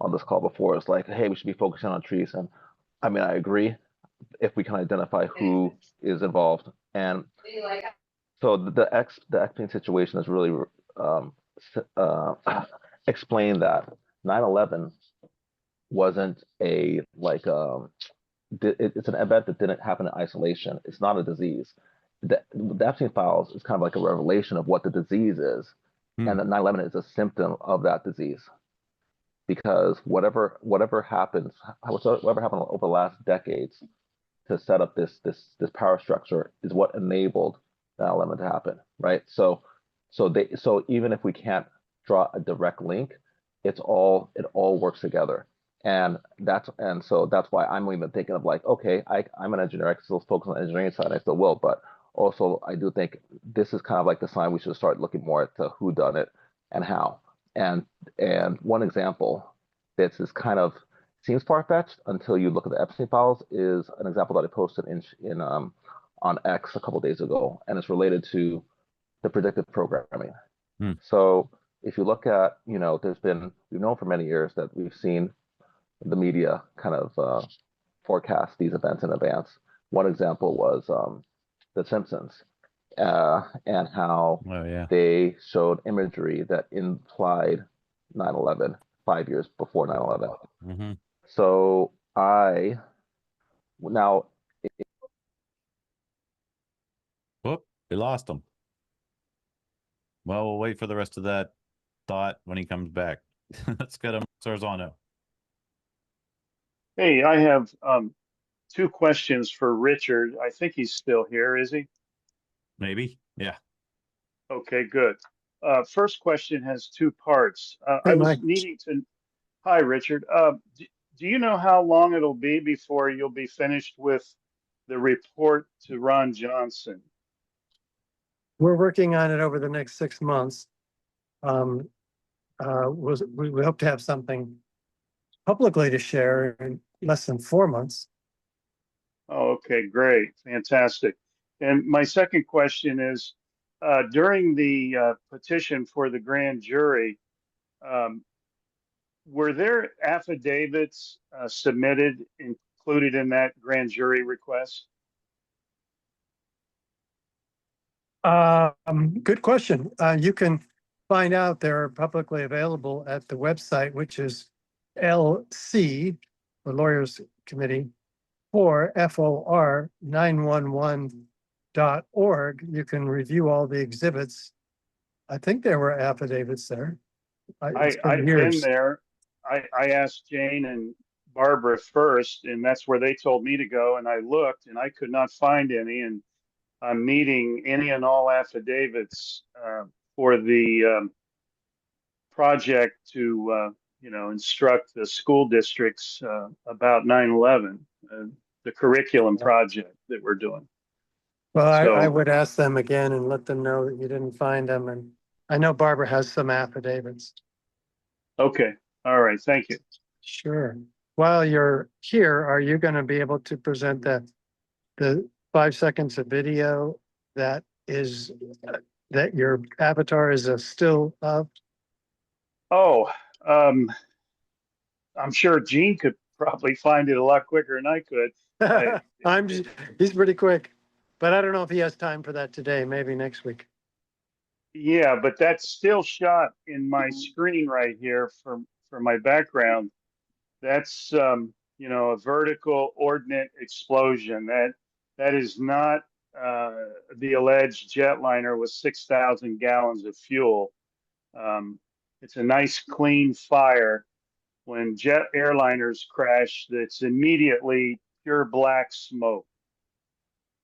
Speaker 17: on this call before. It's like, hey, we should be focusing on trees. And I mean, I agree if we can identify who is involved. And so the Epstein situation is really explained that 9/11 wasn't it's an event that didn't happen in isolation. It's not a disease. The Epstein files is kind of like a revelation of what the disease is, and that 9/11 is a symptom of that disease. Because whatever happened over the last decades to set up this power structure is what enabled 9/11 to happen, right? So even if we can't draw a direct link, it all works together. And so that's why I'm even thinking of like, okay, I'm an engineer, I can still focus on the engineering side, I still will, but also I do think this is kind of like the sign we should start looking more at who done it and how. And one example that's is kind of seems far-fetched until you look at the Epstein files is an example that I posted in on X a couple of days ago, and it's related to the predictive programming. So if you look at, we've known for many years that we've seen the media kind of forecast these events in advance. One example was The Simpsons, and how they showed imagery that implied 9/11 5 years before 9/11. So
Speaker 2: Whoop, we lost him. Well, we'll wait for the rest of that thought when he comes back. Let's get him, Sarzano.
Speaker 7: Hey, I have two questions for Richard. I think he's still here, is he?
Speaker 2: Maybe, yeah.
Speaker 7: Okay, good. First question has two parts.
Speaker 16: Hey,
Speaker 7: I was
Speaker 16: Mike.
Speaker 7: needing to. Hi, Richard. Do you know how long it'll be before you'll be finished with the report to Ron Johnson?
Speaker 24: We're working on it over the next 6 months. We hope to have something publicly to share in less than 4 months.
Speaker 7: Oh, okay, great, fantastic. And my second question is, during the petition for the grand jury, um, were there affidavits submitted, included in that grand jury request?
Speaker 24: Good question. You can find out they're publicly available at the website, which is LC, the Lawyers Committee, for FOR 911.org. You can review all the exhibits. I think there were affidavits there. It's been
Speaker 7: I've
Speaker 24: years.
Speaker 7: been there. I asked Jane and Barbara first, and that's where they told me to go. And I looked, and I could not find any. And I'm needing any and all affidavits for the project to, instruct the school districts about 9/11, the curriculum project that we're doing.
Speaker 24: Well, I
Speaker 7: So,
Speaker 24: would ask them again and let them know that you didn't find them. And I know Barbara has some affidavits.
Speaker 7: okay. All right. Thank you.
Speaker 24: Sure. While you're here, are you going to be able to present the 5 seconds of video that is that your avatar is a still of?
Speaker 7: Oh, I'm sure Gene could probably find it a lot quicker than I could.
Speaker 24: He's pretty quick, but I don't know if he has time for that today. Maybe next week.
Speaker 7: Yeah, but that's still shot in my screen right here for my background. That's a vertical ordnance explosion. That is not the alleged jetliner with 6,000 gallons of fuel. It's a nice clean fire. When jet airliners crash, that's immediately pure black smoke.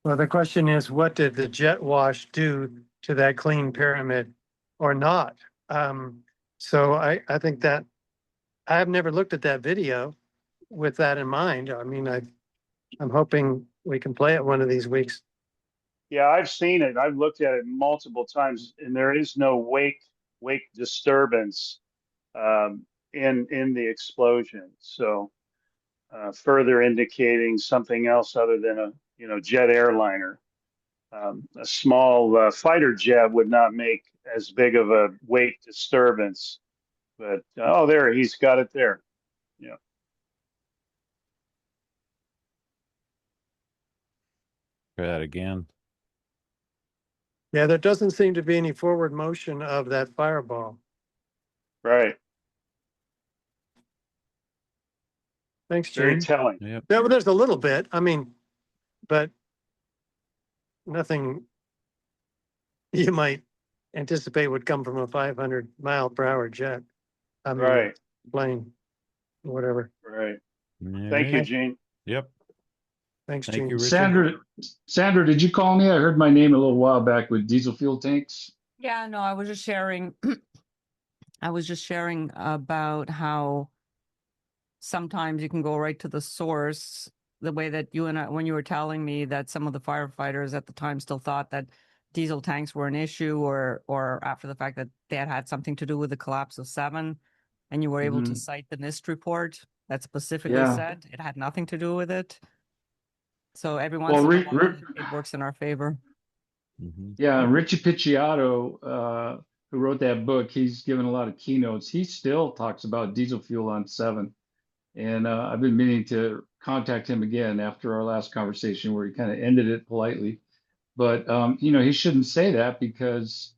Speaker 24: Well, the question is, what did the jet wash do to that clean pyramid or not? So I think that I've never looked at that video with that in mind. I mean, I'm hoping we can play it one of these weeks.
Speaker 7: Yeah, I've seen it. I've looked at it multiple times, and there is no wake disturbance in the explosion. So further indicating something else other than a jet airliner. A small fighter jet would not make as big of a wake disturbance. But there, he's got it there. Yeah.
Speaker 2: Try that again.
Speaker 24: Yeah, there doesn't seem to be any forward motion of that fireball.
Speaker 7: Right.
Speaker 24: Thanks, Gene.
Speaker 7: Very telling.
Speaker 2: Yep.
Speaker 24: Yeah, well, there's a little bit. I mean, but nothing you might anticipate would come from a 500-mile-per-hour jet. I mean,
Speaker 7: Right.
Speaker 24: plane, whatever.
Speaker 7: Right. Thank you, Gene.
Speaker 2: Yep.
Speaker 24: Thanks,
Speaker 2: Thank
Speaker 24: Gene.
Speaker 2: you, Richard.
Speaker 8: Sandra, did you call me? I heard my name a little while back with diesel fuel tanks.
Speaker 3: Yeah, no, I was just sharing. I was just sharing about how sometimes you can go right to the source. The way that you and I, when you were telling me that some of the firefighters at the time still thought that diesel tanks were an issue, or after the fact that they had something to do with the collapse of 7, and you were able to cite the NIST report that specifically said it had nothing to do with it. So every once in a while, it works in our favor.
Speaker 8: Yeah, Richie Picciotto, who wrote that book, he's given a lot of keynotes. He still talks about diesel fuel on 7. And I've been meaning to contact him again after our last conversation where he kind of ended it politely. But, he shouldn't say that because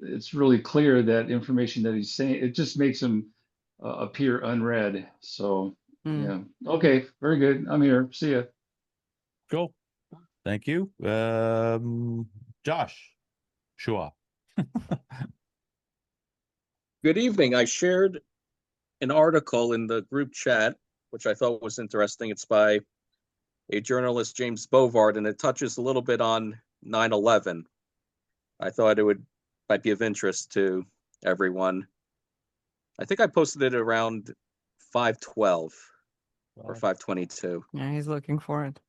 Speaker 8: it's really clear that information that he's saying, it just makes him appear unread. So, yeah. Okay, very good. I'm here. See ya.
Speaker 2: Cool. Thank you. Josh Shua.
Speaker 9: Good evening. I shared an article in the group chat, which I thought was interesting. It's by a journalist, James Bovard, and it touches a little bit on 9/11. I thought it might be of interest to everyone. I think I posted it around 5:12 or 5:22.
Speaker 3: Yeah, he's looking for it.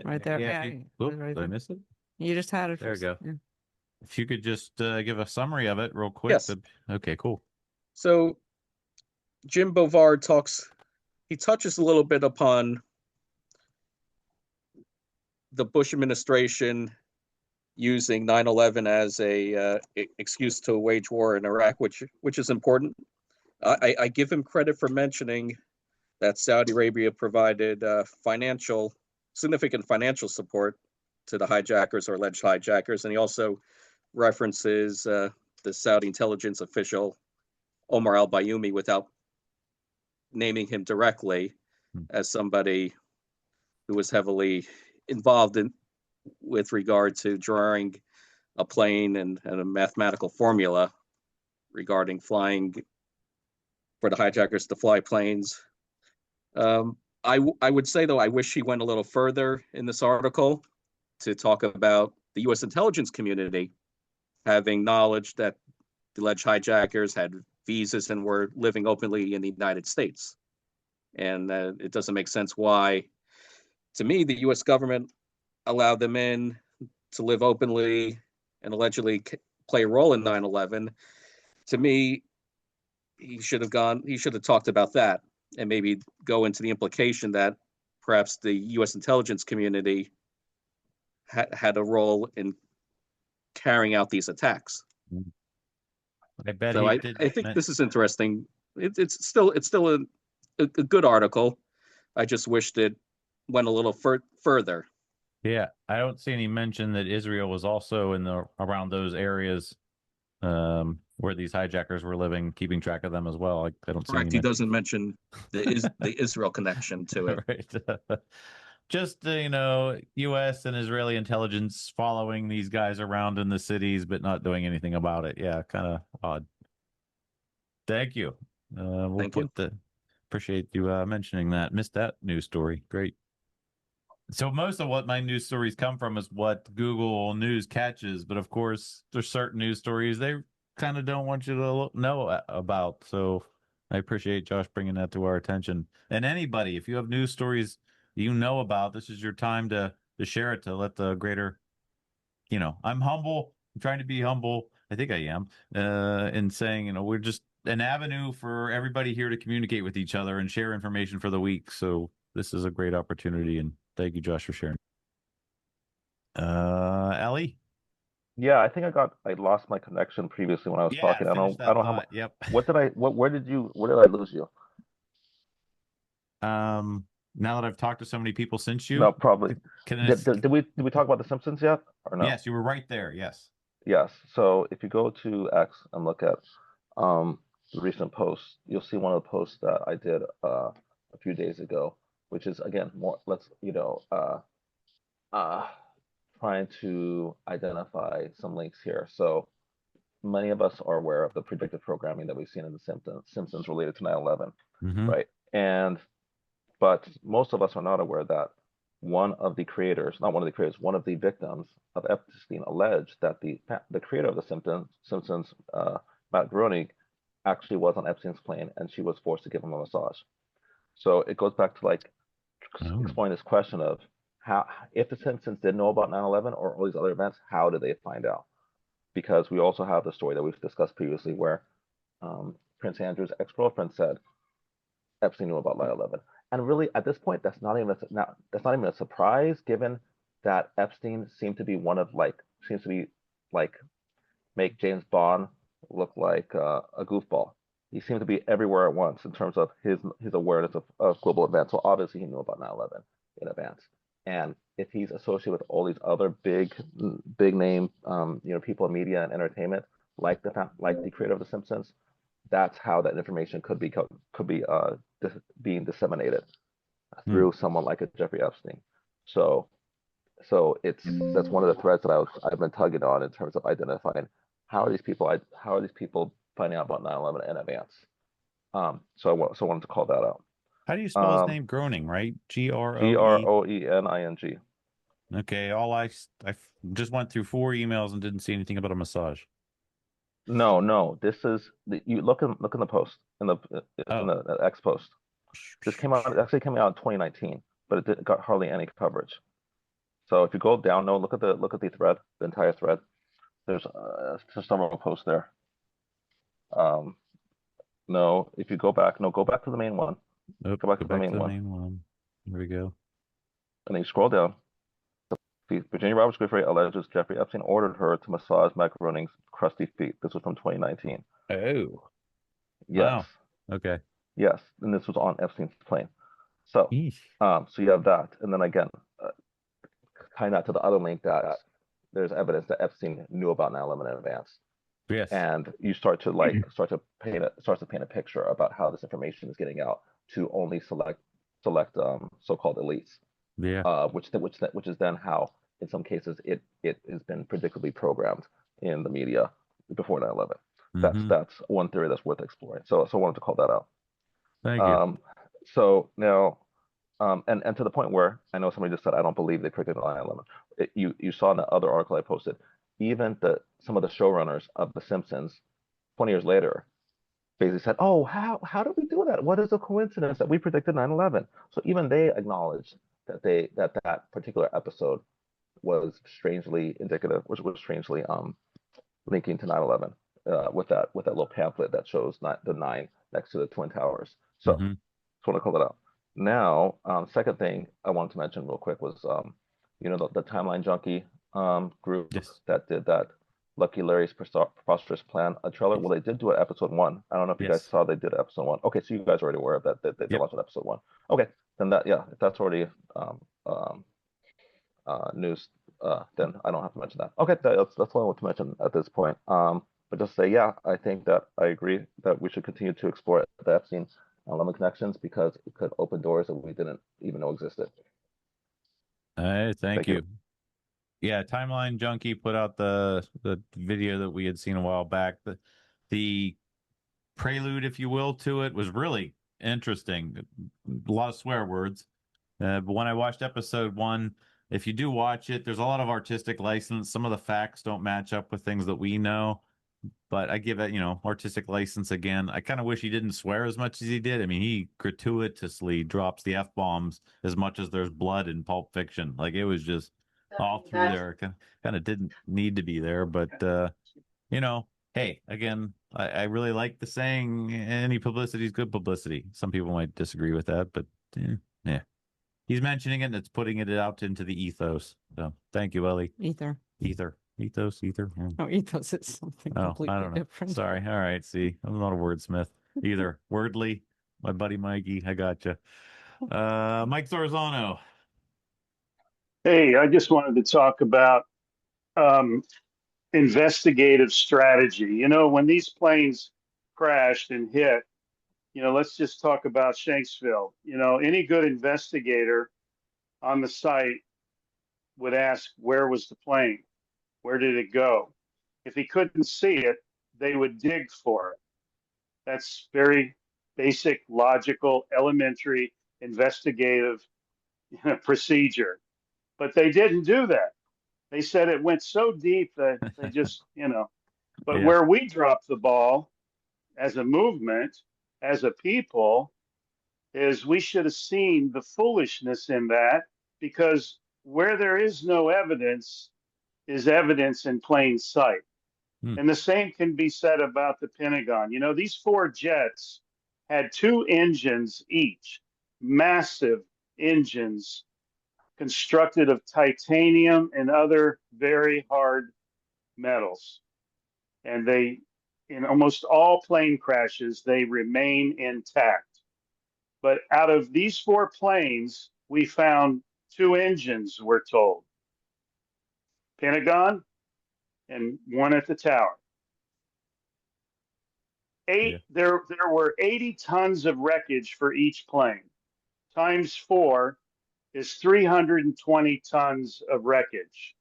Speaker 3: Right there.
Speaker 2: Yeah.
Speaker 3: Right
Speaker 2: Did I miss it?
Speaker 3: You just had it.
Speaker 2: There you go.
Speaker 3: Yeah.
Speaker 2: If you could just give a summary of it real quick.
Speaker 9: Yes.
Speaker 2: Okay, cool.
Speaker 9: So Jim Bovard touches a little bit upon the Bush administration using 9/11 as a excuse to wage war in Iraq, which is important. I give him credit for mentioning that Saudi Arabia provided significant financial support to the hijackers or alleged hijackers, and he also references the Saudi intelligence official Omar al-Bayoumi without naming him directly as somebody who was heavily involved with regard to drawing a plane and a mathematical formula regarding flying for the hijackers to fly planes. I would say, though, I wish he went a little further in this article to talk about the U.S. intelligence community having knowledge that the alleged hijackers had visas and were living openly in the United States. And it doesn't make sense why, to me, the U.S. government allowed them in to live openly and allegedly play a role in 9/11. To me, he should have talked about that and maybe go into the implication that perhaps the U.S. intelligence community had a role in carrying out these attacks.
Speaker 2: I bet
Speaker 9: so I think this is interesting. It's still a good article. I just wished it went a little further.
Speaker 2: Yeah, I don't see any mention that Israel was also around those areas where these hijackers were living, keeping track of them as well. I don't see any.
Speaker 9: He doesn't mention the Israel connection to it.
Speaker 2: Right. Just U.S. and Israeli intelligence following these guys around in the cities, but not doing anything about it. Yeah, kind of odd. Thank you. Appreciate you mentioning that. Missed that news story. Great. So most of what my news stories come from is what Google News catches, but of course there's certain news stories they kind of don't want you to know about. So I appreciate Josh bringing that to our attention. And anybody, if you have news stories you know about, this is your time to share it, to let the greater, I'm humble. I'm trying to be humble. I think I am, in saying, we're just an avenue for everybody here to communicate with each other and share information for the week. So this is a great opportunity, and thank you, Josh, for sharing. Ellie?
Speaker 17: Yeah, I think I lost my connection previously when I was talking. I don't know how much.
Speaker 2: Yep.
Speaker 17: Where did I lose you?
Speaker 2: Now that I've talked to so many people since you,
Speaker 17: no, probably. Did we talk about The Simpsons yet or no?
Speaker 2: Yes, you were right there. Yes.
Speaker 17: Yes. So if you go to X and look at the recent posts, you'll see one of the posts that I did a few days ago, which is again more trying to identify some links here. So many of us are aware of the predictive programming that we've seen in the Simpsons related to 9/11, right? But most of us are not aware that one of the victims of Epstein alleged that the creator of the Simpsons, Matt Groening, actually was on Epstein's plane, and she was forced to give him a massage. So it goes back to exploring this question of how, if the Simpsons did know about 9/11 or all these other events, how did they find out? Because we also have the story that we've discussed previously where Prince Andrew's ex-girlfriend said Epstein knew about 9/11. And really, at this point, that's not even a surprise, given that Epstein seemed to be make James Bond look like a goofball. He seemed to be everywhere at once in terms of his awareness of global events. So obviously, he knew about 9/11 in advance. And if he's associated with all these other big name people in media and entertainment, like the creator of The Simpsons, that's how that information could be being disseminated through someone like a Jeffrey Epstein. So that's one of the threads that I've been tugging on in terms of identifying how are these people finding out about 9/11 in advance. So I wanted to call that out.
Speaker 2: How do you spell his name? Groening, right?
Speaker 17: Groening.
Speaker 2: Okay. I just went through 4 emails and didn't see anything about a massage.
Speaker 17: No. This is you look in the post in the X post. This came out in 2019, but it got hardly any coverage. So if you go down, look at the thread, the entire thread. There's several posts there. If you go back to the main one.
Speaker 2: Go back to the main one. There we go.
Speaker 17: And then you scroll down. Virginia Roberts Gifford alleges Jeffrey Epstein ordered her to massage Macaroning's crusty feet. This was from 2019.
Speaker 2: Oh.
Speaker 17: Yes.
Speaker 2: Wow. Okay.
Speaker 17: Yes, and this was on Epstein's plane. So, so you have that, and then again, tying that to the other link that there's evidence that Epstein knew about 9/11 in advance.
Speaker 2: Yes.
Speaker 17: And you start to paint a picture about how this information is getting out to only select so-called elites.
Speaker 2: Yeah.
Speaker 17: Which is then how in some cases it has been predictably programmed in the media before 9/11. That's one theory that's worth exploring. So I wanted to call that out.
Speaker 2: Thank you.
Speaker 17: So now, and to the point where I know somebody just said I don't believe they predicted 9/11. You saw in the other article I posted, even some of the showrunners of The Simpsons, 20 years later, basically said, "Oh, how did we do that? What is a coincidence that we predicted 9/11?" So even they acknowledged that that particular episode was strangely indicative, which was strangely linking to 9/11 with that little pamphlet that shows the 9 next to the Twin Towers. So just want to call that out. Now, second thing I wanted to mention real quick was the Timeline Junkie group that did that Lucky Larry's Preposterous Plan trailer. Well, they did do it episode 1. I don't know if you guys saw they did episode 1. Okay, so you guys are already aware of that. They launched at episode 1. Okay, then if that's already news, then I don't have to mention that. Okay, that's all I want to mention at this point. But just say, I think that I agree that we should continue to explore the Epstein Lemon connections because it could open doors that we didn't even know existed.
Speaker 2: Thank you. Yeah, Timeline Junkie put out the video that we had seen a while back. The prelude, if you will, to it was really interesting. A lot of swear words. But when I watched episode 1, if you do watch it, there's a lot of artistic license. Some of the facts don't match up with things that we know. But I give it, artistic license again. I kind of wish he didn't swear as much as he did. I mean, he gratuitously drops the F-bombs as much as there's blood in Pulp Fiction. Like, it was just all through there. Kind of didn't need to be there. But, hey, again, I really like the saying, any publicity is good publicity. Some people might disagree with that, but yeah. He's mentioning it, and it's putting it out into the ethos. So thank you, Ellie.
Speaker 3: Ether.
Speaker 2: Ethos.
Speaker 3: No, ethos is something completely
Speaker 2: I don't know.
Speaker 3: different.
Speaker 2: Sorry. All right. See, I'm not a wordsmith either. Wordly, my buddy Mikey. I gotcha. Mike Zorzano.
Speaker 7: Hey, I just wanted to talk about investigative strategy. When these planes crashed and hit, let's just talk about Shanksville. Any good investigator on the site would ask, where was the plane? Where did it go? If he couldn't see it, they would dig for it. That's very basic, logical, elementary investigative procedure. But they didn't do that. They said it went so deep that they just, But where we dropped the ball as a movement, as a people, is we should have seen the foolishness in that, because where there is no evidence is evidence in plain sight. And the same can be said about the Pentagon. These 4 jets had 2 engines each, massive engines constructed of titanium and other very hard metals. And in almost all plane crashes, they remain intact. But out of these 4 planes, we found 2 engines, we're told. Pentagon and 1 at the tower. There were 80 tons of wreckage for each plane. Times 4 is 320 tons of wreckage.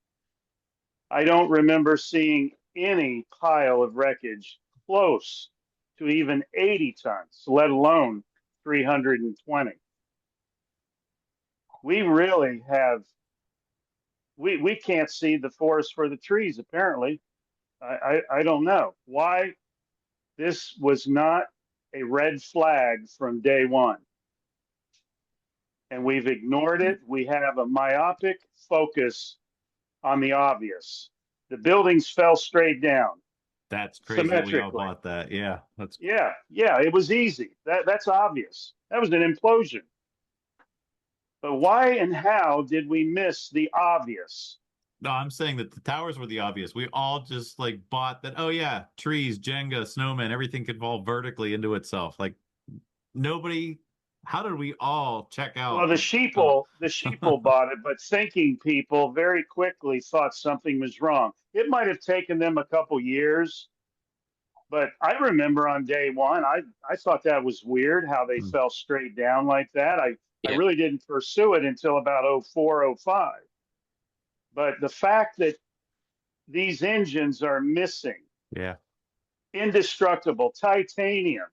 Speaker 7: I don't remember seeing any pile of wreckage close to even 80 tons, let alone 320. We really have, we can't see the forest for the trees, apparently. I don't know why this was not a red flag from day one. And we've ignored it. We have a myopic focus on the obvious. The buildings fell straight down.
Speaker 2: That's crazy. We all bought that. Yeah. It
Speaker 7: was easy. That's obvious. That was an implosion. But why and how did we miss the obvious?
Speaker 2: No, I'm saying that the towers were the obvious. We all just like bought that, oh yeah, trees, Jenga, snowmen, everything could fall vertically into itself. Like nobody, how did we all check out?
Speaker 7: Well, the sheeple bought it, but thinking people very quickly thought something was wrong. It might have taken them a couple years, but I remember on day one, I thought that was weird how they fell straight down like that. I really didn't pursue it until about 04, 05. But the fact that these engines are missing, indestructible, titanium,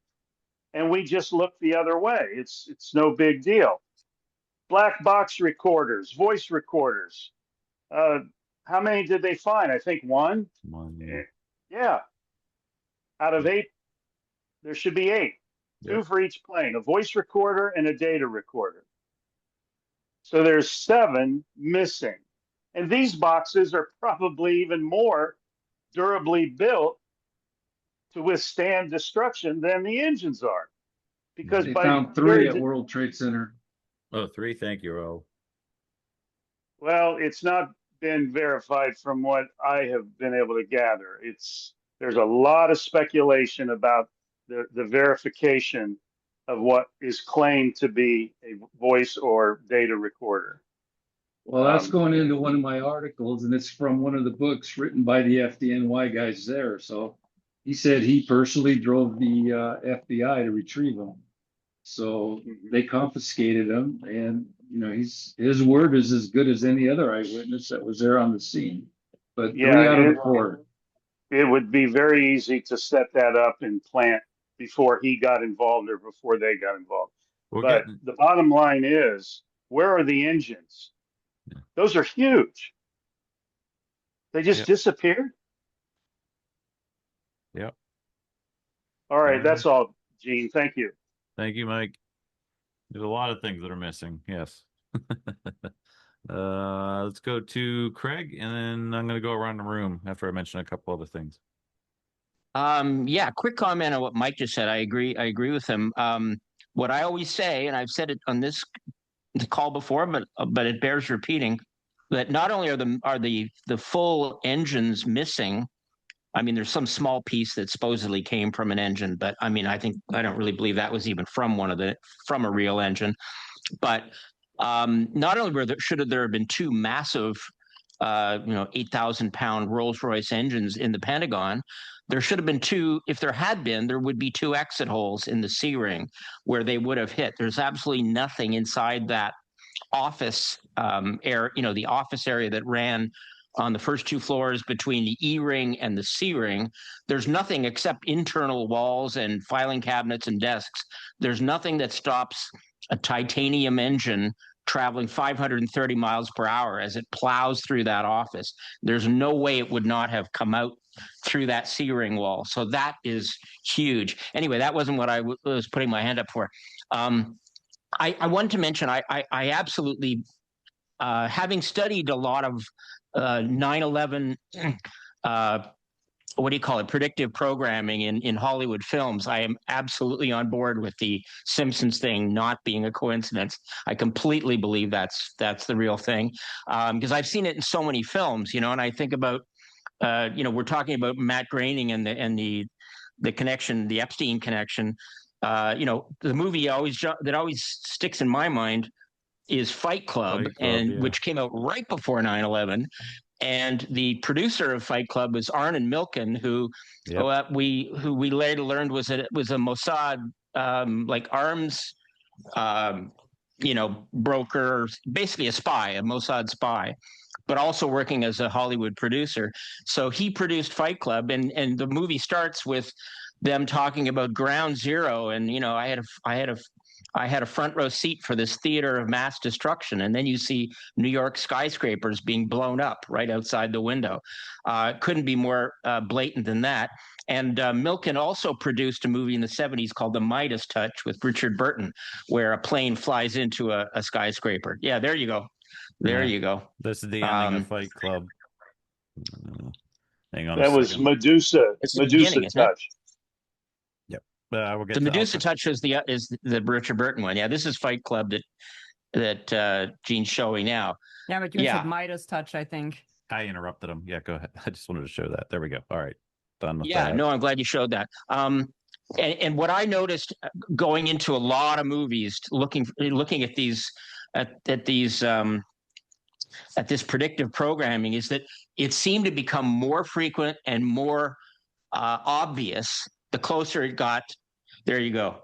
Speaker 7: and we just look the other way. It's no big deal. Black box recorders, voice recorders. How many did they find? I think one. Yeah. Out of 8, there should be 8. 2 for each plane, a voice recorder and a data recorder. So there's 7 missing. And these boxes are probably even more durably built to withstand destruction than the engines are. Because
Speaker 8: they
Speaker 7: by
Speaker 8: found 3 at World Trade Center.
Speaker 2: Oh, 3, thank you, Ro.
Speaker 7: Well, it's not been verified from what I have been able to gather. There's a lot of speculation about the verification of what is claimed to be a voice or data recorder.
Speaker 8: Well, that's going into one of my articles, and it's from one of the books written by the FDNY guys there. So he said he personally drove the FBI to retrieve them. So they confiscated them, and you know his word is as good as any other eyewitness that was there on the scene. But 3 out of the 4.
Speaker 7: It would be very easy to set that up and plant before he got involved or before they got involved. But the bottom line is, where are the engines? Those are huge. They just disappeared.
Speaker 2: Yep.
Speaker 7: All right, that's all, Gene. Thank you.
Speaker 2: Thank you, Mike. There's a lot of things that are missing. Yes. Let's go to Craig, and then I'm going to go around the room after I mention a couple other things.
Speaker 6: Yeah, quick comment on what Mike just said. I agree with him. What I always say, and I've said it on this call before, but it bears repeating, that not only are the full engines missing. I mean, there's some small piece that supposedly came from an engine, but I mean, I don't really believe that was even from a real engine. But not only should there have been 2 massive, 8,000-pound Rolls-Royce engines in the Pentagon, there should have been 2. If there had been, there would be 2 exit holes in the C-ring where they would have hit. There's absolutely nothing inside that office the office area that ran on the first 2 floors between the E-ring and the C-ring. There's nothing except internal walls and filing cabinets and desks. There's nothing that stops a titanium engine traveling 530 miles per hour as it plows through that office. There's no way it would not have come out through that C-ring wall. So that is huge. Anyway, that wasn't what I was putting my hand up for. I wanted to mention, I absolutely, having studied a lot of 9/11, what do you call it, predictive programming in Hollywood films, I am absolutely on board with the Simpsons thing not being a coincidence. I completely believe that's the real thing, because I've seen it in so many films, and I think about, we're talking about Matt Groening and the connection, the Epstein connection. The movie that always sticks in my mind is Fight Club, which came out right before 9/11. And the producer of Fight Club was Arnon Milchan, who we later learned was a Mossad arms broker, basically a Mossad spy, but also working as a Hollywood producer. So he produced Fight Club, and the movie starts with them talking about Ground Zero, and I had a front row seat for this theater of mass destruction. And then you see New York skyscrapers being blown up right outside the window. Couldn't be more blatant than that. And Milken also produced a movie in the 70s called The Midas Touch with Richard Burton, where a plane flies into a skyscraper. Yeah, there you go. You go.
Speaker 2: This is the ending of Fight Club. Hang on.
Speaker 7: That was Medusa. Medusa Touch.
Speaker 2: We'll get
Speaker 6: the Medusa Touch is the Richard Burton one. Yeah, this is Fight Club that Gene's showing now.
Speaker 3: Yeah, but you said Midas touch, I think.
Speaker 2: I interrupted him. Yeah, go ahead. I just wanted to show that. There we go. All right. Done with
Speaker 6: Yeah,
Speaker 2: that.
Speaker 6: no, I'm glad you showed that. And what I noticed going into a lot of movies, looking at these at this predictive programming, is that it seemed to become more frequent and more obvious the closer it got. There you go.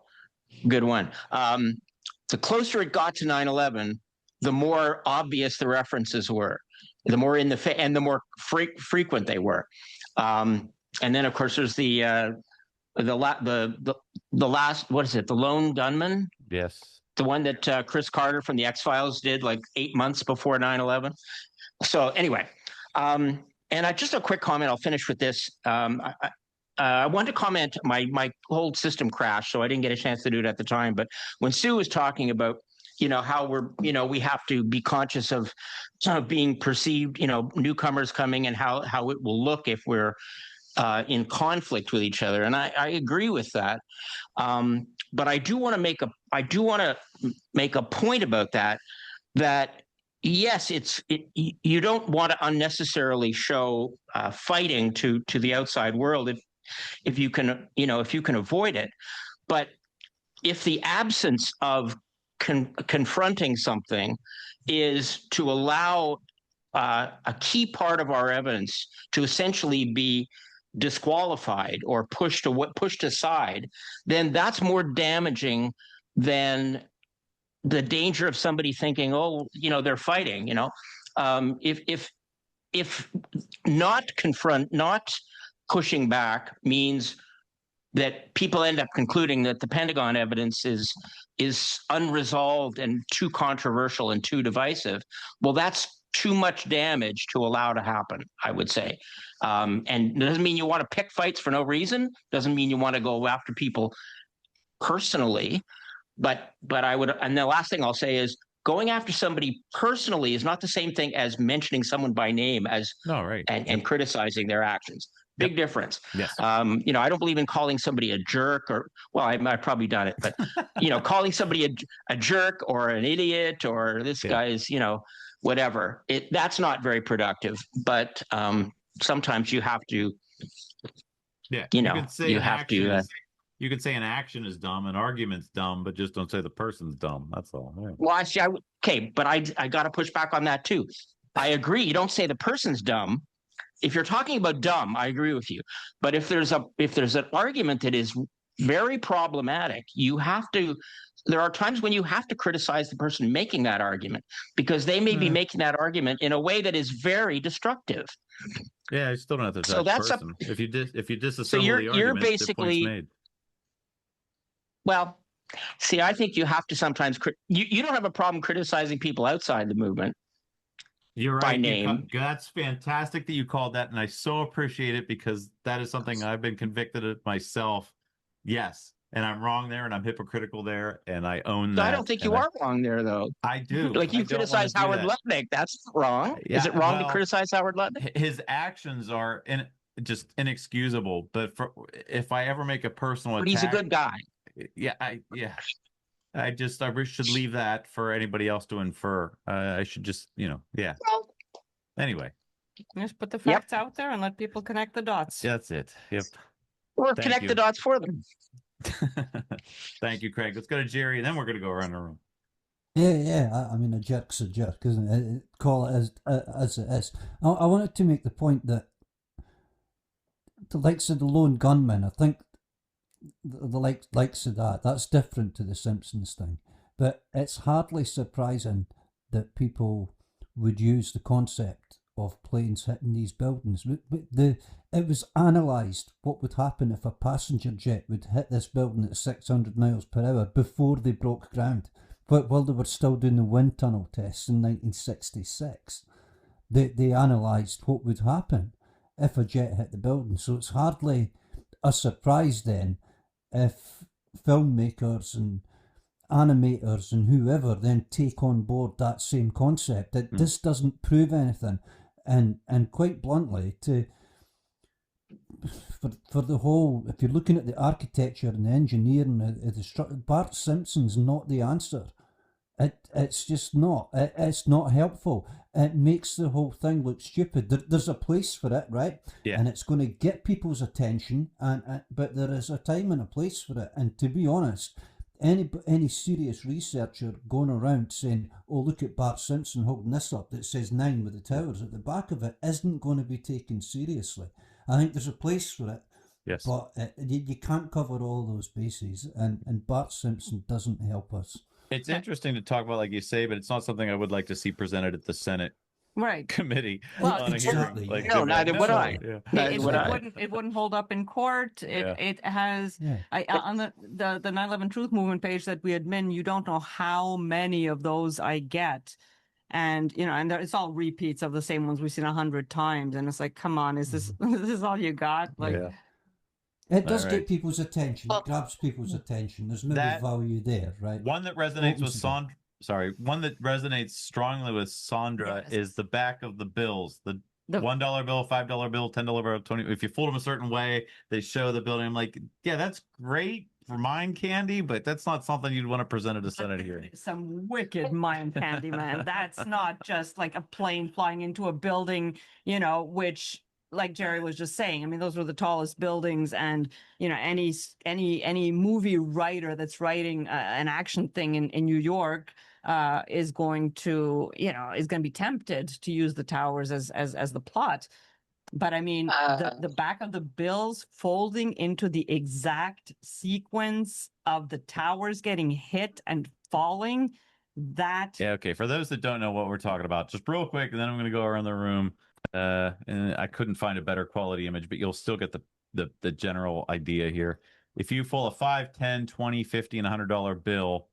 Speaker 6: Good one. The closer it got to 9/11, the more obvious the references were, the more in the and the more frequent they were. And then, of course, there's the last, what is it? The lone gunman?
Speaker 2: Yes.
Speaker 6: The one that Chris Carter from the X-Files did like 8 months before 9/11. So anyway, and just a quick comment. I'll finish with this. I wanted to comment, my whole system crashed, so I didn't get a chance to do it at the time. But when Sue was talking about, how we have to be conscious of being perceived, newcomers coming and how it will look if we're in conflict with each other. And I agree with that. But I do want to make a point about that yes, you don't want to unnecessarily show fighting to the outside world if you can avoid it. But if the absence of confronting something is to allow a key part of our evidence to essentially be disqualified or pushed aside, then that's more damaging than the danger of somebody thinking, oh, they're fighting. If not pushing back means that people end up concluding that the Pentagon evidence is unresolved and too controversial and too divisive, well, that's too much damage to allow to happen, I would say. And it doesn't mean you want to pick fights for no reason. Doesn't mean you want to go after people personally. But I would, and the last thing I'll say is, going after somebody personally is not the same thing as mentioning someone by name and criticizing their actions. Big difference.
Speaker 2: Yes.
Speaker 6: I don't believe in calling somebody a jerk I've probably done it, but calling somebody a jerk or an idiot or this guy's, whatever. That's not very productive. But sometimes you have to.
Speaker 2: Yeah. You could say an action is dumb, an argument's dumb, but just don't say the person's dumb. That's all. Yeah.
Speaker 6: Well, actually, but I got to push back on that too. I agree. You don't say the person's dumb. If you're talking about dumb, I agree with you. But if there's an argument that is very problematic, there are times when you have to criticize the person making that argument, because they may be making that argument in a way that is very destructive.
Speaker 2: Yeah, you still don't have to judge
Speaker 6: So that's
Speaker 2: the person. If you disassemble
Speaker 6: So you're
Speaker 2: the argument,
Speaker 6: basically,
Speaker 2: the point's made.
Speaker 6: Well, see, I think you have to sometimes you don't have a problem criticizing people outside the movement.
Speaker 2: You're right.
Speaker 6: By name.
Speaker 2: That's fantastic that you called that, and I so appreciate it, because that is something I've been convicted of myself. Yes, and I'm wrong there, and I'm hypocritical there, and I own that.
Speaker 6: I don't think you are wrong there, though.
Speaker 2: I do.
Speaker 6: Like, you criticize Howard Lutnick. That's wrong.
Speaker 2: Yeah,
Speaker 6: is it wrong to criticize Howard Lutnick?
Speaker 2: His actions are just inexcusable. But if I ever make a personal attack,
Speaker 6: he's a good guy.
Speaker 2: I should leave that for anybody else to infer. I should just, anyway.
Speaker 3: Just put the facts out there and let people connect the dots.
Speaker 2: That's it. Yep.
Speaker 6: Or connect the dots for them.
Speaker 2: Thank you, Craig. Let's go to Jerry, and then we're going to go around the room.
Speaker 10: Yeah. I mean, a jerk's a jerk, isn't it? Call it as it is. I wanted to make the point that the likes of the lone gunman, I think the likes of that's different to the Simpsons thing. But it's hardly surprising that people would use the concept of planes hitting these buildings. It was analysed what would happen if a passenger jet would hit this building at 600 miles per hour before they broke ground. But while they were still doing the wind tunnel tests in 1966, they analysed what would happen if a jet hit the building. So it's hardly a surprise then if filmmakers and animators and whoever then take on board that same concept. That this doesn't prove anything, and quite bluntly, for the whole, if you're looking at the architecture and the engineering of the structure, Bart Simpson's not the answer. It's just not. It's not helpful. It makes the whole thing look stupid. There's a place for it, right?
Speaker 2: Yeah.
Speaker 10: And it's going to get people's attention, but there is a time and a place for it. And to be honest, any serious researcher going around saying, "Oh, look at Bart Simpson holding this up that says 9 with the towers at the back of it," isn't going to be taken seriously. I think there's a place for it.
Speaker 2: Yes.
Speaker 10: But you can't cover all those bases, and Bart Simpson doesn't help us.
Speaker 2: It's interesting to talk about, like you say, but it's not something I would like to see presented at the Senate committee on a hearing. Like,
Speaker 6: no, neither would I.
Speaker 2: Yeah.
Speaker 3: It wouldn't hold up in court. It has on the 9/11 Truth Movement page that we admin. You don't know how many of those I get, and and it's all repeats of the same ones we've seen 100 times. And it's like, come on, is this all you got? Like.
Speaker 2: Yeah.
Speaker 10: It does get people's attention. It grabs people's attention. There's maybe value there, right?
Speaker 2: One that resonates with Sandra. Sorry, one that resonates strongly with Sandra is the back of the bills. The $1 bill, $5 bill, $10 bill, 20. If you fold them a certain way, they show the building. I'm like, yeah, that's great for mind candy, but that's not something you'd want to present at a Senate hearing.
Speaker 3: Some wicked mind candy, man. That's not just like a plane flying into a building, which. Like Jerry was just saying, I mean, those were the tallest buildings, and any movie writer that's writing an action thing in New York is going to be tempted to use the towers as the plot. But I mean, the back of the bills folding into the exact sequence of the towers getting hit and falling. That
Speaker 2: okay. For those that don't know what we're talking about, just real quick, and then I'm going to go around the room. And I couldn't find a better quality image, but you'll still get the general idea here. If you pull a 5, 10, 20, 50, and $100 bill,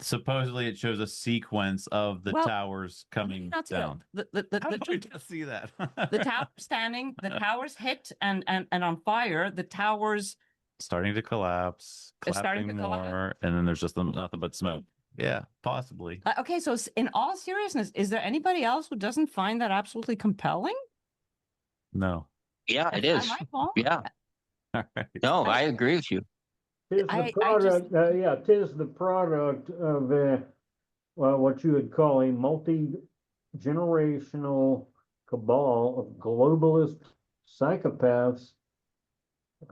Speaker 2: supposedly it shows a sequence of the towers coming down. How do we just see that?
Speaker 3: The towers standing, the towers hit and on fire, the towers
Speaker 2: starting to collapse, collapsing more, and then there's just nothing but smoke. Yeah, possibly.
Speaker 3: Okay, so in all seriousness, is there anybody else who doesn't find that absolutely compelling?
Speaker 2: No.
Speaker 6: Yeah, it is. Yeah.
Speaker 2: All right.
Speaker 6: No, I agree with you.
Speaker 11: Tis the product. Tis the product of what you would call a multi-generational cabal of globalist psychopaths.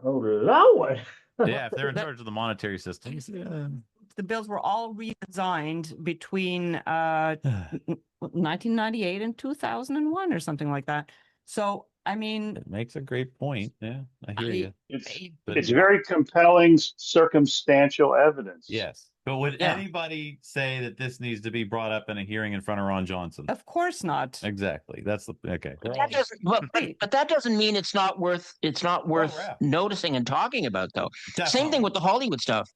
Speaker 11: Oh Lord!
Speaker 2: Yeah, if they're in charge of the monetary systems. Yeah.
Speaker 3: The bills were all redesigned between 1998 and 2001 or something like that. So, I mean,
Speaker 2: it makes a great point. Yeah, I hear you.
Speaker 7: It's very compelling circumstantial evidence.
Speaker 2: Yes. But would anybody say that this needs to be brought up in a hearing in front of Ron Johnson?
Speaker 3: Of course not.
Speaker 2: Exactly. That's okay.
Speaker 6: But that doesn't mean it's not worth noticing and talking about, though. Definitely. Same thing with the Hollywood stuff.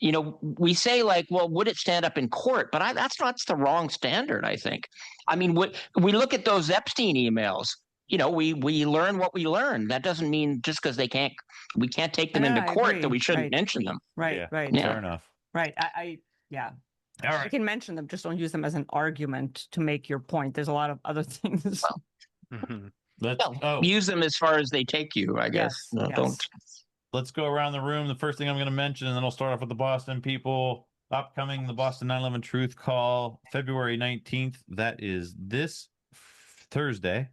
Speaker 6: We say like, well, would it stand up in court? But that's the wrong standard, I think. I mean, we look at those Epstein emails. We learn what we learn. That doesn't mean just because we can't take them into court that we shouldn't mention them.
Speaker 3: Right.
Speaker 2: Fair enough.
Speaker 3: Right. All right. You can mention them, just don't use them as an argument to make your point. There's a lot of other things.
Speaker 6: Use them as far as they take you, I guess. Don't.
Speaker 2: Let's go around the room. The first thing I'm going to mention, and then I'll start off with the Boston people. Upcoming, the Boston 9/11 Truth Call, February 19th. That is this Thursday.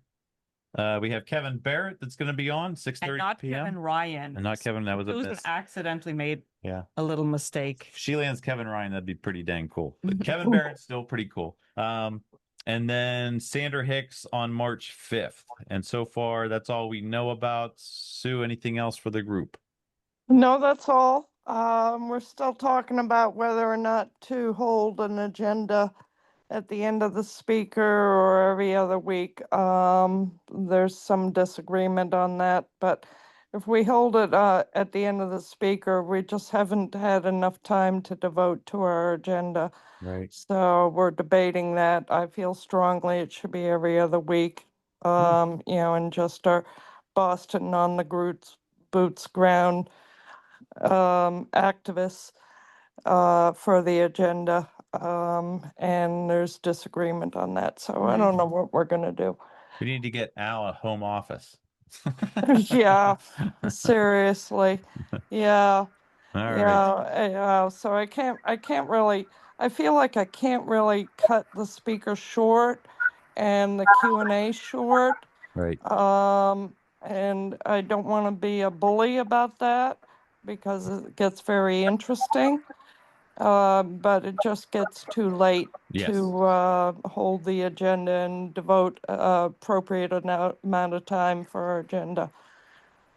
Speaker 2: We have Kevin Barrett that's going to be on 6:30 p.m.
Speaker 3: Kevin Ryan.
Speaker 2: And not Kevin. That was a miss.
Speaker 3: Accidentally made a little mistake.
Speaker 2: If she lands Kevin Ryan, that'd be pretty dang cool. But Kevin Barrett's still pretty cool. And then Sandra Hicks on March 5th. And so far, that's all we know about. Sue, anything else for the group?
Speaker 12: No, that's all. We're still talking about whether or not to hold an agenda at the end of the speaker or every other week. There's some disagreement on that, but if we hold it at the end of the speaker, we just haven't had enough time to devote to our agenda.
Speaker 2: Right.
Speaker 12: So we're debating that. I feel strongly it should be every other week. And just our Boston on the boots ground activists for the agenda. And there's disagreement on that. So I don't know what we're going to do.
Speaker 2: We need to get Al a home office.
Speaker 12: Yeah, seriously. Yeah.
Speaker 2: All right.
Speaker 12: Yeah. So I can't really, I feel like I can't really cut the speaker short and the Q&A short.
Speaker 2: Right.
Speaker 12: And I don't want to be a bully about that because it gets very interesting. But it just gets too late
Speaker 2: Yes.
Speaker 12: to hold the agenda and devote appropriate amount of time for our agenda.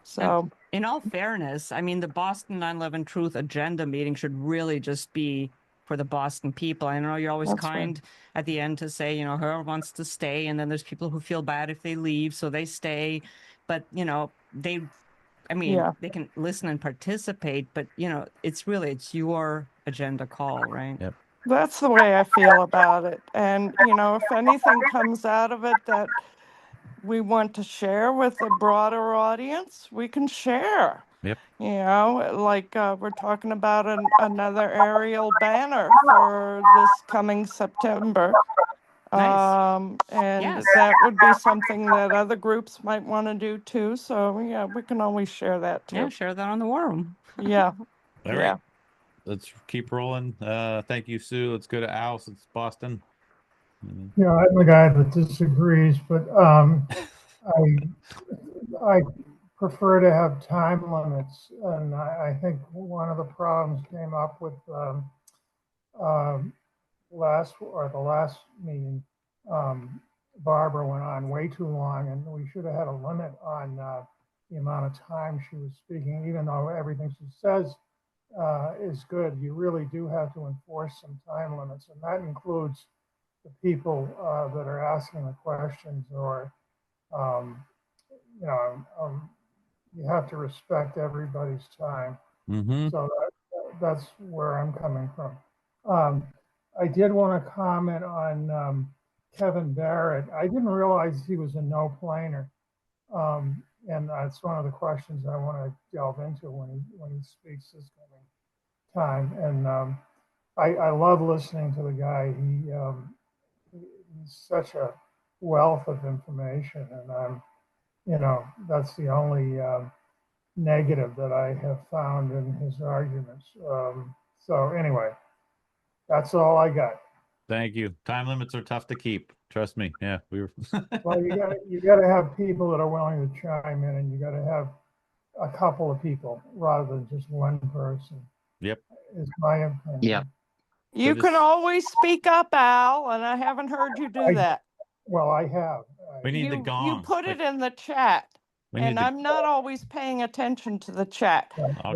Speaker 12: So,
Speaker 3: in all fairness, I mean, the Boston 9/11 Truth agenda meeting should really just be for the Boston people. I know you're always
Speaker 12: That's
Speaker 3: kind at the end to say, you know, whoever wants to stay, and then there's people who feel bad if they leave, so they stay. But, you know, they can listen and participate, but, you know, it's your agenda call, right?
Speaker 2: Yep.
Speaker 12: that's the way I feel about it. And, you know, if anything comes out of it that we want to share with a broader audience, we can share.
Speaker 2: Yep.
Speaker 12: You know, like we're talking about another aerial banner for this coming September.
Speaker 3: Nice.
Speaker 12: And
Speaker 3: Yes.
Speaker 12: that would be something that other groups might want to do too. So yeah, we can always share that too.
Speaker 3: Yeah, share that on the war room.
Speaker 12: Yeah.
Speaker 2: All
Speaker 12: Yeah.
Speaker 2: right. Let's keep rolling. Thank you, Sue. Let's go to Al since Boston.
Speaker 11: Yeah, I'm the guy that disagrees, but I prefer to have time limits, and I think one of the problems came up with the last meeting. Barbara went on way too long, and we should have had a limit on the amount of time she was speaking, even though everything she says is good. You really do have to enforce some time limits, and that includes the people that are asking the questions, or you have to respect everybody's time.
Speaker 2: Mm-hmm.
Speaker 11: So that's where I'm coming from. I did want to comment on Kevin Barrett. I didn't realize he was a no-planer. And that's one of the questions I want to delve into when he speaks this coming time. And I love listening to the guy. He's such a wealth of information, and that's the only negative that I have found in his arguments. So anyway, that's all I got.
Speaker 2: Thank you. Time limits are tough to keep. Trust me. Yeah, we were.
Speaker 11: Well, you got to have people that are willing to chime in, and you got to have a couple of people rather than just one person.
Speaker 2: Yep.
Speaker 11: Is my opinion.
Speaker 6: Yeah.
Speaker 12: You can always speak up, Al, and I haven't heard you do that.
Speaker 11: Well, I have.
Speaker 2: We need the gong.
Speaker 12: You put it in the chat, and I'm not always paying attention to the chat.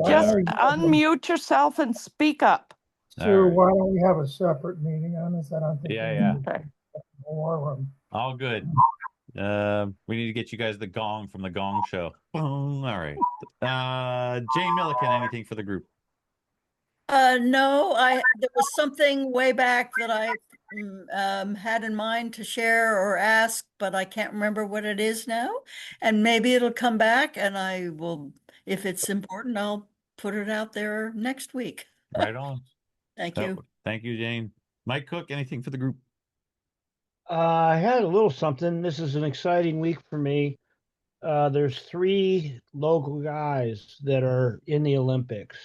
Speaker 12: Just unmute yourself and speak up.
Speaker 11: So why don't we have a separate meeting on this? I don't think.
Speaker 2: Yeah.
Speaker 12: Okay.
Speaker 2: All good. We need to get you guys the gong from the Gong Show. All right. Jane Milliken, anything for the group?
Speaker 5: No, there was something way back that I had in mind to share or ask, but I can't remember what it is now. And maybe it'll come back, and I will, if it's important, I'll put it out there next week.
Speaker 2: Right on.
Speaker 5: Thank you.
Speaker 2: Thank you, Jane. Mike Cook, anything for the group?
Speaker 13: I had a little something. This is an exciting week for me. There's 3 local guys that are in the Olympics.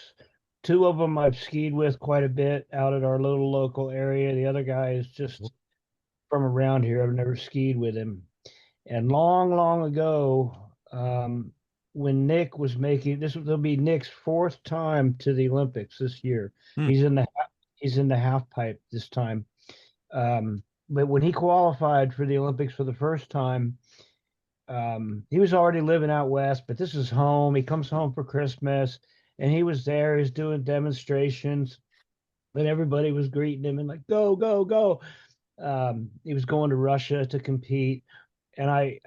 Speaker 13: 2 of them I've skied with quite a bit out at our little local area. The other guy is just from around here. I've never skied with him. And long, long ago, when Nick was making this, will be Nick's 4th time to the Olympics this year. He's in the half pipe this time. But when he qualified for the Olympics for the first time, he was already living out west, but this is home. He comes home for Christmas, and he was there. He was doing demonstrations, and everybody was greeting him and like, go, go, go. He was going to Russia to compete, and I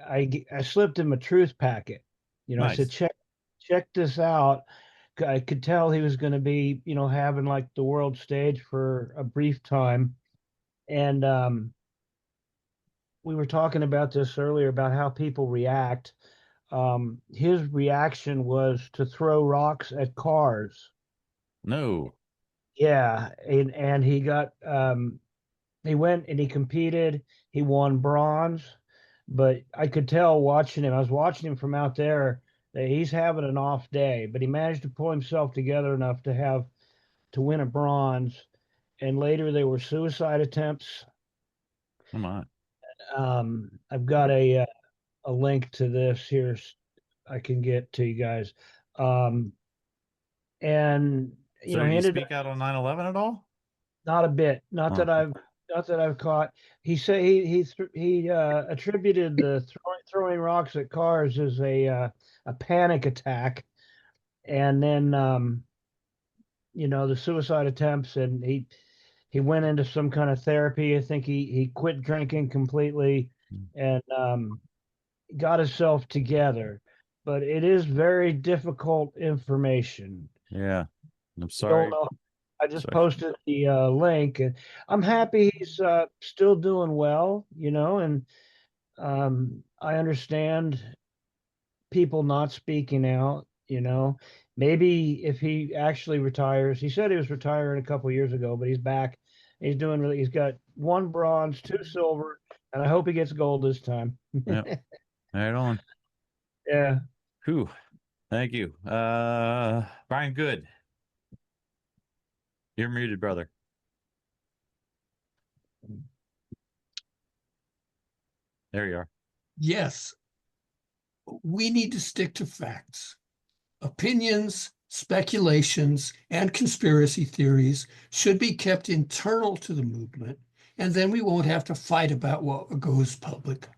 Speaker 13: slipped him a truth packet.
Speaker 2: Nice.
Speaker 13: I said, check this out. I could tell he was going to be, having like the world stage for a brief time. And we were talking about this earlier about how people react. His reaction was to throw rocks at cars.
Speaker 2: No.
Speaker 13: Yeah, and he got he went and he competed. He won bronze, but I could tell watching him. I was watching him from out there that he's having an off day, but he managed to pull himself together enough to win a bronze. and later they were suicide attempts.
Speaker 2: Come on.
Speaker 13: I've got a link to this here. I can get to you guys. And you
Speaker 2: So
Speaker 13: know,
Speaker 2: did
Speaker 13: he
Speaker 2: he
Speaker 13: ended
Speaker 2: speak out on 9/11 at all?
Speaker 13: not a bit,
Speaker 2: Oh.
Speaker 13: not that I've caught. He said he attributed the throwing rocks at cars as a panic attack, and then you know, the suicide attempts, and he went into some kind of therapy. I think he quit drinking completely and got himself together. But it is very difficult information.
Speaker 2: Yeah. I'm
Speaker 13: Don't
Speaker 2: sorry.
Speaker 13: know. I just
Speaker 2: Sorry.
Speaker 13: posted the link, and I'm happy he's still doing well, you know, and I understand people not speaking out, you know. Maybe if he actually retires, he said he was retiring a couple years ago, but he's back. He's doing really, he's got 1 bronze, 2 silver, and I hope he gets gold this time.
Speaker 2: Yep. Right on.
Speaker 13: Yeah.
Speaker 2: Whew. Thank you. Brian Good. You're muted, brother. There you are.
Speaker 14: Yes, we need to stick to facts. Opinions, speculations, and conspiracy theories should be kept internal to the movement, and then we won't have to fight about what goes public.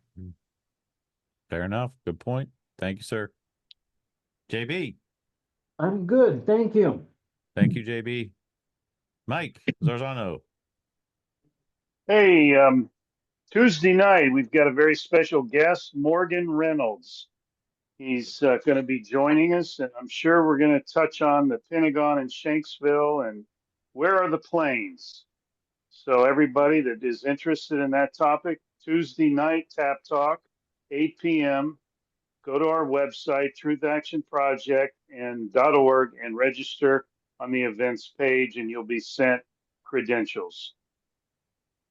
Speaker 2: Fair enough. Good point. Thank you, sir. JB.
Speaker 15: I'm good. Thank you.
Speaker 2: Thank you, JB. Mike Zarzano.
Speaker 7: Hey, Tuesday night, we've got a very special guest, Morgan Reynolds. He's going to be joining us, and I'm sure we're going to touch on the Pentagon in Shanksville and where are the planes. So everybody that is interested in that topic, Tuesday night, Tap Talk, 8 p.m., go to our website, truthactionproject.org, and register on the events page, and you'll be sent credentials.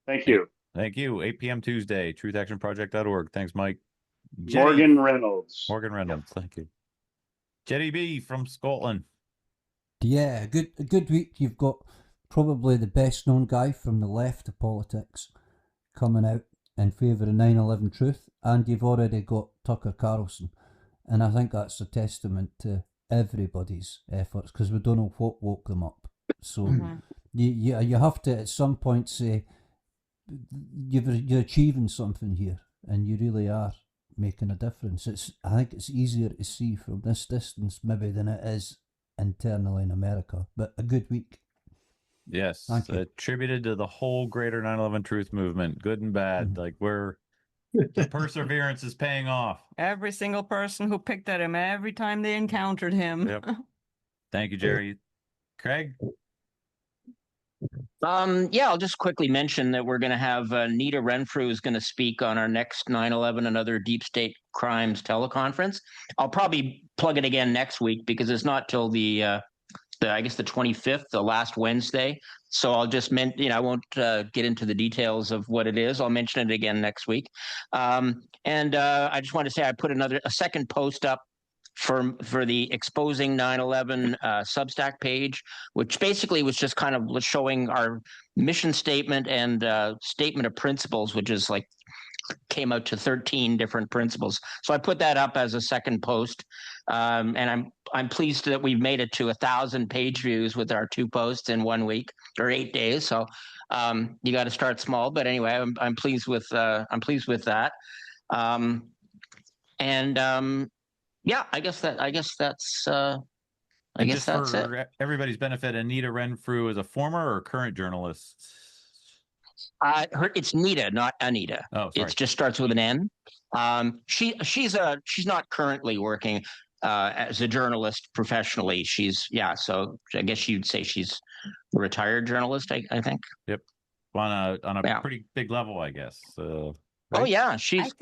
Speaker 7: Thank you.
Speaker 2: Thank you. 8 p.m. Tuesday, truthactionproject.org. Thanks, Mike.
Speaker 7: Morgan Reynolds.
Speaker 2: Morgan Reynolds. Yep. Thank you. Jetty B from Scotland.
Speaker 10: Yeah, a good week. You've got probably the best known guy from the left of politics coming out in favour of 9/11 truth, and you've already got Tucker Carlson, and I think that's a testament to everybody's efforts, because we don't know what woke them up. So you have to at some point say you're achieving something here, and you really are making a difference. I think it's easier to see from this distance maybe than it is internally in America, but a good week.
Speaker 2: Yes, attributed to the whole greater 9/11 truth movement, good and bad. Like the perseverance is paying off.
Speaker 3: Every single person who picked at him every time they encountered him.
Speaker 2: Yep. Thank you, Jerry. Craig?
Speaker 6: Yeah, I'll just quickly mention that we're going to have Nita Renfrew is going to speak on our next 9/11 and other deep state crimes teleconference. I'll probably plug it again next week because it's not till the I guess the 25th, the last Wednesday. So I'll just I won't get into the details of what it is. I'll mention it again next week. And I just want to say I put a second post up for the Exposing 9/11 Substack page, which basically was just kind of showing our mission statement and statement of principles, which is like came out to 13 different principles. So I put that up as a second post, and I'm pleased that we've made it to 1,000 page views with our 2 posts in 1 week or 8 days. So you got to start small, but anyway, I'm pleased with that. Yeah, I guess that's it.
Speaker 2: Everybody's benefit, Anita Renfrew is a former or current journalist?
Speaker 6: It's Nita, not Anita.
Speaker 2: Oh, sorry.
Speaker 6: It just starts with an N. She's not currently working as a journalist professionally. So I guess you'd say she's a retired journalist. I think.
Speaker 2: Yep, on a pretty big level, I guess. Right?
Speaker 6: Oh yeah, she's.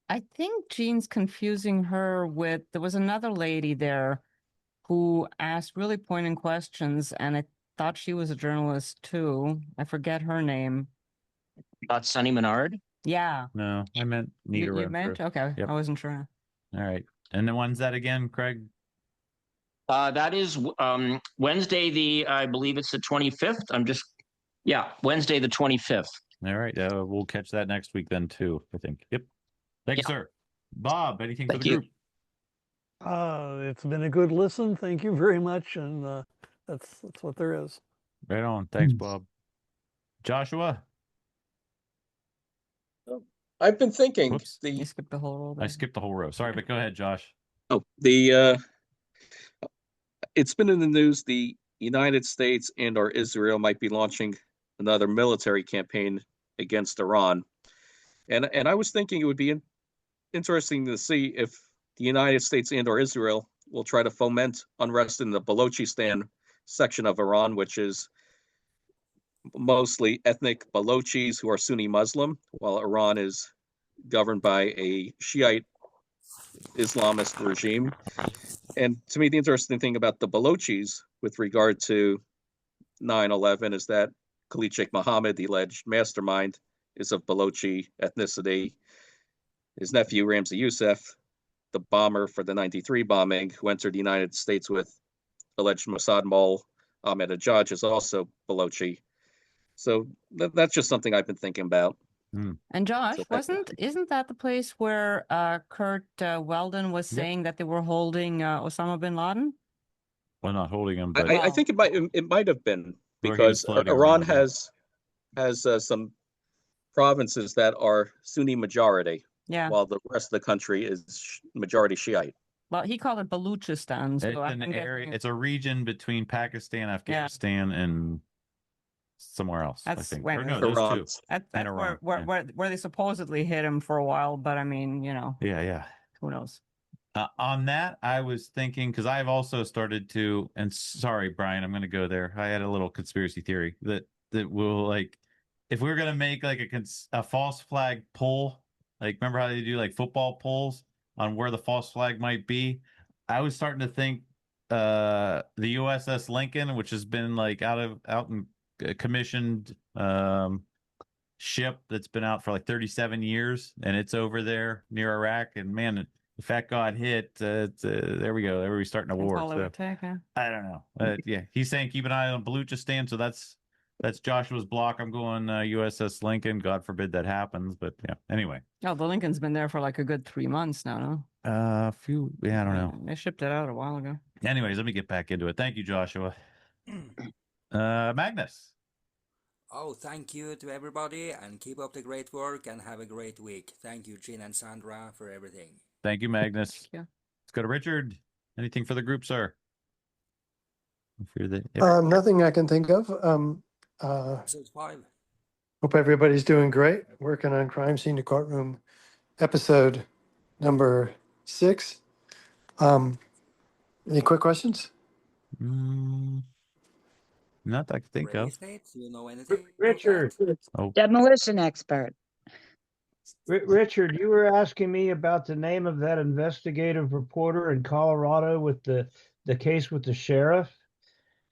Speaker 3: I think Jean's confusing her with, there was another lady there who asked really pointed questions, and I thought she was a journalist too. I forget her name.
Speaker 6: About Sunny Menard?
Speaker 3: Yeah.
Speaker 2: No, I meant Nita Renfrew.
Speaker 3: You meant? Okay, yep. I wasn't sure.
Speaker 2: All right. And then when's that again, Craig?
Speaker 6: That is Wednesday, I believe it's the 25th. I'm just Yeah, Wednesday the 25th.
Speaker 2: All right. We'll catch that next week then too, I think. Yep. Thank you, sir. Bob, anything for the group?
Speaker 16: It's been a good listen. Thank you very much. And that's what there is.
Speaker 2: Right on. Thanks, Bob. Joshua?
Speaker 9: I've been thinking.
Speaker 2: Whoops.
Speaker 3: You skipped the whole row.
Speaker 2: I skipped the whole row. Sorry, but go ahead, Josh.
Speaker 9: Oh, it's been in the news. The United States and/or Israel might be launching another military campaign against Iran, and I was thinking it would be interesting to see if the United States and/or Israel will try to foment unrest in the Balochistan section of Iran, which is mostly ethnic Balochis who are Sunni Muslim, while Iran is governed by a Shiite Islamist regime. And to me, the interesting thing about the Balochis with regard to 9/11 is that Khalid Sheikh Mohammed, the alleged mastermind, is of Balochi ethnicity. His nephew, Ramzi Youssef, the bomber for the 93 bombing, who entered the United States with alleged Mossad mole Ahmed Hajjaj, is also Balochi. So that's just something I've been thinking about.
Speaker 3: And Josh, isn't that the place where Kurt Weldon was saying that they were holding Osama bin Laden?
Speaker 2: Well, not holding him, but
Speaker 9: I think it might have been because Iran has some provinces that are Sunni majority, while the rest of the country is majority Shiite.
Speaker 3: Well, he called it Baluchistan. So
Speaker 2: it's an area. It's a region between Pakistan, Afghanistan, and somewhere else.
Speaker 3: That's
Speaker 2: I think.
Speaker 3: where,
Speaker 2: Or no, those two.
Speaker 3: that's
Speaker 2: Iran,
Speaker 3: where they supposedly hit him for a while. But I mean,
Speaker 2: Yeah.
Speaker 3: Who knows?
Speaker 2: On that, I was thinking, because I've also started to, and sorry, Brian, I'm going to go there. I had a little conspiracy theory that will, like, if we were going to make like a false flag poll, like remember how they do like football polls on where the false flag might be? I was starting to think the USS Lincoln, which has been like out in commissioned ship that's been out for like 37 years, and it's over there near Iraq, and man, if that got hit, there we go. There we starting a war. So, I don't know. Yeah, he's saying keep an eye on Baluchistan. So that's Joshua's block. I'm going USS Lincoln. God forbid that happens. But yeah. Anyway.
Speaker 3: Oh, the Lincoln's been there for like a good 3 months now. No.
Speaker 2: I don't know.
Speaker 3: They shipped it out a while ago.
Speaker 2: Anyways, let me get back into it. Thank you, Joshua. Magnus.
Speaker 20: Oh, thank you to everybody, and keep up the great work, and have a great week. Thank you, Jean and Sandra, for everything.
Speaker 2: Thank you, Magnus.
Speaker 3: Thank you.
Speaker 2: Let's go to Richard. Anything for the group, sir?
Speaker 24: Nothing I can think of.
Speaker 20: Episode 5.
Speaker 24: Hope everybody's doing great. Working on Crime Scene to Courtroom, episode number 6. Any quick questions?
Speaker 2: Not that I can think of.
Speaker 20: Do you know anything?
Speaker 13: Richard.
Speaker 18: Demolition expert.
Speaker 13: Richard, you were asking me about the name of that investigative reporter in Colorado with the case with the sheriff.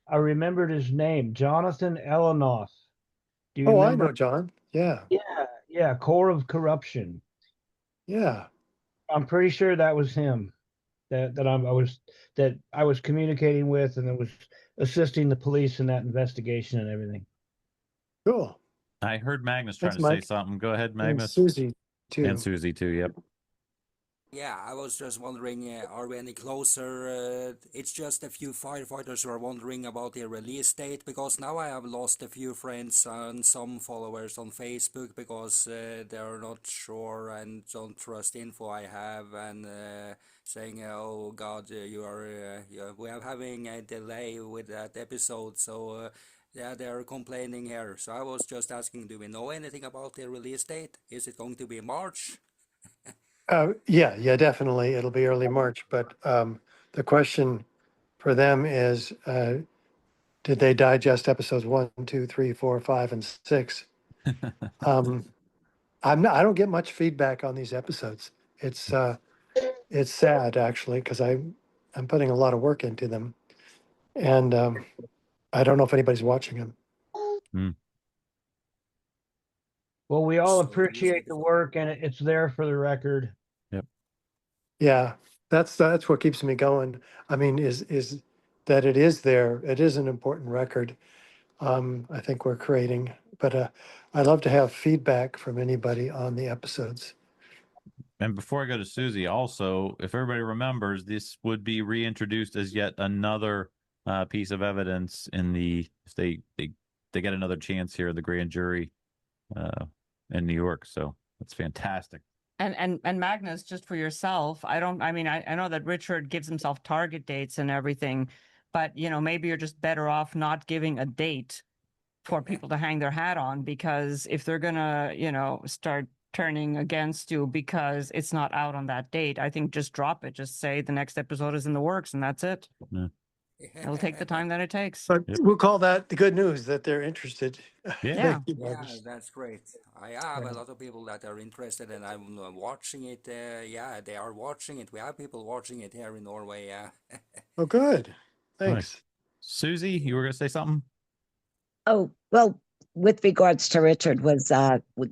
Speaker 13: I remembered his name, Jonathan Elenoff. Do you remember?
Speaker 24: I know John. Yeah.
Speaker 13: Yeah, Core of Corruption.
Speaker 24: Yeah.
Speaker 13: I'm pretty sure that was him that I was communicating with, and that was assisting the police in that investigation and everything.
Speaker 24: Cool.
Speaker 2: I heard Magnus trying to
Speaker 24: Mike.
Speaker 2: say something. Go ahead, Magnus.
Speaker 24: And Susie too.
Speaker 2: And Susie too. Yep.
Speaker 20: Yeah, I was just wondering, are we any closer? It's just a few firefighters who are wondering about their release date, because now I have lost a few friends and some followers on Facebook because they're not sure and don't trust info I have, and saying, oh God, we are having a delay with that episode, so yeah, they're complaining here. So I was just asking, do we know anything about their release date? Is it going to be March?
Speaker 24: Yeah, definitely. It'll be early March. But the question for them is, did they digest episodes 1, 2, 3, 4, 5, and 6? I don't get much feedback on these episodes. It's sad actually, because I'm putting a lot of work into them, and I don't know if anybody's watching them.
Speaker 13: Well, we all appreciate the work, and it's there for the record.
Speaker 2: Yep.
Speaker 24: Yeah, that's what keeps me going. I mean, is that it is there. It is an important record. I think we're creating. But I'd love to have feedback from anybody on the episodes.
Speaker 2: And before I go to Susie, also, if everybody remembers, this would be reintroduced as yet another piece of evidence in the if they get another chance here, the grand jury in New York. So that's fantastic.
Speaker 3: And Magnus, just for yourself, I know that Richard gives himself target dates and everything, but maybe you're just better off not giving a date for people to hang their hat on, because if they're gonna, start turning against you because it's not out on that date, I think just drop it. Just say the next episode is in the works and that's it.
Speaker 2: Yeah.
Speaker 3: It'll take the time that it takes.
Speaker 24: But we'll call that the good news that they're interested.
Speaker 2: Yeah.
Speaker 24: Thank you,
Speaker 20: Yeah,
Speaker 24: Marcus.
Speaker 20: that's great. I have a lot of people that are interested, and I'm watching it. Yeah, they are watching it. We have people watching it here in Norway. Yeah.
Speaker 24: Oh, good. Thanks.
Speaker 2: Nice. Susie, you were going to say something?
Speaker 18: Oh, well, with regards to Richard,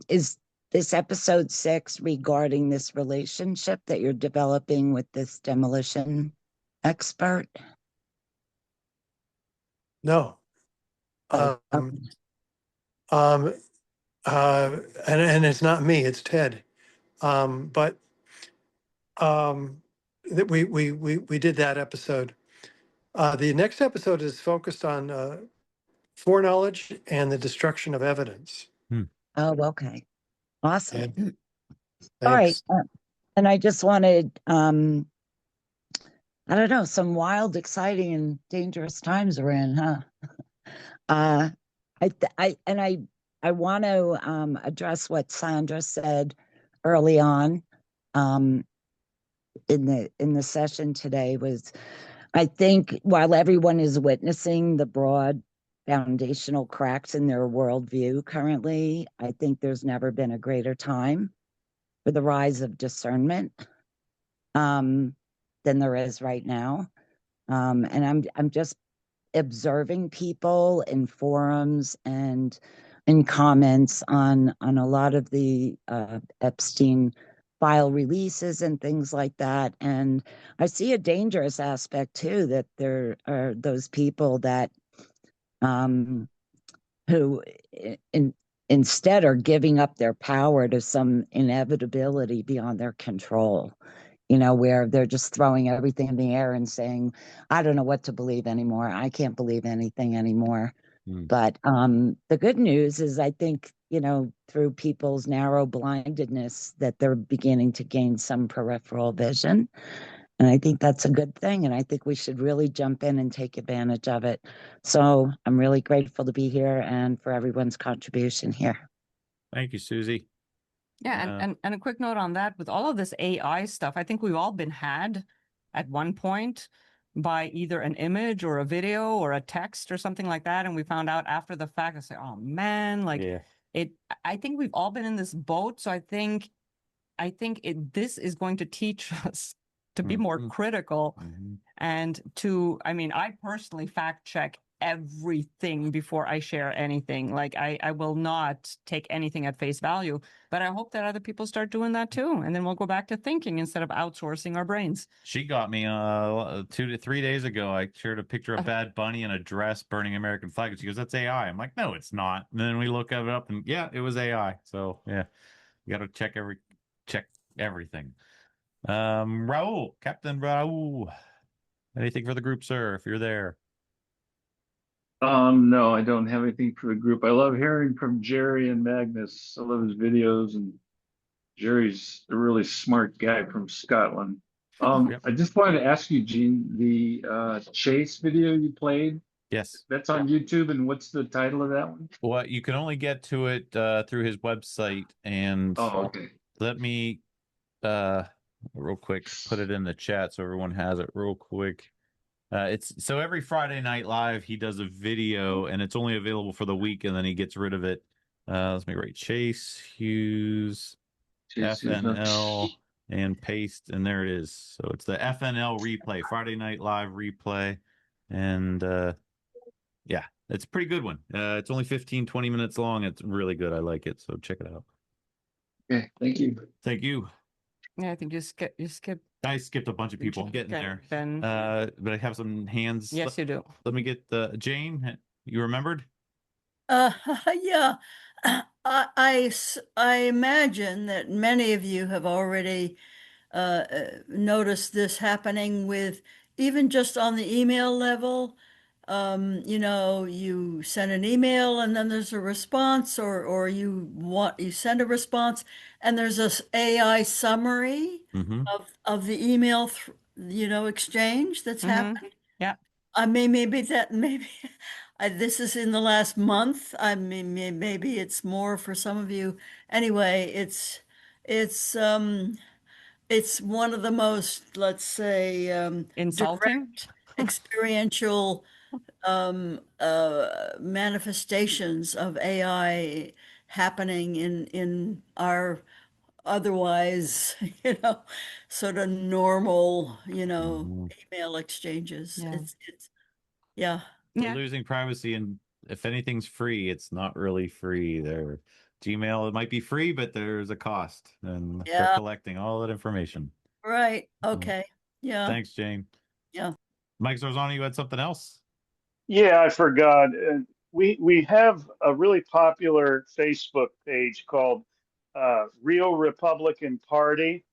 Speaker 18: is this episode 6 regarding this relationship that you're developing with this demolition expert?
Speaker 24: No.
Speaker 18: Oh,
Speaker 24: and it's not me, it's Ted. But that we did that episode. The next episode is focused on foreknowledge and the destruction of evidence.
Speaker 18: Oh, okay. Awesome.
Speaker 24: And
Speaker 18: all right.
Speaker 24: thanks.
Speaker 18: And I just wanted, I don't know, some wild, exciting, and dangerous times we're in, huh? I want to address what Sandra said early on in the session today. Was I think while everyone is witnessing the broad foundational cracks in their worldview currently, I think there's never been a greater time for the rise of discernment than there is right now. And I'm just observing people in forums and in comments on a lot of the Epstein file releases and things like that. And I see a dangerous aspect too, that there are those people that who instead are giving up their power to some inevitability beyond their control, where they're just throwing everything in the air and saying, I don't know what to believe anymore. I can't believe anything anymore. But the good news is, I think, through people's narrow blindedness, that they're beginning to gain some peripheral vision. And I think that's a good thing. And I think we should really jump in and take advantage of it. So I'm really grateful to be here and for everyone's contribution here.
Speaker 2: Thank you, Susie.
Speaker 3: Yeah, and a quick note on that, with all of this AI stuff, I think we've all been had at one point by either an image or a video or a text or something like that. And we found out after the fact, I say, oh man, I think we've all been in this boat. So I think this is going to teach us to be more critical and to, I personally fact check everything before I share anything. Like I will not take anything at face value, but I hope that other people start doing that too. And then we'll go back to thinking instead of outsourcing our brains.
Speaker 2: She got me 2 to 3 days ago. I shared a picture of Bad Bunny in a dress burning American flag. And she goes, that's AI. I'm like, no, it's not. And then we look it up and yeah, it was AI. So yeah, you got to check everything. Raul, Captain Raul, anything for the group, sir, if you're there?
Speaker 8: No, I don't have anything for the group. I love hearing from Jerry and Magnus. I love his videos, and Jerry's a really smart guy from Scotland. I just wanted to ask you, Gene, the Chase video you played.
Speaker 2: Yes.
Speaker 8: That's on YouTube, and what's the title of that one?
Speaker 2: Well, you can only get to it through his website, and
Speaker 8: okay.
Speaker 2: Let me real quick put it in the chat so everyone has it real quick. It's so every Friday Night Live he does a video, and it's only available for the week, and then he gets rid of it. Let me write Chase Hughes FNL and paste, and there it is. So it's the FNL replay, Friday Night Live replay, and yeah, it's a pretty good one. It's only 15-20 minutes long. It's really good. I like it, so check it out.
Speaker 8: Okay, thank you.
Speaker 2: Thank you.
Speaker 3: Yeah, I think you skip.
Speaker 2: I skipped a bunch of people. I'm getting there.
Speaker 3: Ben.
Speaker 2: But I have some hands.
Speaker 3: Yes, you do.
Speaker 2: Let me get Jane. You remembered?
Speaker 5: Yeah. I imagine that many of you have already noticed this happening with even just on the email level. You know, you send an email and then there's a response, or you send a response and there's this AI summary
Speaker 2: Mm-hmm.
Speaker 5: of the email, exchange that's happened.
Speaker 3: Yeah.
Speaker 5: I mean, maybe this is in the last month. I mean, maybe it's more for some of you. Anyway, it's it's one of the most, let's say,
Speaker 3: Insulting.
Speaker 5: direct experiential manifestations of AI happening in our otherwise, sort of normal, email exchanges.
Speaker 3: Yeah.
Speaker 5: It's yeah.
Speaker 2: We're losing privacy, and if anything's free, it's not really free. Gmail, it might be free, but there's a cost, and they're
Speaker 5: Yeah.
Speaker 2: collecting all that information.
Speaker 5: Right. Okay. Yeah.
Speaker 2: Thanks, Jane.
Speaker 5: Yeah.
Speaker 2: Mike Zorzano, you had something else?
Speaker 7: Yeah, I forgot. We have a really popular Facebook page called Real Republican Party,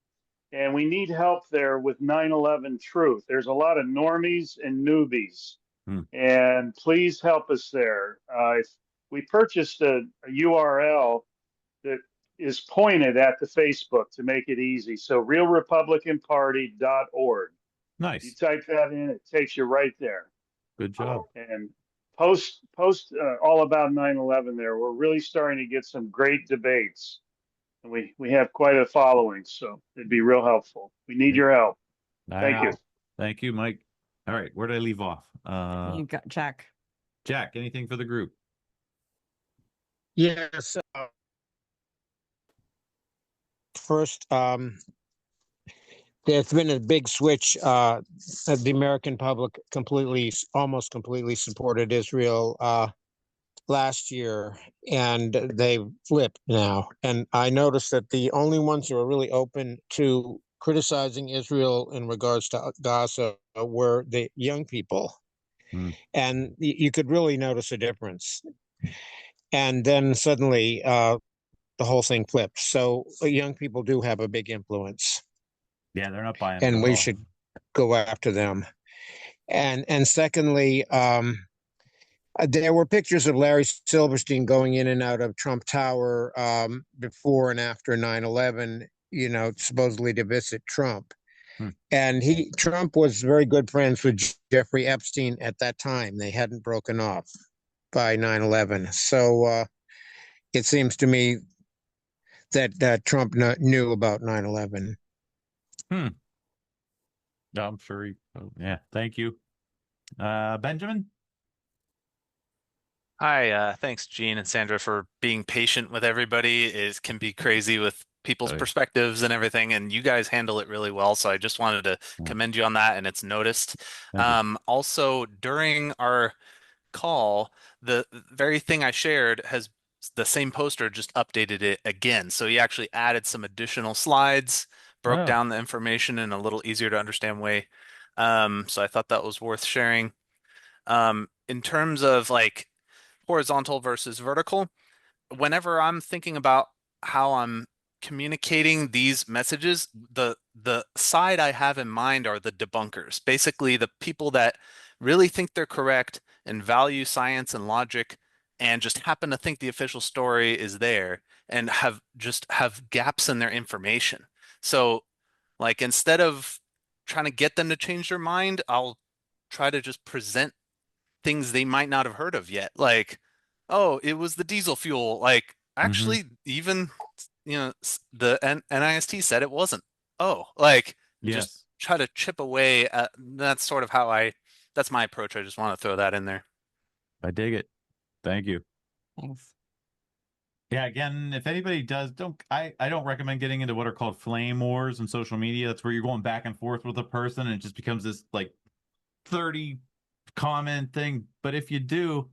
Speaker 7: and we need help there with 9/11 Truth. There's a lot of normies and newbies, and please help us there. We purchased a URL that is pointed at the Facebook to make it easy. So realrepublicanparty.org.
Speaker 2: Nice.
Speaker 7: You type that in, it takes you right there.
Speaker 2: Good job.
Speaker 7: And post all about 9/11 there. We're really starting to get some great debates. And we have quite a following, so it'd be real helpful. We need your help. Thank you.
Speaker 2: Thank you, Mike. All right, where did I leave off?
Speaker 3: You got Jack.
Speaker 2: Jack, anything for the group?
Speaker 4: Yes. First, there's been a big switch. The American public almost completely supported Israel last year, and they flipped now. And I noticed that the only ones who are really open to criticizing Israel in regards to Gaza were the young people. And you could really notice a difference. And then suddenly the whole thing flipped. So young people do have a big influence.
Speaker 2: Yeah, they're not buying it
Speaker 4: And
Speaker 2: at
Speaker 4: we
Speaker 2: all.
Speaker 4: should go after them. And secondly, there were pictures of Larry Silverstein going in and out of Trump Tower before and after 9/11, supposedly to visit Trump. And Trump was very good friends with Jeffrey Epstein at that time. They hadn't broken off by 9/11. So it seems to me that Trump knew about 9/11.
Speaker 2: No, I'm sure yeah, thank you. Benjamin?
Speaker 19: Hi, thanks, Gene and Sandra, for being patient with everybody. It can be crazy with people's perspectives and everything, and you guys handle it really well. So I just wanted to commend you on that, and it's noticed. Also, during our call, the very thing I shared has the same poster just updated it again. So he actually added some additional slides, broke down the information in a little easier to understand way. So I thought that was worth sharing. In terms of like horizontal versus vertical, whenever I'm thinking about how I'm communicating these messages, the side I have in mind are the debunkers, basically the people that really think they're correct and value science and logic and just happen to think the official story is there and have gaps in their information. So like instead of trying to get them to change their mind, I'll try to just present things they might not have heard of yet. Like, oh, it was the diesel fuel. Like, actually, even the NIST said it wasn't. Oh, like just try to chip away. That's sort of how that's my approach. I just want to throw that in there.
Speaker 2: I dig it. Thank you.
Speaker 3: Thanks.
Speaker 2: Yeah, again, if anybody does, I don't recommend getting into what are called flame wars in social media. That's where you're going back and forth with a person and it just becomes this like 30 comment thing. But if you do,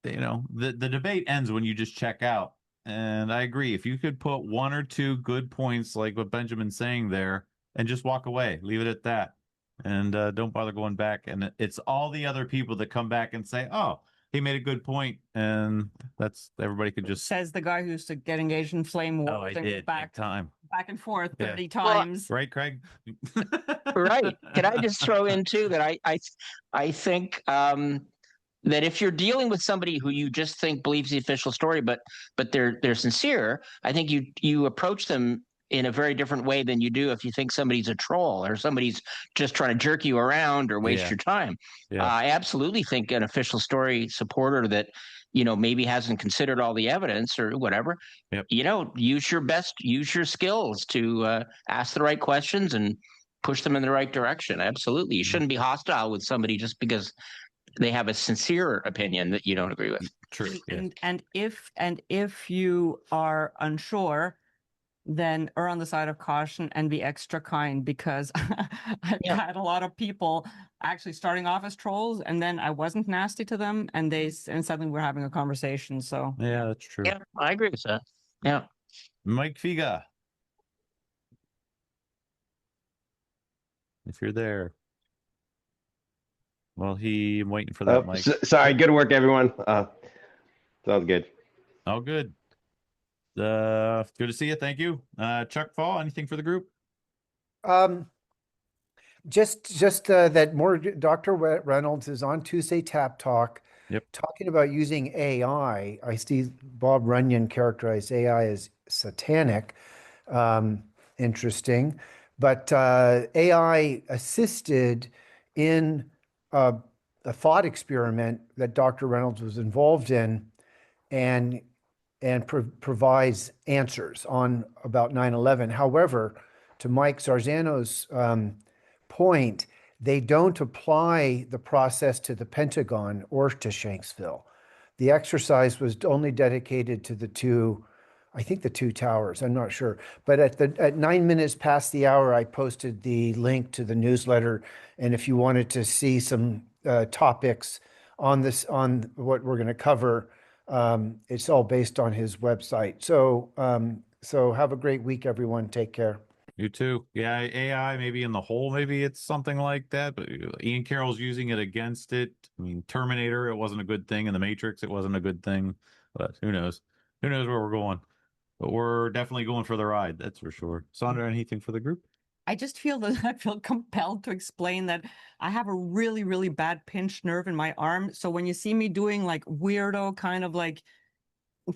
Speaker 2: the debate ends when you just check out. And I agree. If you could put one or two good points like what Benjamin's saying there and just walk away, leave it at that. And don't bother going back. And it's all the other people that come back and say, oh, he made a good point, and that's everybody could just.
Speaker 3: Says the guy who used to get engaged in flame war.
Speaker 2: Oh, I did. Back
Speaker 3: and forth
Speaker 2: Yeah.
Speaker 3: 30 times.
Speaker 2: Right, Craig?
Speaker 6: Right. Can I just throw in too that I think that if you're dealing with somebody who you just think believes the official story, but they're sincere, I think you approach them in a very different way than you do if you think somebody's a troll or somebody's just trying to jerk you around or waste your time. I absolutely think an official story supporter that, maybe hasn't considered all the evidence or whatever, use your skills to ask the right questions and push them in the right direction. Absolutely. You shouldn't be hostile with somebody just because they have a sincere opinion that you don't agree with.
Speaker 2: True.
Speaker 3: And if you are unsure, then err on the side of caution and be extra kind, because I've had a lot of people actually starting off as trolls, and then I wasn't nasty to them, and suddenly we're having a conversation. So
Speaker 2: yeah, that's true.
Speaker 6: Yeah, I agree with that. Yeah.
Speaker 2: Mike Figa, if you're there. Well, I'm waiting for that, Mike.
Speaker 1: Sorry, good work, everyone. Sounds good.
Speaker 2: Oh, good. Good to see you. Thank you. Chuck Fall, anything for the group?
Speaker 21: Just that more Dr. Reynolds is on Tuesday Tap Talk.
Speaker 2: Yep.
Speaker 21: Talking about using AI. I see Bob Runyon characterize AI as satanic. Interesting. But AI assisted in a thought experiment that Dr. Reynolds was involved in, and provides answers on about 9/11. However, to Mike Zarzano's point, they don't apply the process to the Pentagon or to Shanksville. The exercise was only dedicated to the two towers. I'm not sure. But at 9 minutes past the hour, I posted the link to the newsletter. And if you wanted to see some topics on what we're going to cover, it's all based on his website. So have a great week, everyone. Take care.
Speaker 2: You too. Yeah, AI, maybe in the whole, maybe it's something like that, but Ian Carroll's using it against it. I mean, Terminator, it wasn't a good thing. In The Matrix, it wasn't a good thing. But who knows? Who knows where we're going? But we're definitely going for the ride, that's for sure. Sandra, anything for the group?
Speaker 3: I just feel compelled to explain that I have a really, really bad pinched nerve in my arm. So when you see me doing like weirdo kind of like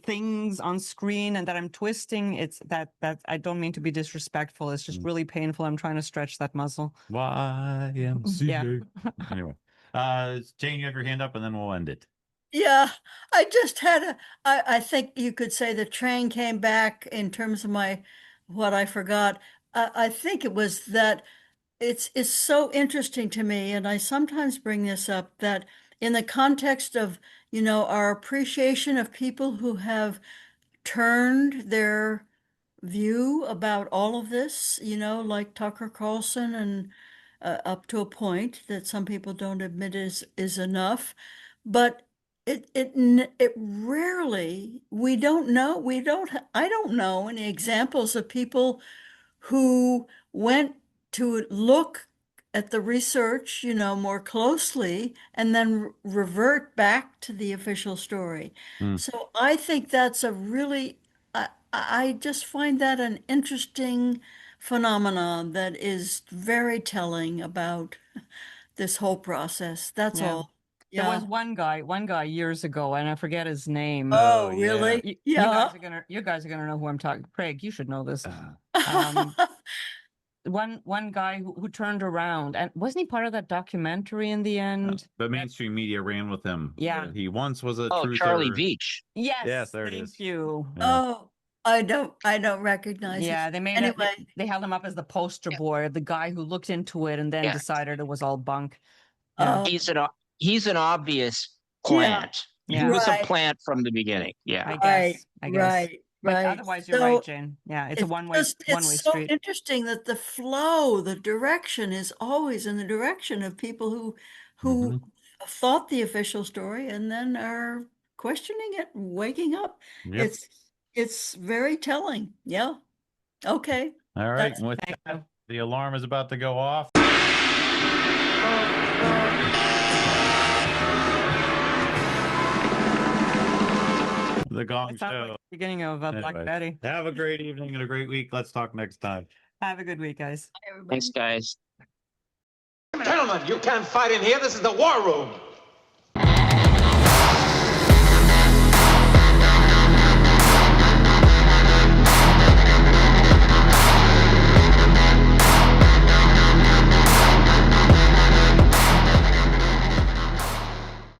Speaker 3: things on screen and that I'm twisting, it's that I don't mean to be disrespectful. It's just really painful. I'm trying to stretch that muscle.
Speaker 2: YMCA.
Speaker 3: Yeah.
Speaker 2: Anyway, Jane, you have your hand up and then we'll end it.
Speaker 5: Yeah, I just had I think you could say the train came back in terms of what I forgot. I think it was that it's so interesting to me, and I sometimes bring this up, that in the context of, our appreciation of people who have turned their view about all of this, like Tucker Carlson, and up to a point that some people don't admit is enough. But it rarely, I don't know any examples of people who went to look at the research, more closely, and then revert back to the official story. So I think that's I just find that an interesting phenomenon that is very telling about this whole process. That's all.
Speaker 3: There was one guy years ago, and I forget his name.
Speaker 5: Oh, really?
Speaker 3: Yeah. You guys are gonna know who I'm talking. Craig, you should know this. One guy who turned around, and wasn't he part of that documentary in the end?
Speaker 2: The mainstream media ran with him.
Speaker 3: Yeah.
Speaker 2: He once was a truther.
Speaker 6: Charlie Beach.
Speaker 3: Yes,
Speaker 2: there it is.
Speaker 3: Thank you.
Speaker 2: Yeah.
Speaker 5: Oh, I don't recognize
Speaker 3: Yeah,
Speaker 5: it.
Speaker 3: they made
Speaker 5: Anyway.
Speaker 3: they held him up as the poster boy, the guy who looked into it and then decided it was all bunk.
Speaker 6: He's an obvious plant.
Speaker 3: Yeah.
Speaker 6: He was
Speaker 5: Right.
Speaker 6: a plant from the beginning. Yeah.
Speaker 3: I guess.
Speaker 5: Right.
Speaker 3: But
Speaker 5: Right.
Speaker 3: otherwise, you're
Speaker 5: So
Speaker 3: right, Jen. Yeah, it's a one-way
Speaker 5: It's so
Speaker 3: street.
Speaker 5: interesting that the flow, the direction is always in the direction of people who thought the official story and then are questioning it, waking up.
Speaker 2: Yep.
Speaker 5: It's very telling. Yeah. Okay.
Speaker 2: All right. And with that, the alarm is about to go off. the Gong
Speaker 3: It sounds like
Speaker 2: Show.
Speaker 3: the beginning of Black
Speaker 2: Anyways,
Speaker 3: Betty.
Speaker 2: have a great evening and a great week. Let's talk next time.
Speaker 3: Have a good week, guys.
Speaker 6: Thanks, guys.
Speaker 11: Gentlemen, you can't fight in here. This is the war room.